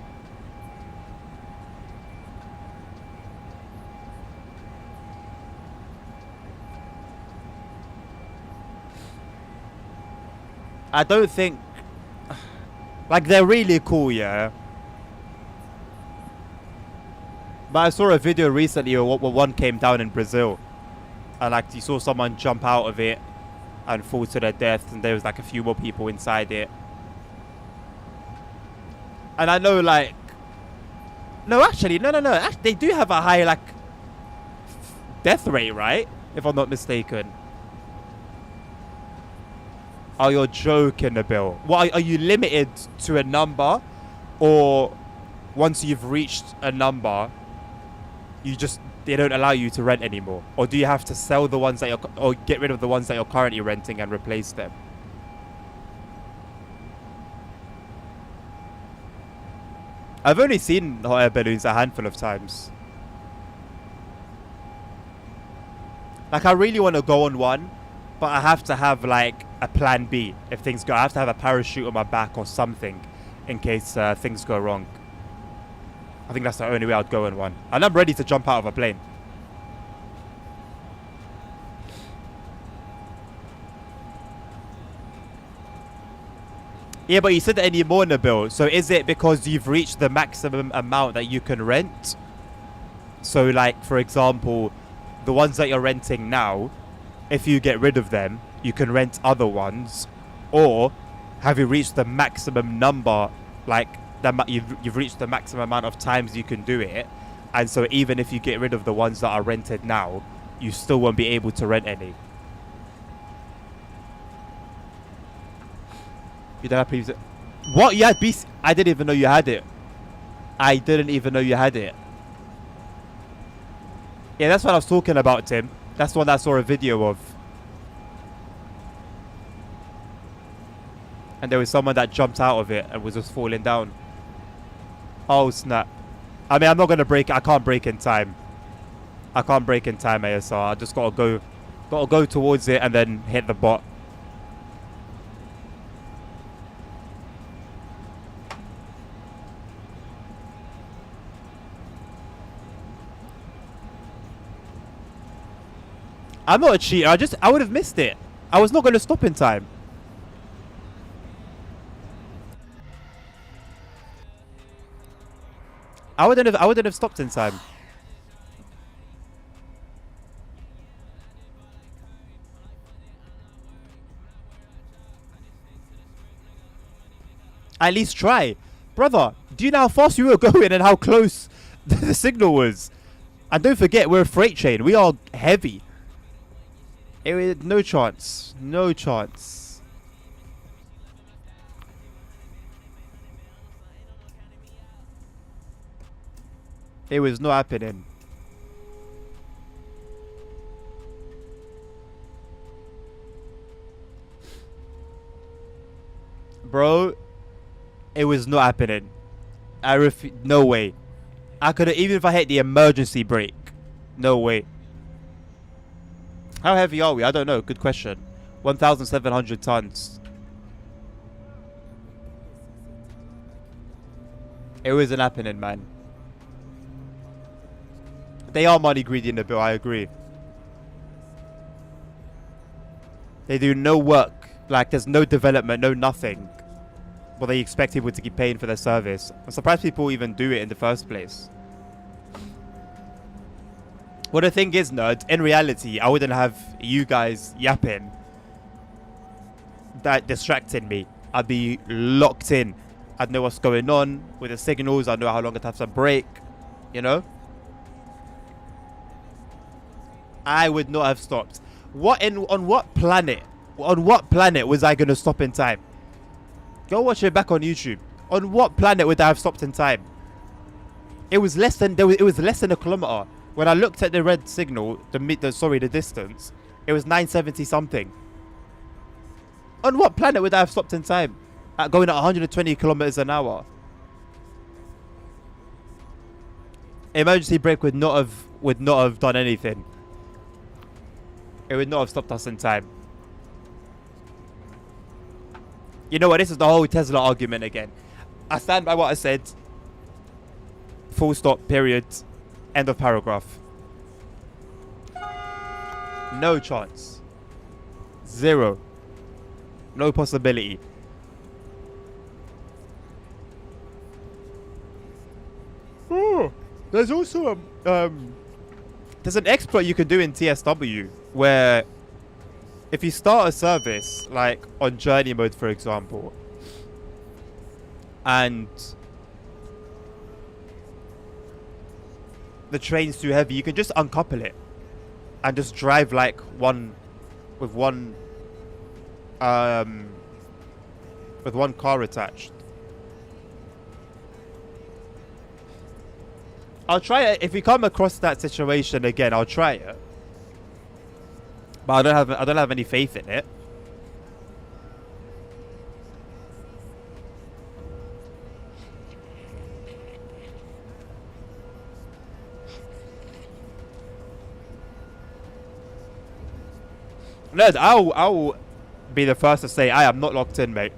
I don't think... Like, they're really cool, yeah. But I saw a video recently where one came down in Brazil. And, like, you saw someone jump out of it and fall to their death. And there was, like, a few more people inside it. And I know, like... No, actually, no. They do have a high, like... death rate, right? If I'm not mistaken. Oh, you're joking, Nabil. What, are you limited to a number? Or once you've reached a number, they don't allow you to rent anymore? Or do you have to sell the ones that or get rid of the ones that you're currently renting and replace them? I've only seen hot air balloons a handful of times. Like, I really want to go on one, but I have to have, like, a plan B if things go. I have to have a parachute on my back or something in case things go wrong. I think that's the only way I'd go on one. And I'm ready to jump out of a plane. Yeah, but you said that anymore, Nabil. So is it because you've reached the maximum amount that you can rent? So, like, for example, the ones that you're renting now, if you get rid of them, you can rent other ones? Or have you reached the maximum number, like, you've reached the maximum amount of times you can do it, and so even if you get rid of the ones that are rented now, you still won't be able to rent any? You don't have previous... What? You had BC... I didn't even know you had it. I didn't even know you had it. Yeah, that's what I was talking about, Tim. That's the one I saw a video of. And there was someone that jumped out of it and was just falling down. Oh, snap. I mean, I'm not going to break... I can't break in time. I can't break in time, ASR. I just got to go towards it and then hit the bot. I'm not a cheater. I would have missed it. I was not going to stop in time. I wouldn't have stopped in time. At least try. Brother, do you know how fast you were going and how close the signal was? And don't forget, we're a freight train. We are heavy. It was no chance. No chance. It was not happening. Bro, it was not happening. No way. I could have, even if I hit the emergency brake. No way. How heavy are we? I don't know. Good question. 1,700 tons. It wasn't happening, man. They are money greedy in the bill, I agree. They do no work. Like, there's no development, no nothing. But they expect people to keep paying for their service. I'm surprised people even do it in the first place. Well, the thing is, nerds, in reality, I wouldn't have you guys yapping that distracting me. I'd be locked in. I'd know what's going on with the signals. I'd know how long it has to break. You know? I would not have stopped. On what planet? On what planet was I gonna stop in time? Go watch it back on YouTube. On what planet would I have stopped in time? It was less than it was less than a kilometer. When I looked at the red signal, the distance, it was 970 something. On what planet would I have stopped in time? At going at 120 kilometers an hour. Emergency brake would not have done anything. It would not have stopped us in time. You know what? This is the whole Tesla argument again. I stand by what I said. Full stop, period. End of paragraph. No chance. Zero. No possibility. Oh, there's also there's an exploit you can do in TSW where if you start a service like on journey mode, for example, and the train's too heavy, you can just uncouple it and just drive like one car attached. I'll try it. If we come across that situation again, I'll try it. But I don't have any faith in it. No, I'll be the first to say I am not locked in, mate.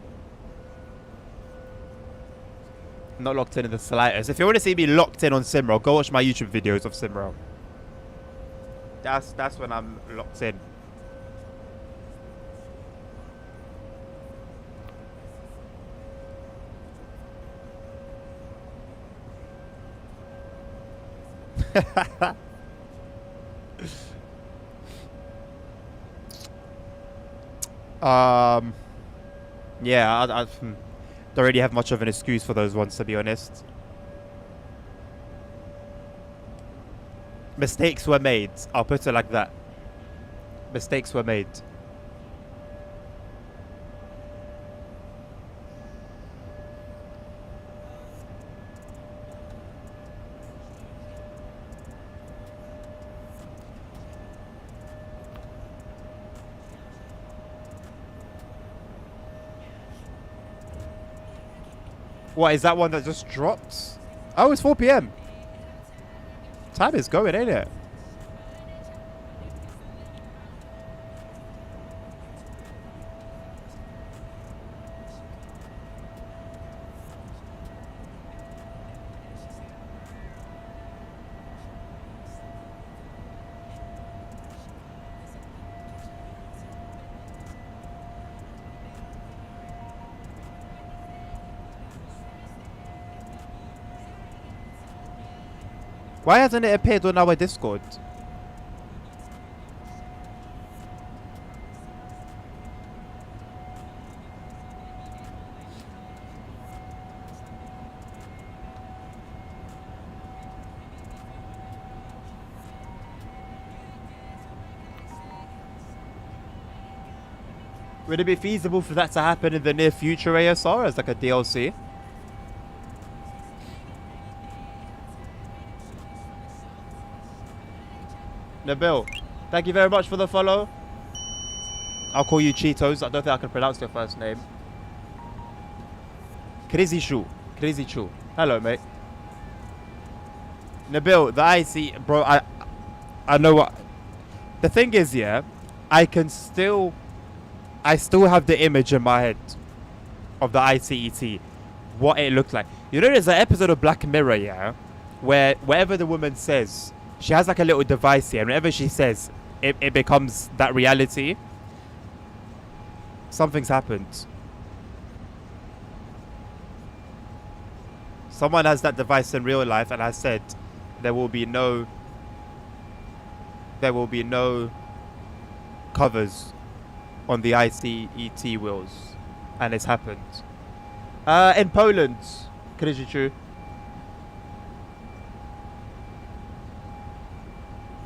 Not locked in the slightest. If you want to see me locked in on SimRail, go watch my YouTube videos of SimRail. That's when I'm locked in. Yeah, I don't really have much of an excuse for those ones, to be honest. Mistakes were made. I'll put it like that. Mistakes were made. What, is that one that just dropped? Oh, it's 4 PM. Time is going, ain't it? Why hasn't it appeared on our Discord? Would it be feasible for that to happen in the near future, ASR, as like a DLC? Nabil, thank you very much for the follow. I'll call you Cheetos. I don't think I can pronounce your first name. Crazy Chu. Crazy Chu. Hello, mate. Nabil, the IC... Bro, I know what... The thing is, yeah, I still have the image in my head of the ICET. What it looked like. You know, there's an episode of Black Mirror, yeah, where wherever the woman says... She has like a little device here, and whenever she says, it becomes that reality. Something's happened. Someone has that device in real life and has said there will be no covers on the ICET wheels, and it's happened. In Poland, Kryzichu.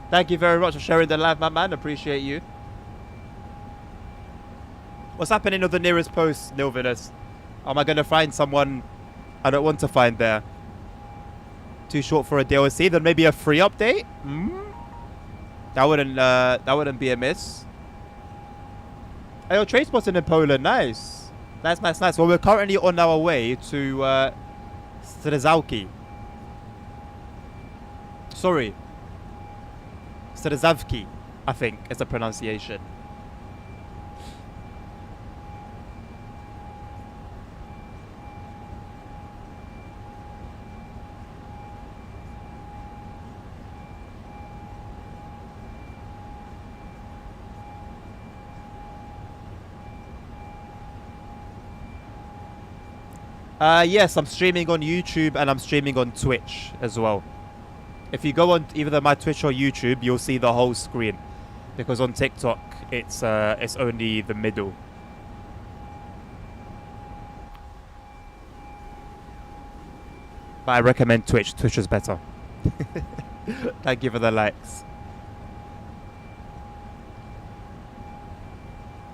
Thank you very much for sharing the live, my man. Appreciate you. What's happening with the nearest post, Nilvinus? Am I going to find someone I don't want to find there? Too short for a DLC? Then maybe a free update? That wouldn't be a miss. Hey, your trade spotting in Poland. Nice. Nice. Well, we're currently on our way to Strzelki. Sorry. Strzelki, I think, is the pronunciation. Yes, I'm streaming on YouTube and I'm streaming on Twitch as well. If you go on either my Twitch or YouTube, you'll see the whole screen. Because on TikTok, it's only the middle. But I recommend Twitch. Twitch is better. Thank you for the likes.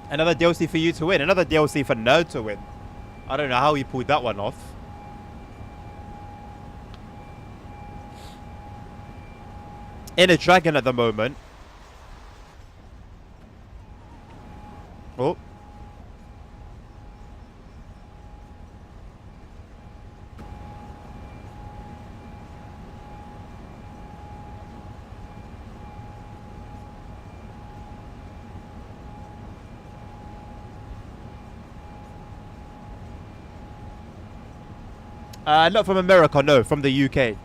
Another DLC for you to win. Another DLC for Nerd to win. I don't know how he pulled that one off. In a dragon at the moment. Oh. Not from America, no, from the UK.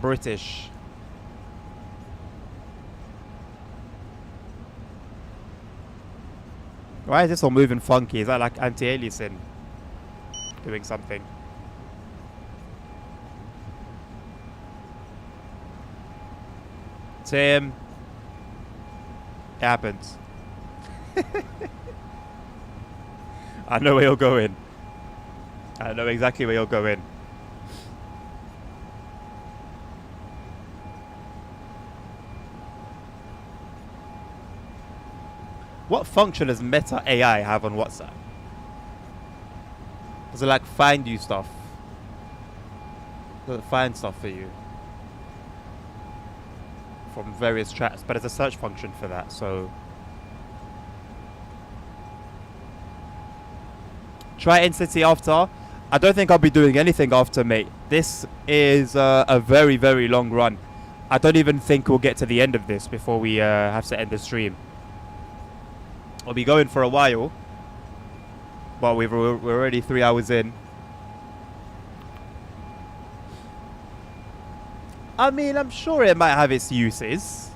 British. Why is this all moving funky? Is that like anti-aliasing? Doing something. Tim. It happens. I know where you're going. I know exactly where you're going. What function does Meta AI have on WhatsApp? Does it like find you stuff? Does it find stuff for you? From various chats, but there's a search function for that, so... Try Instantly after. I don't think I'll be doing anything after, mate. This is a very, very long run. I don't even think we'll get to the end of this before we have to end the stream. I'll be going for a while. But we're already 3 hours in. I mean, I'm sure it might have its uses.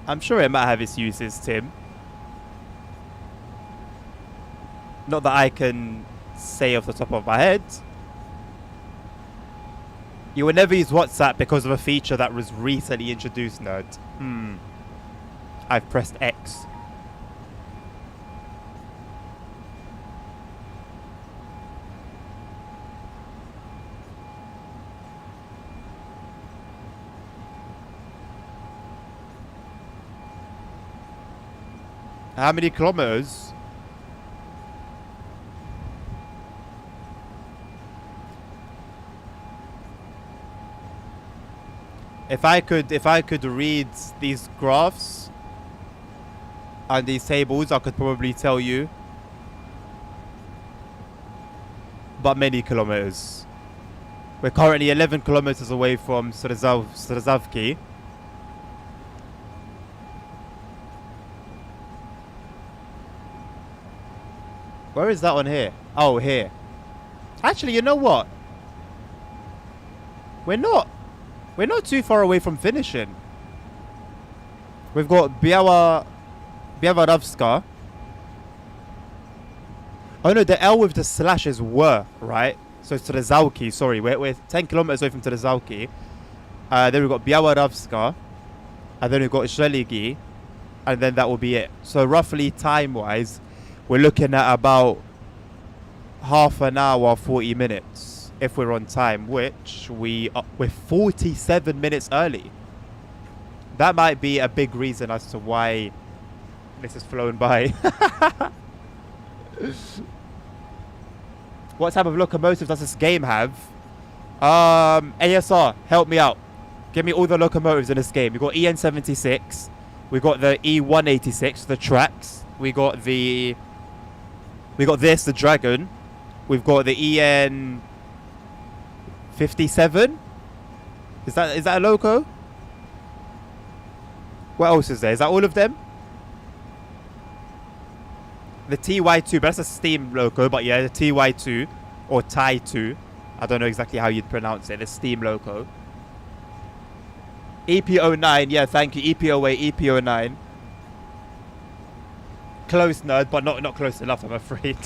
I'm sure it might have its uses, Tim. Not that I can say off the top of my head. You will never use WhatsApp because of a feature that was recently introduced, nerd. I've pressed X. How many kilometers? If I could read these graphs and these tables, I could probably tell you. But many kilometers. We're currently 11 kilometers away from Strzelki. Where is that one here? Oh, here. Actually, you know what? We're not too far away from finishing. We've got Białoruska. Oh no, the L with the slashes were, right? So Strzelki, sorry. We're 10 kilometers away from Strzelki. Then we've got Białoruska. And then we've got Strzeligi. And then that will be it. So roughly time-wise, we're looking at about half an hour, 40 minutes if we're on time, which we're 47 minutes early. That might be a big reason as to why This is flown by. What type of locomotive does this game have? ASR, help me out. Give me all the locomotives in this game. We got EN76. We got the E186, the tracks. We got this, the Dragon. We've got the EN57. Is that a loco? What else is there? Is that all of them? The TY2, but that's a steam loco. But yeah, the TY2 or TY2. I don't know exactly how you'd pronounce it. The steam loco. EP09, yeah, thank you. EP08, EP09. Close, nerd, but not close enough, I'm afraid.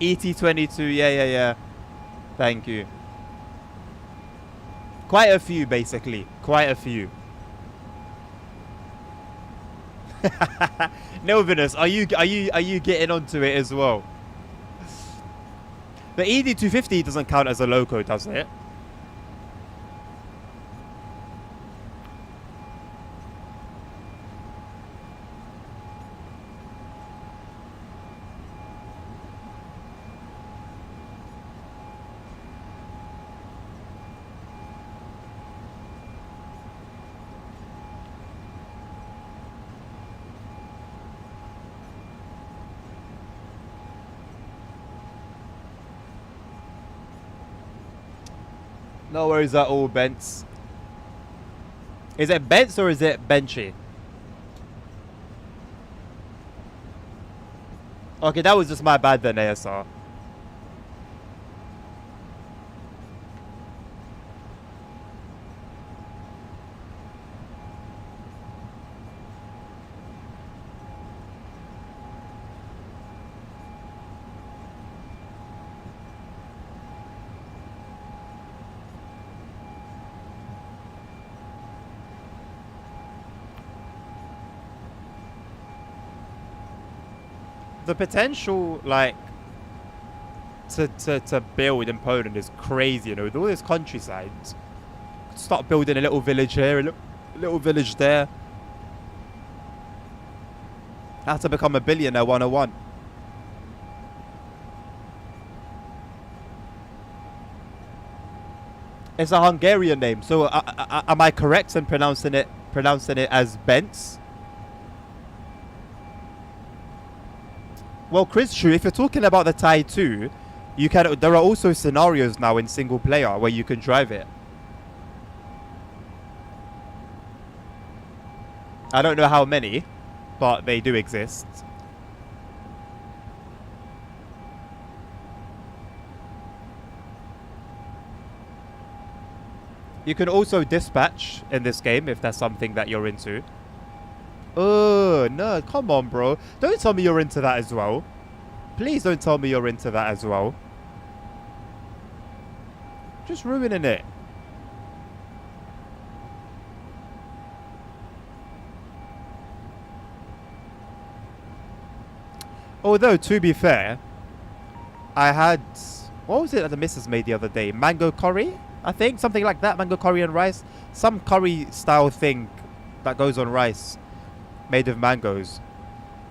ET22, yeah. Thank you. Quite a few, basically. Quite a few. Nelvinus, are you getting onto it as well? The ED250 doesn't count as a loco, does it? No worries at all, Bents. Is it Bents or is it Benchy? Okay, that was just my bad then, ASR. The potential, like, to build in Poland is crazy, you know, with all this countryside. Start building a little village here, a little village there. How to become a billionaire 101. It's a Hungarian name, so am I correct in pronouncing it as Bents? Well, Chris, true. If you're talking about the Thai 2, there are also scenarios now in single player where you can drive it. I don't know how many, but they do exist. You can also dispatch in this game if that's something that you're into. Oh, no, come on, bro. Don't tell me you're into that as well. Please don't tell me you're into that as well. Just ruining it. Although, to be fair, I had... What was it that the missus made the other day? Mango curry, I think? Something like that. Mango curry and rice. Some curry style thing that goes on rice. Made of mangoes.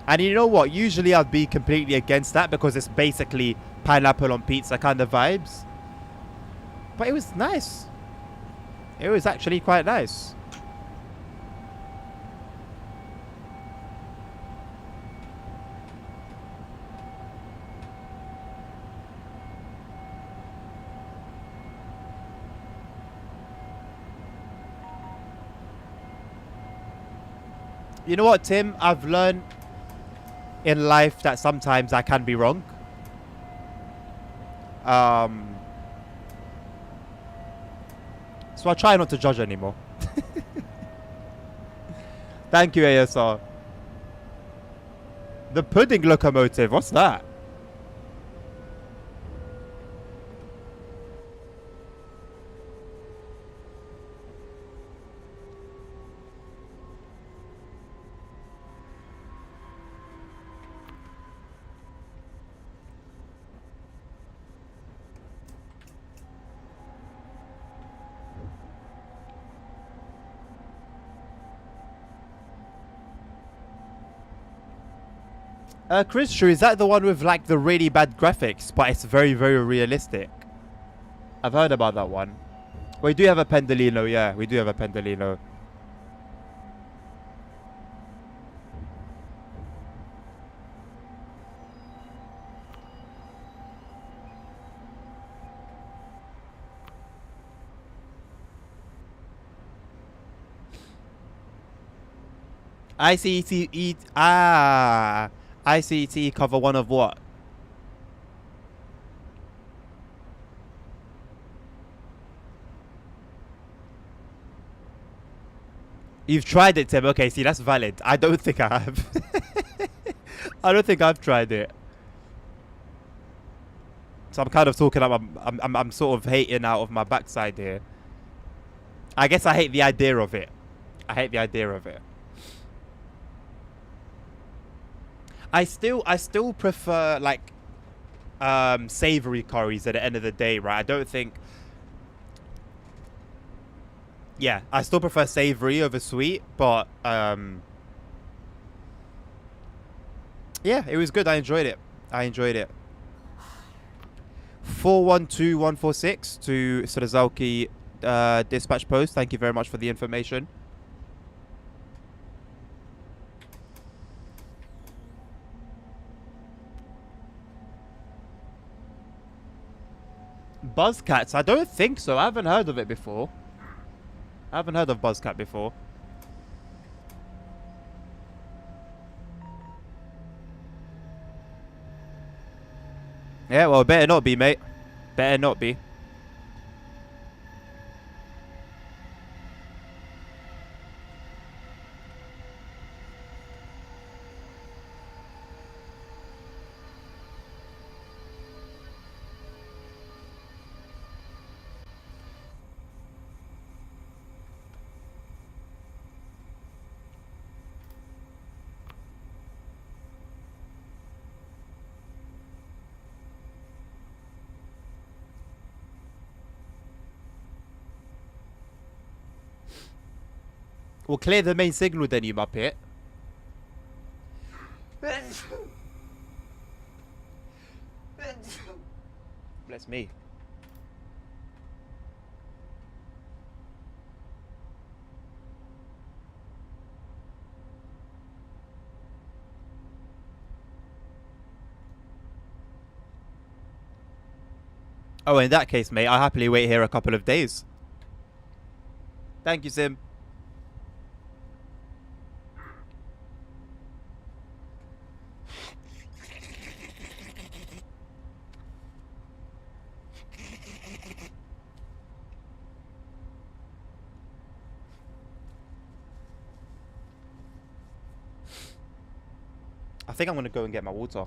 And you know what? Usually I'd be completely against that because it's basically pineapple on pizza kind of vibes. But it was nice. It was actually quite nice. You know what, Tim? I've learned in life that sometimes I can be wrong. So I try not to judge anymore. Thank you, ASR. The pudding locomotive. What's that? Chris, sure, is that the one with like the really bad graphics, but it's very, very realistic? I've heard about that one. We do have a Pendolino, yeah, we do have a Pendolino. ICT cover one of what? You've tried it, Tim. Okay, see, that's valid. I don't think I have. I don't think I've tried it. So I'm kind of talking up. I'm sort of hating out of my backside here. I guess I hate the idea of it. I hate the idea of it. I still prefer like savory curries at the end of the day, right? I don't think. Yeah, I still prefer savory over sweet, but yeah, it was good. I enjoyed it. 412146 to Sudazalki dispatch post. Thank you very much for the information. Buzzcats? I don't think so. I haven't heard of it before. I haven't heard of Buzzcat before. Yeah, well, better not be, mate. Better not be. Well, clear the main signal then, you muppet. Bless me. Oh, in that case, mate, I'll happily wait here a couple of days. Thank you, Sim. I think I'm going to go and get my water.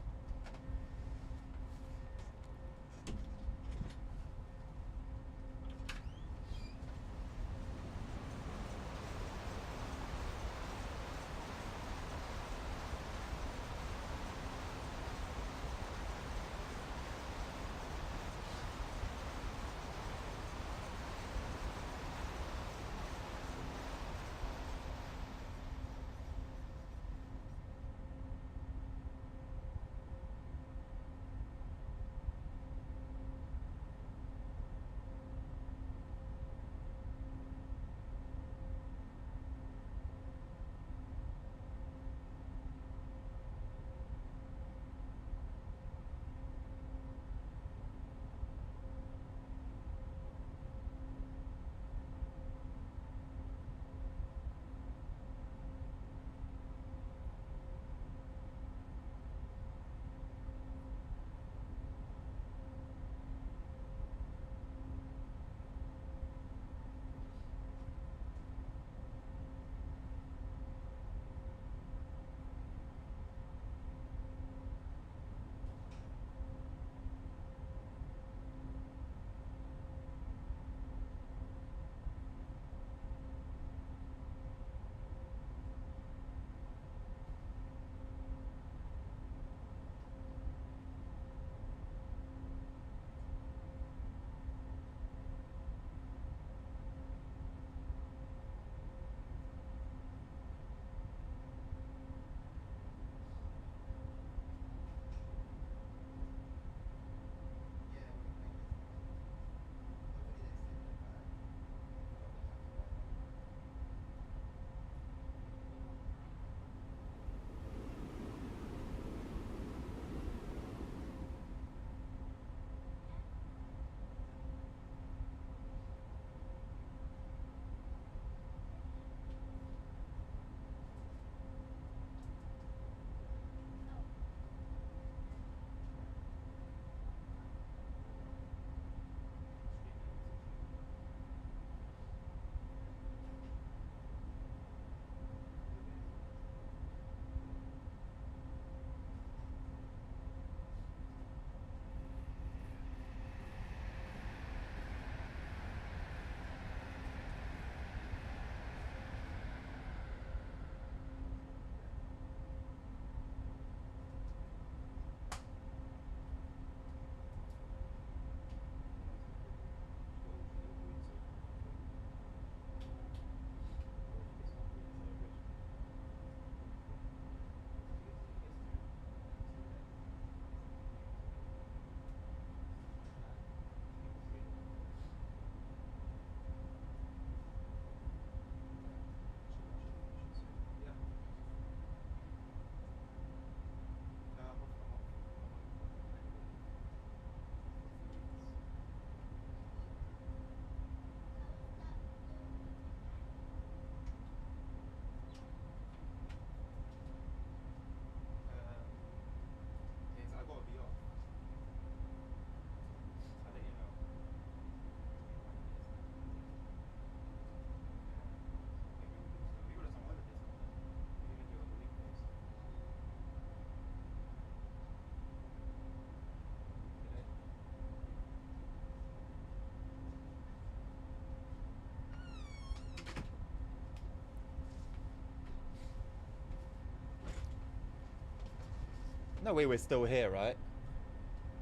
No way we're still here, right?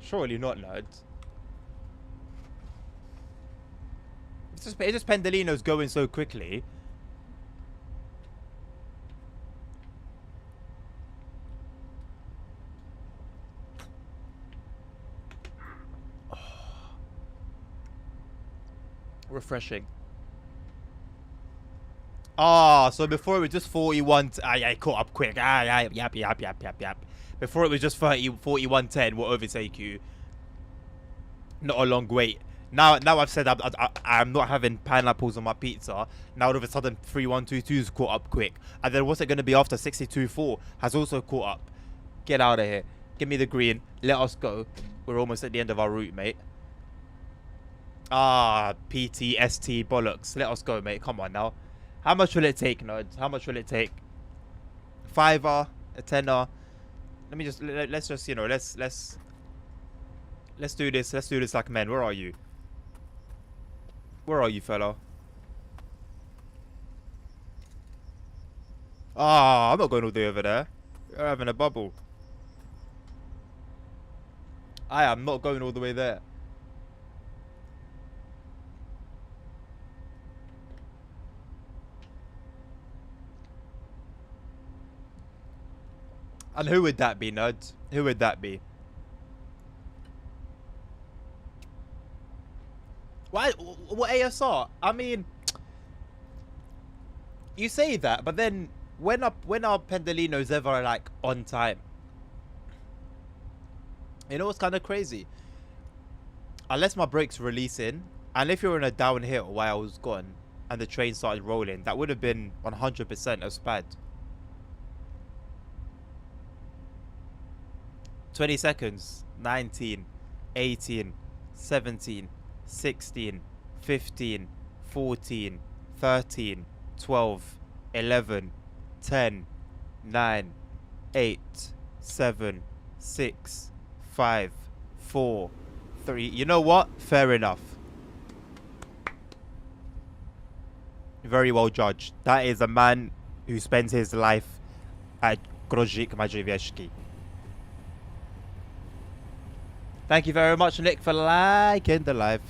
Surely not, nerds. It's just Pendolino's going so quickly. Refreshing. Ah, so before it was just 41. I caught up quick. Yap. Before it was just 41-10. We'll overtake you. Not a long wait. Now I've said I'm not having pineapples on my pizza. Now all of a sudden 3122's caught up quick. And then what's it going to be after 62-4 has also caught up. Get out of here. Give me the green. Let us go. We're almost at the end of our route, mate. Ah, PTST bollocks. Let us go, mate. Come on now. How much will it take, nerds? How much will it take? $5, a $10. Let me just let's just, you know, let's do this. Let's do this like men. Where are you? Where are you, fella? Ah, I'm not going all the way over there. You're having a bubble. I am not going all the way there. And who would that be, nerds? Who would that be? Why? What ASR? I mean, you say that, but then when are Pendolinos ever like on time? You know what's kind of crazy? Unless my brakes releasing, and if you're in a downhill while I was gone, and the train started rolling, that would have been 100% a spad. 20 seconds. 19, 18, 17, 16, 15, 14, 13, 12, 11, 10, 9, 8, 7, 6, 5, 4, 3. You know what? Fair enough. Very well judged. That is a man who spends his life at Grozik Majewiecki. Thank you very much, Nick, for liking the live.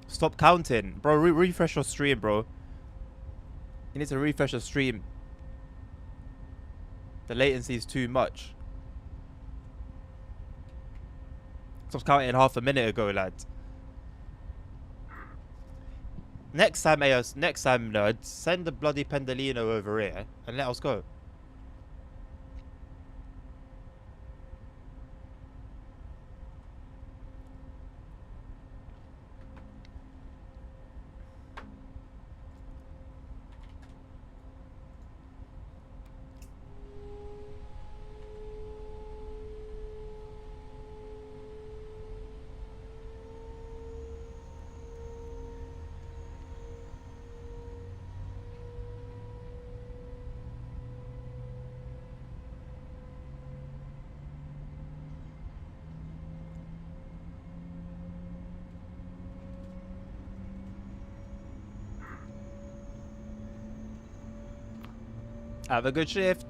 Stop counting. Bro, refresh your stream, bro. You need to refresh your stream. The latency is too much. Stop counting half a minute ago, lads. Next time, nerds, send the bloody Pendolino over here and let us go. Have a good shift.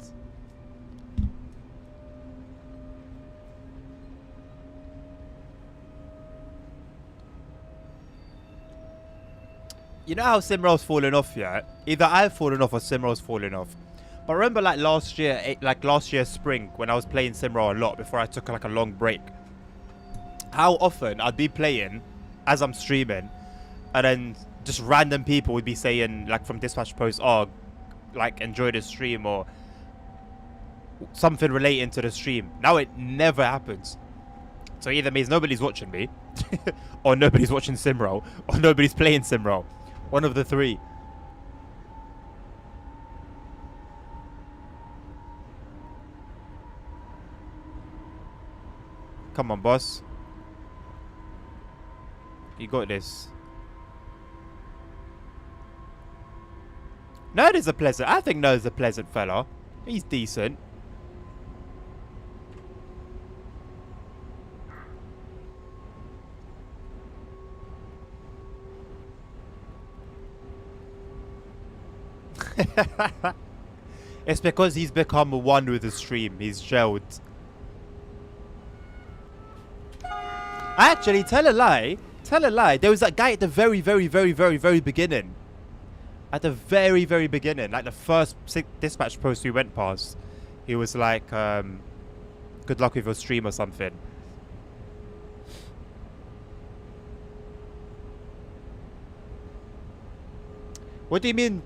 You know how SimRail's fallen off, yeah? Either I've fallen off or SimRail's fallen off. But remember, like last year spring, when I was playing SimRail a lot before I took like a long break. How often I'd be playing as I'm streaming, and then just random people would be saying, like from Dispatch Post, oh, like enjoy the stream or something relating to the stream. Now it never happens. So either means nobody's watching me, or nobody's watching SimRail, or nobody's playing SimRail. One of the three. Come on, boss. You got this. Nerd is a pleasant. I think Nerd's a pleasant fella. He's decent. It's because he's become one with the stream. He's gelled. Actually, tell a lie. Tell a lie. There was that guy at the very, very, very, very, very beginning. At the very, very beginning. Like the first dispatch post we went past. He was like, good luck with your stream or something. What do you mean?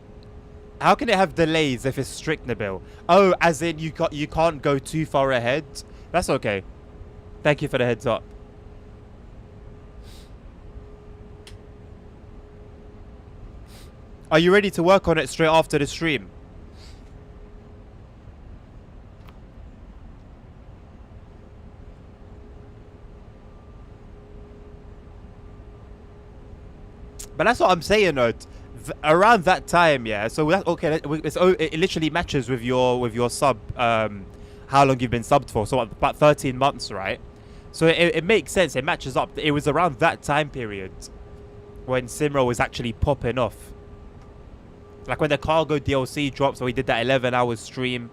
How can it have delays if it's strict, Nabil? Oh, as in you can't go too far ahead? That's okay. Thank you for the heads up. Are you ready to work on it straight after the stream? But that's what I'm saying, though. Around that time, yeah. So that's okay. It literally matches with your sub. How long you've been subbed for? So about 13 months, right? So it makes sense. It matches up. It was around that time period when SimRail was actually popping off. Like when the cargo DLC dropped, so we did that 11-hour stream.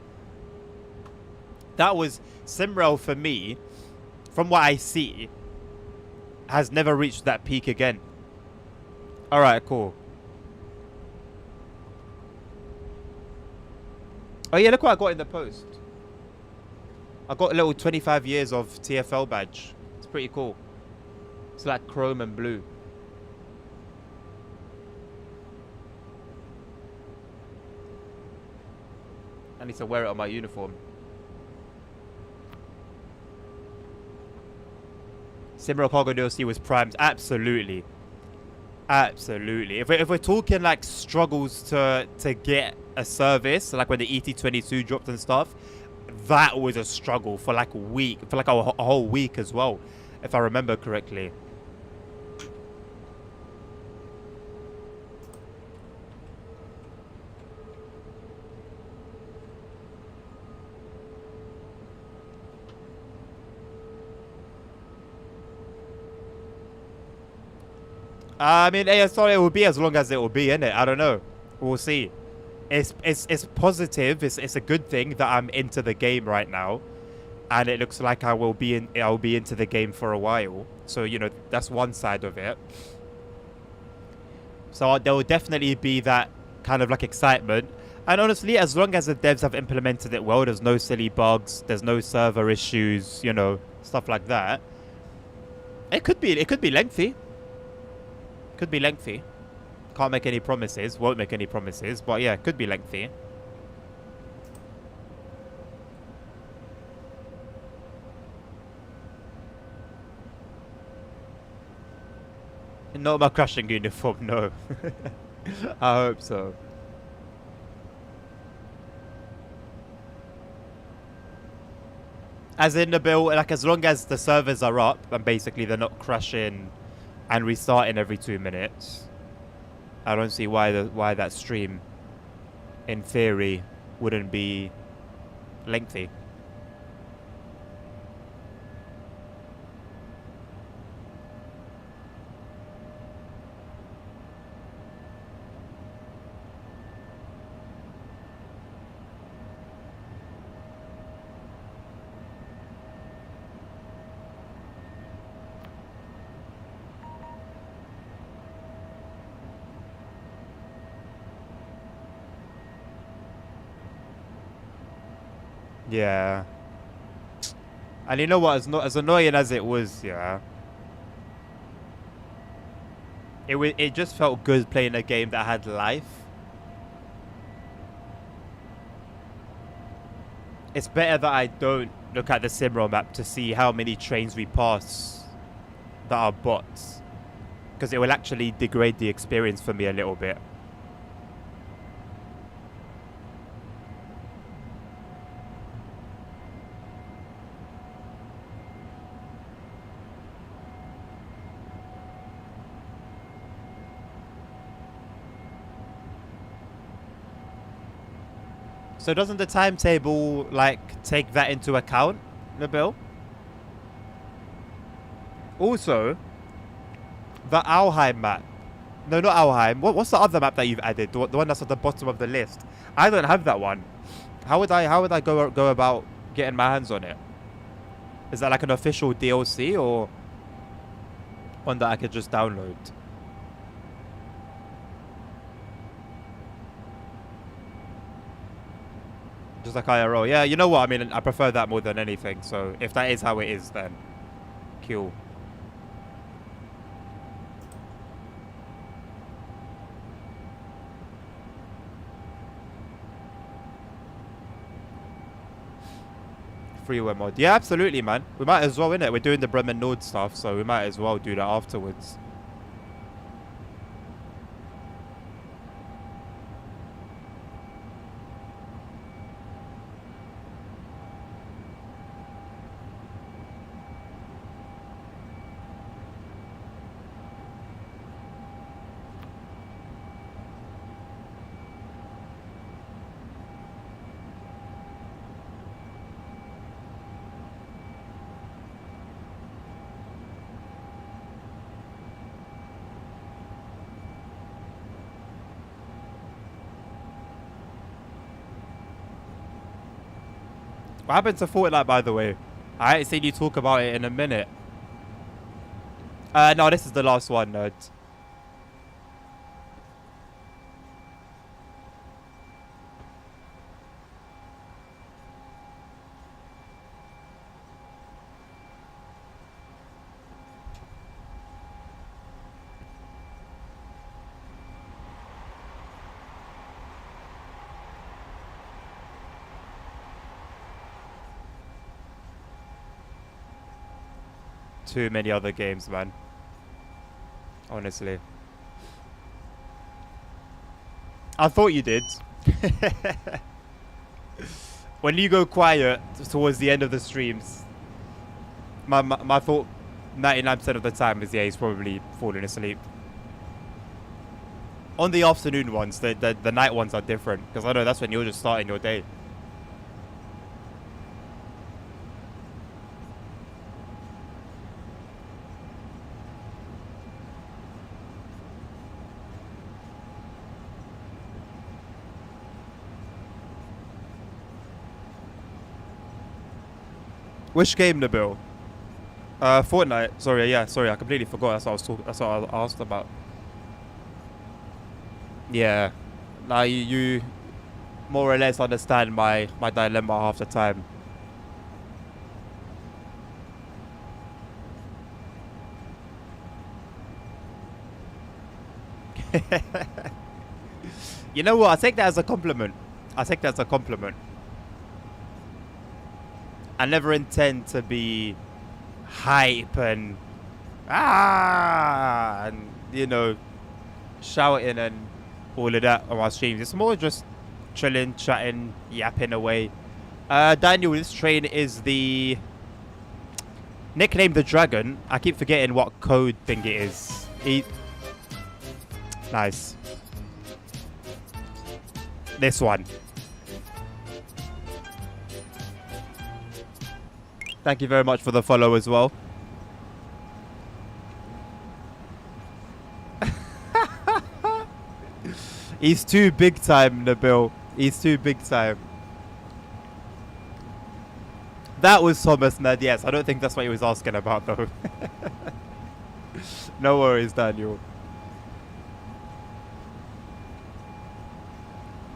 That was SimRail for me. From what I see, has never reached that peak again. All right, cool. Oh yeah, look what I got in the post. I got a little 25 years of TFL badge. It's pretty cool. It's like chrome and blue. I need to wear it on my uniform. SimRail Cargo DLC was primed. Absolutely. Absolutely. If we're talking like struggles to get a service, like when the ET22 dropped and stuff, that was a struggle for like a week, for like a whole week as well, if I remember correctly. I mean, I thought it will be as long as it will be, innit? I don't know. We'll see. It's positive. It's a good thing that I'm into the game right now, and it looks like I'll be into the game for a while. So you know, that's one side of it. So there will definitely be that kind of like excitement. And honestly, as long as the devs have implemented it well, there's no silly bugs, there's no server issues, you know, stuff like that. It could be lengthy. Could be lengthy. Can't make any promises. Won't make any promises. But yeah, could be lengthy. Not my crashing uniform, no. I hope so. As in the bill, like as long as the servers are up and basically they're not crashing and restarting every 2 minutes, I don't see why that stream, in theory, wouldn't be lengthy. Yeah. And you know what? As annoying as it was, yeah. It just felt good playing a game that had life. It's better that I don't look at the SimRail map to see how many trains we pass that are bots, because it will actually degrade the experience for me a little bit. So doesn't the timetable, like, take that into account, Nabil? Also, the Alheim map, No, not Alheim. What's the other map that you've added? The one that's at the bottom of the list. I don't have that one. How would I go about getting my hands on it? Is that like an official DLC or one that I could just download? Just like IRL. Yeah, you know what? I mean, I prefer that more than anything. So if that is how it is, then cool. Freeware mod. Yeah, absolutely, man. We might as well, innit? We're doing the Bremen Nord stuff, so we might as well do that afterwards. What happened to Fortnite, by the way? I ain't seen you talk about it in a minute. No, this is the last one, nerd. Too many other games, man. Honestly. I thought you did. When you go quiet towards the end of the streams, my thought 99% of the time is, yeah, he's probably falling asleep. On the afternoon ones, the night ones are different, because I know that's when you're just starting your day. Which game, Nabil? Fortnite. Sorry, yeah, sorry, I completely forgot. That's what I was talking. That's what I asked about. Yeah, now you more or less understand my dilemma half the time. You know what? I take that as a compliment. I take that as a compliment. I never intend to be hype and and you know, shouting and all of that on my streams. It's more just chilling, chatting, yapping away. Daniel, this train is the nickname the Dragon. I keep forgetting what code thing it is. Nice. This one. Thank you very much for the follow as well. He's too big time, Nabil. He's too big time. That was Thomas Ned. Yes, I don't think that's what he was asking about, though. No worries, Daniel.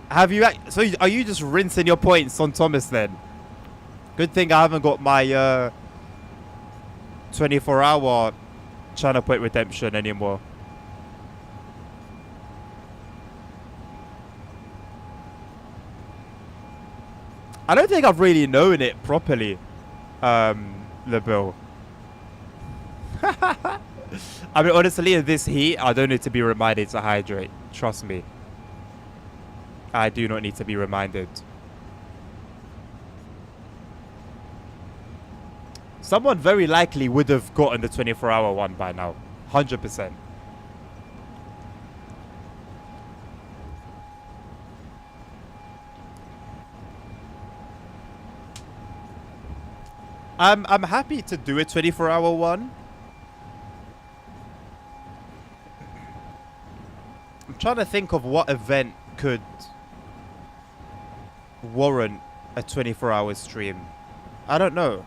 Have you... So are you just rinsing your points on Thomas, then? Good thing I haven't got my 24-hour channel point redemption anymore. I don't think I've really known it properly, the bill. I mean, honestly, in this heat, I don't need to be reminded to hydrate. Trust me. I do not need to be reminded. Someone very likely would have gotten the 24-hour one by now. 100%. I'm happy to do a 24-hour one. I'm trying to think of what event could warrant a 24-hour stream. I don't know.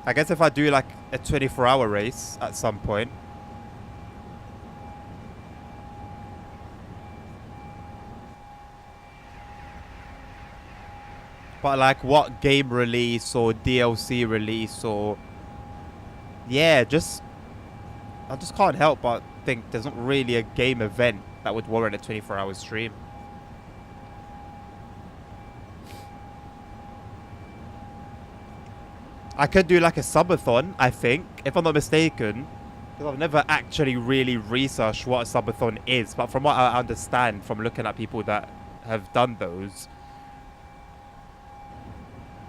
I guess if I do like a 24-hour race at some point. But like what game release or DLC release or... Yeah, I just can't help but think there's not really a game event that would warrant a 24-hour stream. I could do like a subathon, I think, if I'm not mistaken. Because I've never actually really researched what a subathon is. But from what I understand from looking at people that have done those,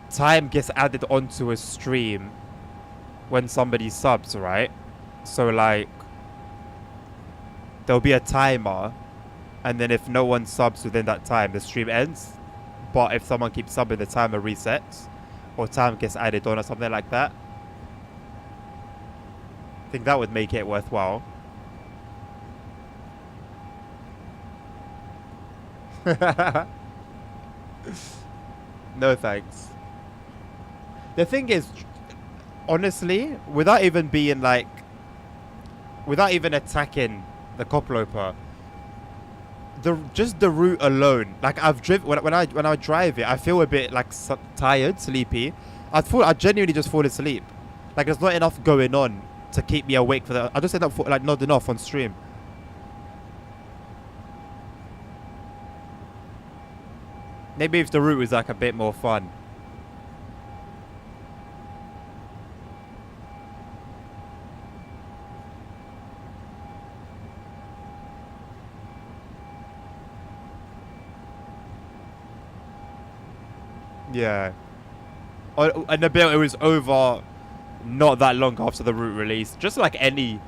time gets added onto a stream when somebody subs, right? So like, there'll be a timer, and then if no one subs within that time, the stream ends. But if someone keeps subbing, the timer resets, or time gets added on or something like that. I think that would make it worthwhile. No thanks. The thing is, honestly, without even being like, without even attacking the Coploper, just the route alone, like I've driven when I drive it, I feel a bit like tired, sleepy. I genuinely just fall asleep. Like there's not enough going on to keep me awake for that. I just end up like nodding off on stream. Maybe if the route was like a bit more fun. Yeah. And the bit it was over not that long after the route release. Just like any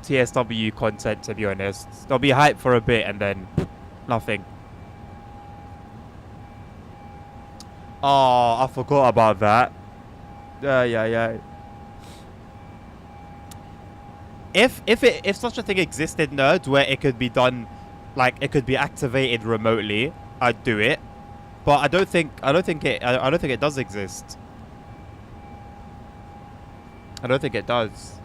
TSW content, to be honest. They'll be hyped for a bit and then nothing. Oh, I forgot about that. Yeah. If such a thing existed, Nerd, where it could be done, like it could be activated remotely, I'd do it. But I don't think it does exist. I don't think it does.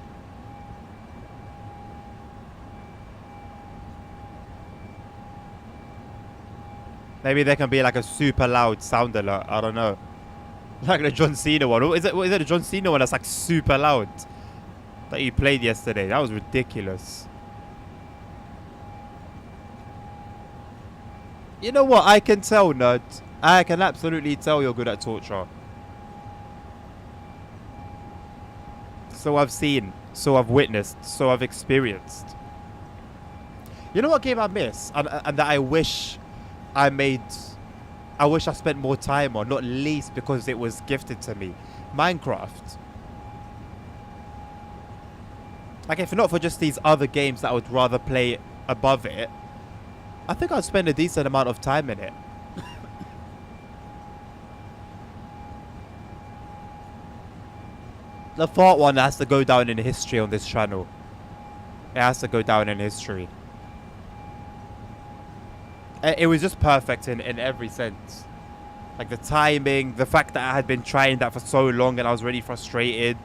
Maybe there can be like a super loud sound alert. I don't know. Like the John Cena one. Is it the John Cena one that's like super loud? That you played yesterday. That was ridiculous. You know what? I can tell, Nerd. I can absolutely tell you're good at torture. So I've seen. So I've witnessed. So I've experienced. You know what game I miss? And that I wish I spent more time on. Not least because it was gifted to me. Minecraft. Like if not for just these other games that I would rather play above it, I think I'd spend a decent amount of time in it. The fart one has to go down in history on this channel. It has to go down in history. It was just perfect in every sense. Like the timing, the fact that I had been trying that for so long and I was really frustrated.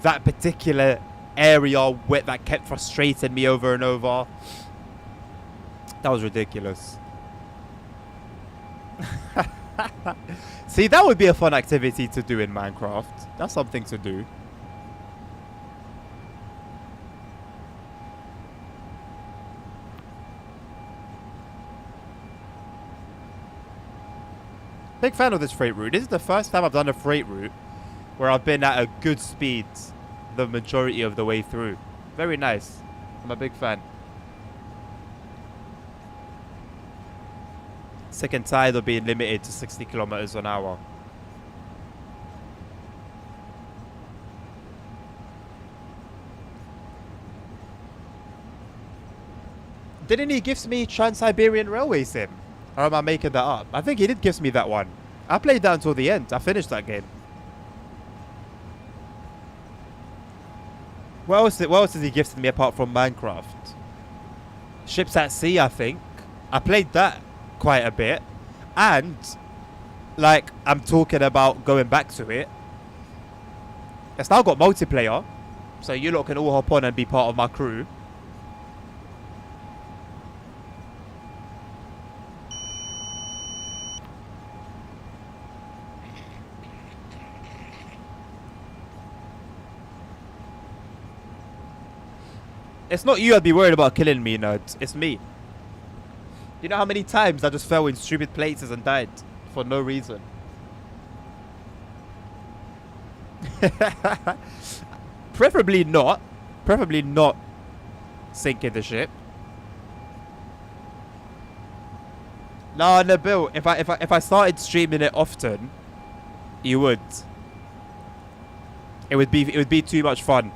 That particular area that kept frustrating me over and over. That was ridiculous. See, that would be a fun activity to do in Minecraft. That's something to do. Big fan of this freight route. This is the first time I've done a freight route where I've been at a good speed the majority of the way through. Very nice. I'm a big fan. Sick and tired of being limited to 60 kilometers an hour. Didn't he gift me Trans-Siberian Railway Sim? Or am I making that up? I think he did gift me that one. I played that until the end. I finished that game. What else has he gifted me apart from Minecraft? Ships at Sea, I think. I played that quite a bit. And, like, I'm talking about going back to it. It's now got multiplayer. So you lot can all hop on and be part of my crew. It's not you I'd be worried about killing me, nerds. It's me. You know how many times I just fell in stupid places and died for no reason? Preferably not. Preferably not sinking the ship. Nah, Nabil, if I started streaming it often, you would. It would be too much fun.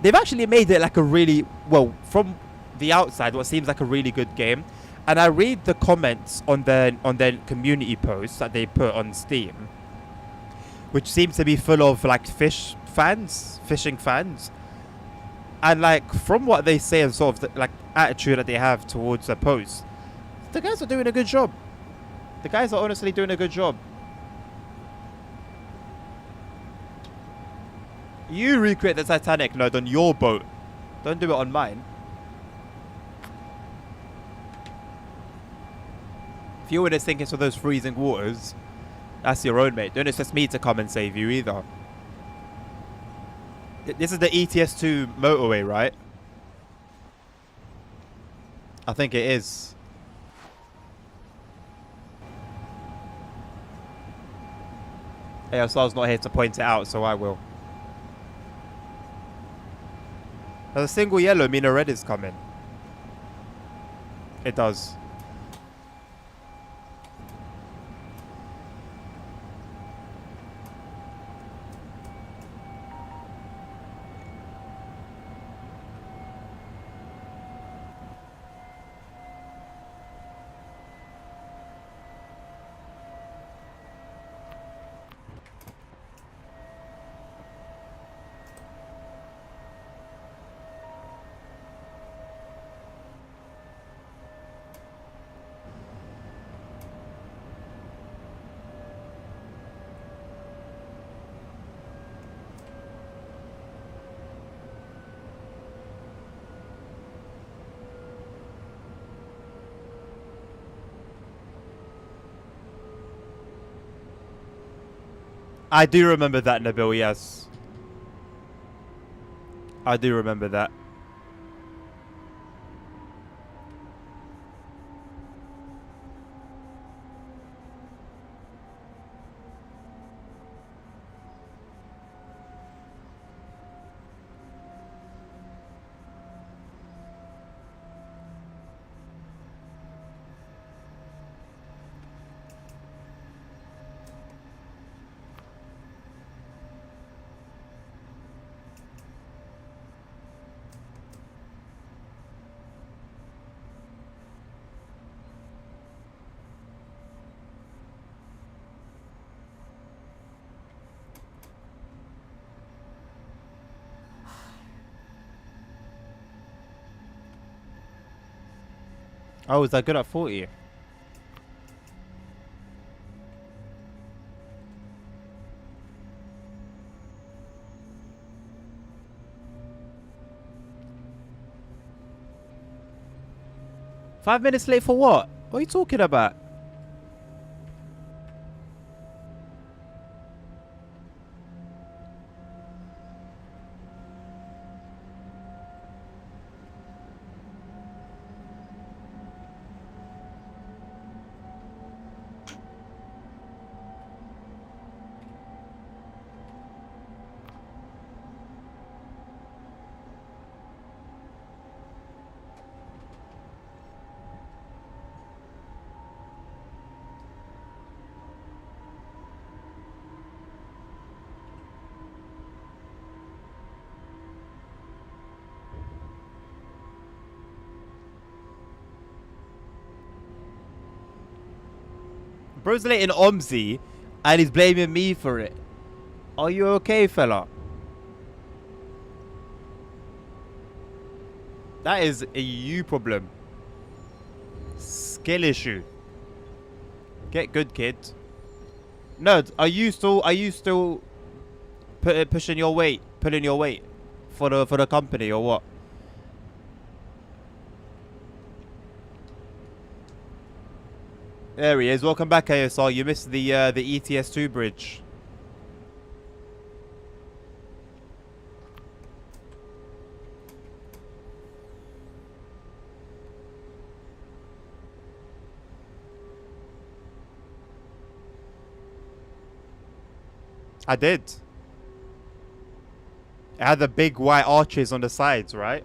They've actually made it like a really, well, from the outside, what seems like a really good game. And I read the comments on their community posts that they put on Steam, which seems to be full of like fishing fans. And like from what they say and sort of the, like attitude that they have towards the posts, the guys are doing a good job. The guys are honestly doing a good job. You recreate the Titanic node on your boat. Don't do it on mine. If you want to sink into those freezing waters, that's your own, mate. Don't expect me to come and save you either. This is the ETS2 motorway, right? I think it is. ASR's not here to point it out, so I will. Does a single yellow mean a red is coming? It does. I do remember that, Nabil, yes. I do remember that. Oh, is that good at 40? $5 late for what? What are you talking about? Bro's late in OMSI and he's blaming me for it. Are you okay, fella? That is a you problem. Skill issue. Get good, kid. Nerd, are you still pushing your weight, pulling your weight for the company or what? There he is. Welcome back, ASR. You missed the ETS2 bridge. I did. It had the big white arches on the sides, right?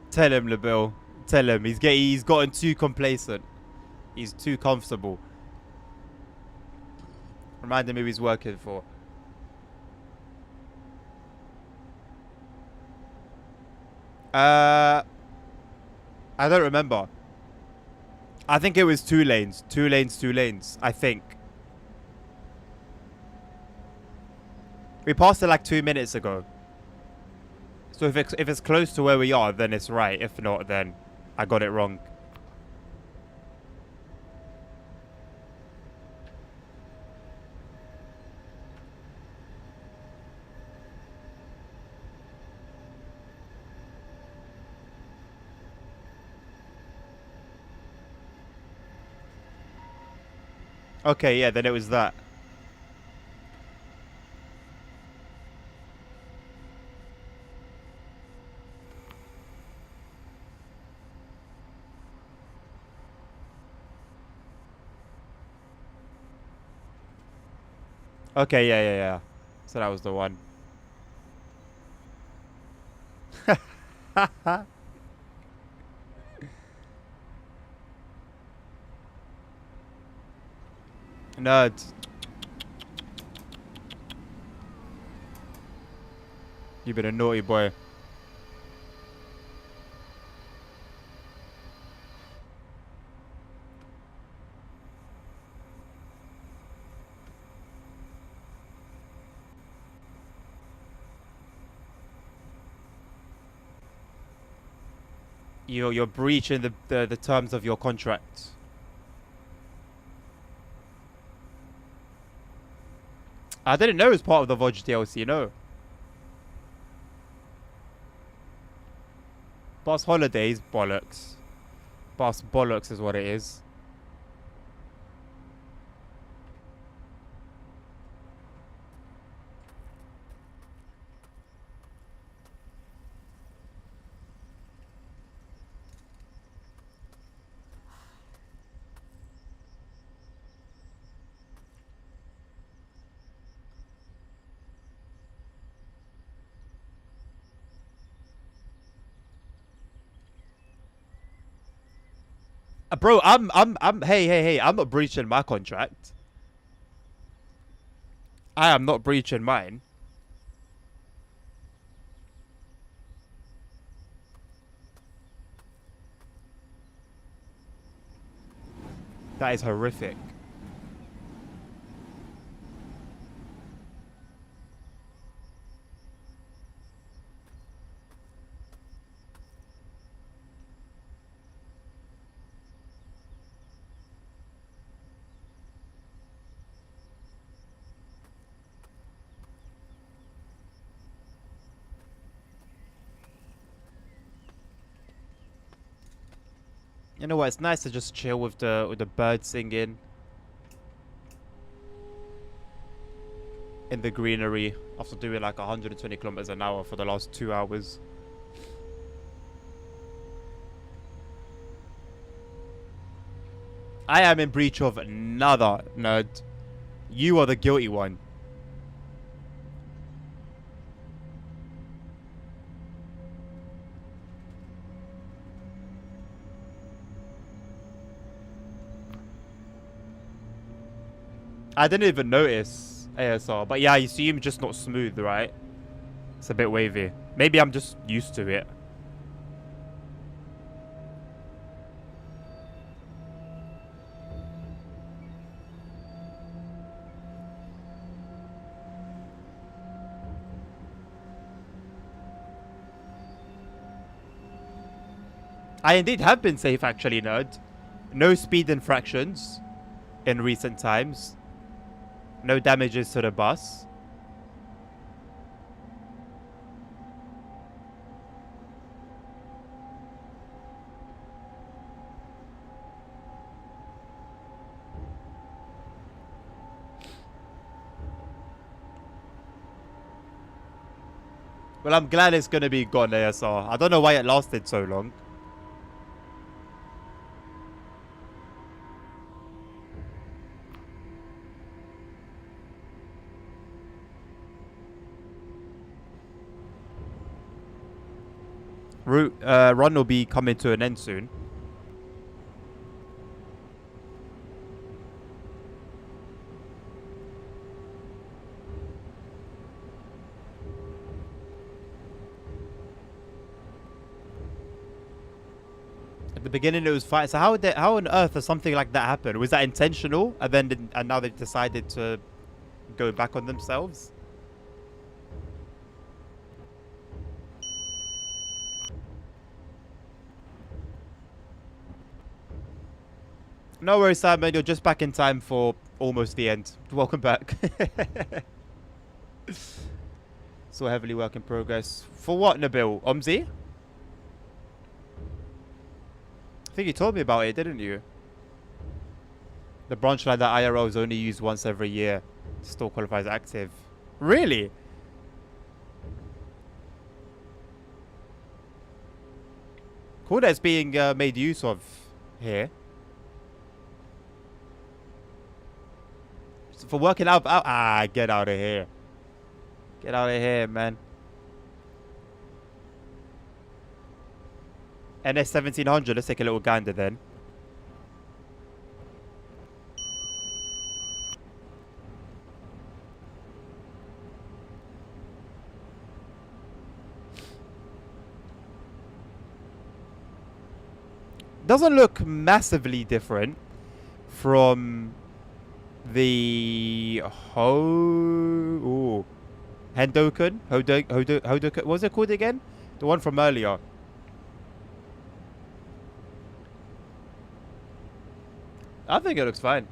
Tell him, LeBill. Tell him. He's gotten too complacent. He's too comfortable. Remind him who he's working for. I don't remember. I think it was 2 lanes. 2 lanes, 2 lanes. I think. We passed it like 2 minutes ago. So if it's close to where we are, then it's right. If not, then I got it wrong. Okay, yeah, then it was that. Okay, yeah. So that was the one. Nerd. You've been a naughty boy. You're breaching the terms of your contract. I didn't know it was part of the Vodge DLC, you know. Boss Holidays, bollocks. Boss bollocks is what it is. Bro, hey, I'm not breaching my contract. I am not breaching mine. That is horrific. You know what? It's nice to just chill with the birds singing in the greenery after doing like 120 kilometers an hour for the last 2 hours. I am in breach of another, nerd. You are the guilty one. I didn't even notice ASR, but yeah, you see him just not smooth, right? It's a bit wavy. Maybe I'm just used to it. I indeed have been safe, actually, nerd. No speed infractions in recent times. No damages to the bus. Well, I'm glad it's going to be gone, ASR. I don't know why it lasted so long. Run will be coming to an end soon. At the beginning, it was fine. So how on earth does something like that happen? Was that intentional? And now they've decided to go back on themselves? No worries, Simon. You're just back in time for almost the end. Welcome back. So heavily work in progress. For what, Nabil? Omzi? I think you told me about it, didn't you? The branch line that IRL is only used once every year. Still qualifies active. Really? Cool that's being made use of here. For working out, get out of here. Get out of here, man. NS 1700, let's take a little gander then. Doesn't look massively different from the Hendoken? Hodoken? What was it called again? The one from earlier. I think it looks fine.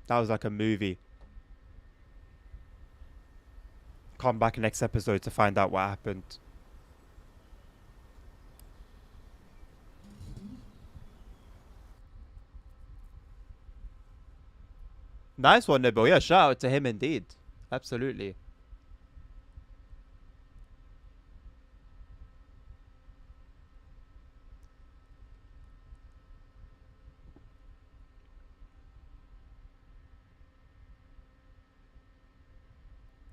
That was like a movie. Come back next episode to find out what happened. Nice one, Nibble. Yeah, shout out to him indeed. Absolutely.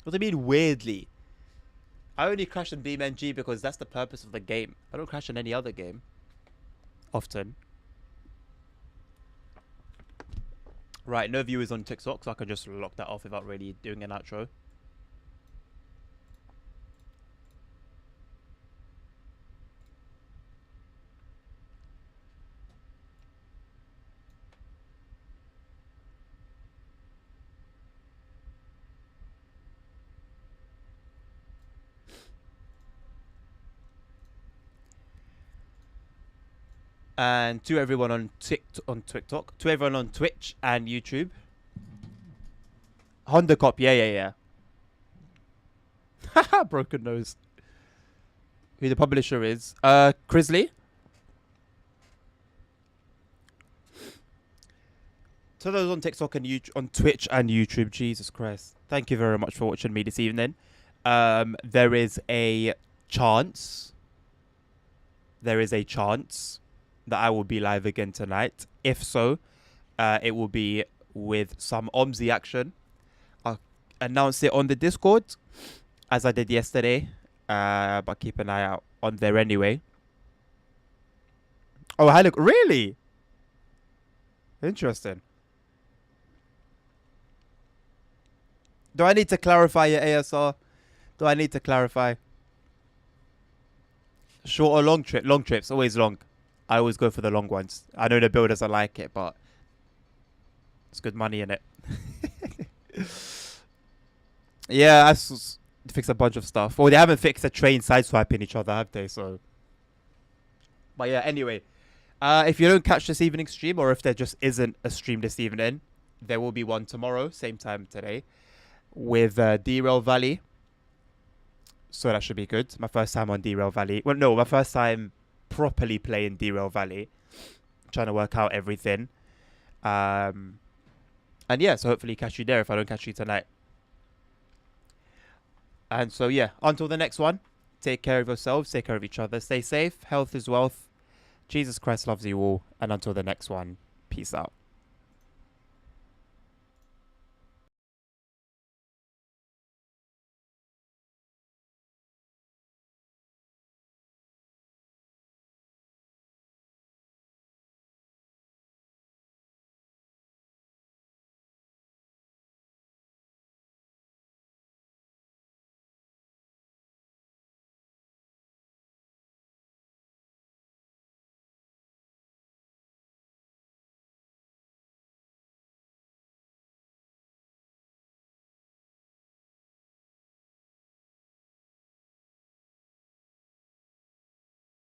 What do you mean, weirdly? I only crash in BeamNG because that's the purpose of the game. I don't crash in any other game. Often. Right, no viewers on TikTok, so I can just lock that off without really doing an outro. And to everyone on TikTok, to everyone on Twitch and YouTube. Honda Cop, yeah. Haha, broken nose. Who the publisher is? Crisley. To those on TikTok and on Twitch and YouTube, Jesus Christ. Thank you very much for watching me this evening. There is a chance. That I will be live again tonight. If so, it will be with some OMSI action. I'll announce it on the Discord, as I did yesterday. But keep an eye out on there anyway. Oh, hi, look. Really? Interesting. Do I need to clarify your ASR? Do I need to clarify? Short or long trip? Long trips, always long. I always go for the long ones. I know the build doesn't like it, but it's good money in it. Yeah, fixed a bunch of stuff. Well, they haven't fixed the train sideswiping each other, have they? So, but yeah. Anyway, if you don't catch this evening's stream, or if there just isn't a stream this evening, there will be one tomorrow, same time today, with Derail Valley. So that should be good. My first time on Derail Valley. Well, no, my first time properly playing Derail Valley. Trying to work out everything. And yeah, so hopefully catch you there if I don't catch you tonight. And so yeah, until the next one, take care of yourselves, take care of each other, stay safe, health is wealth. Jesus Christ loves you all, and until the next one, peace out.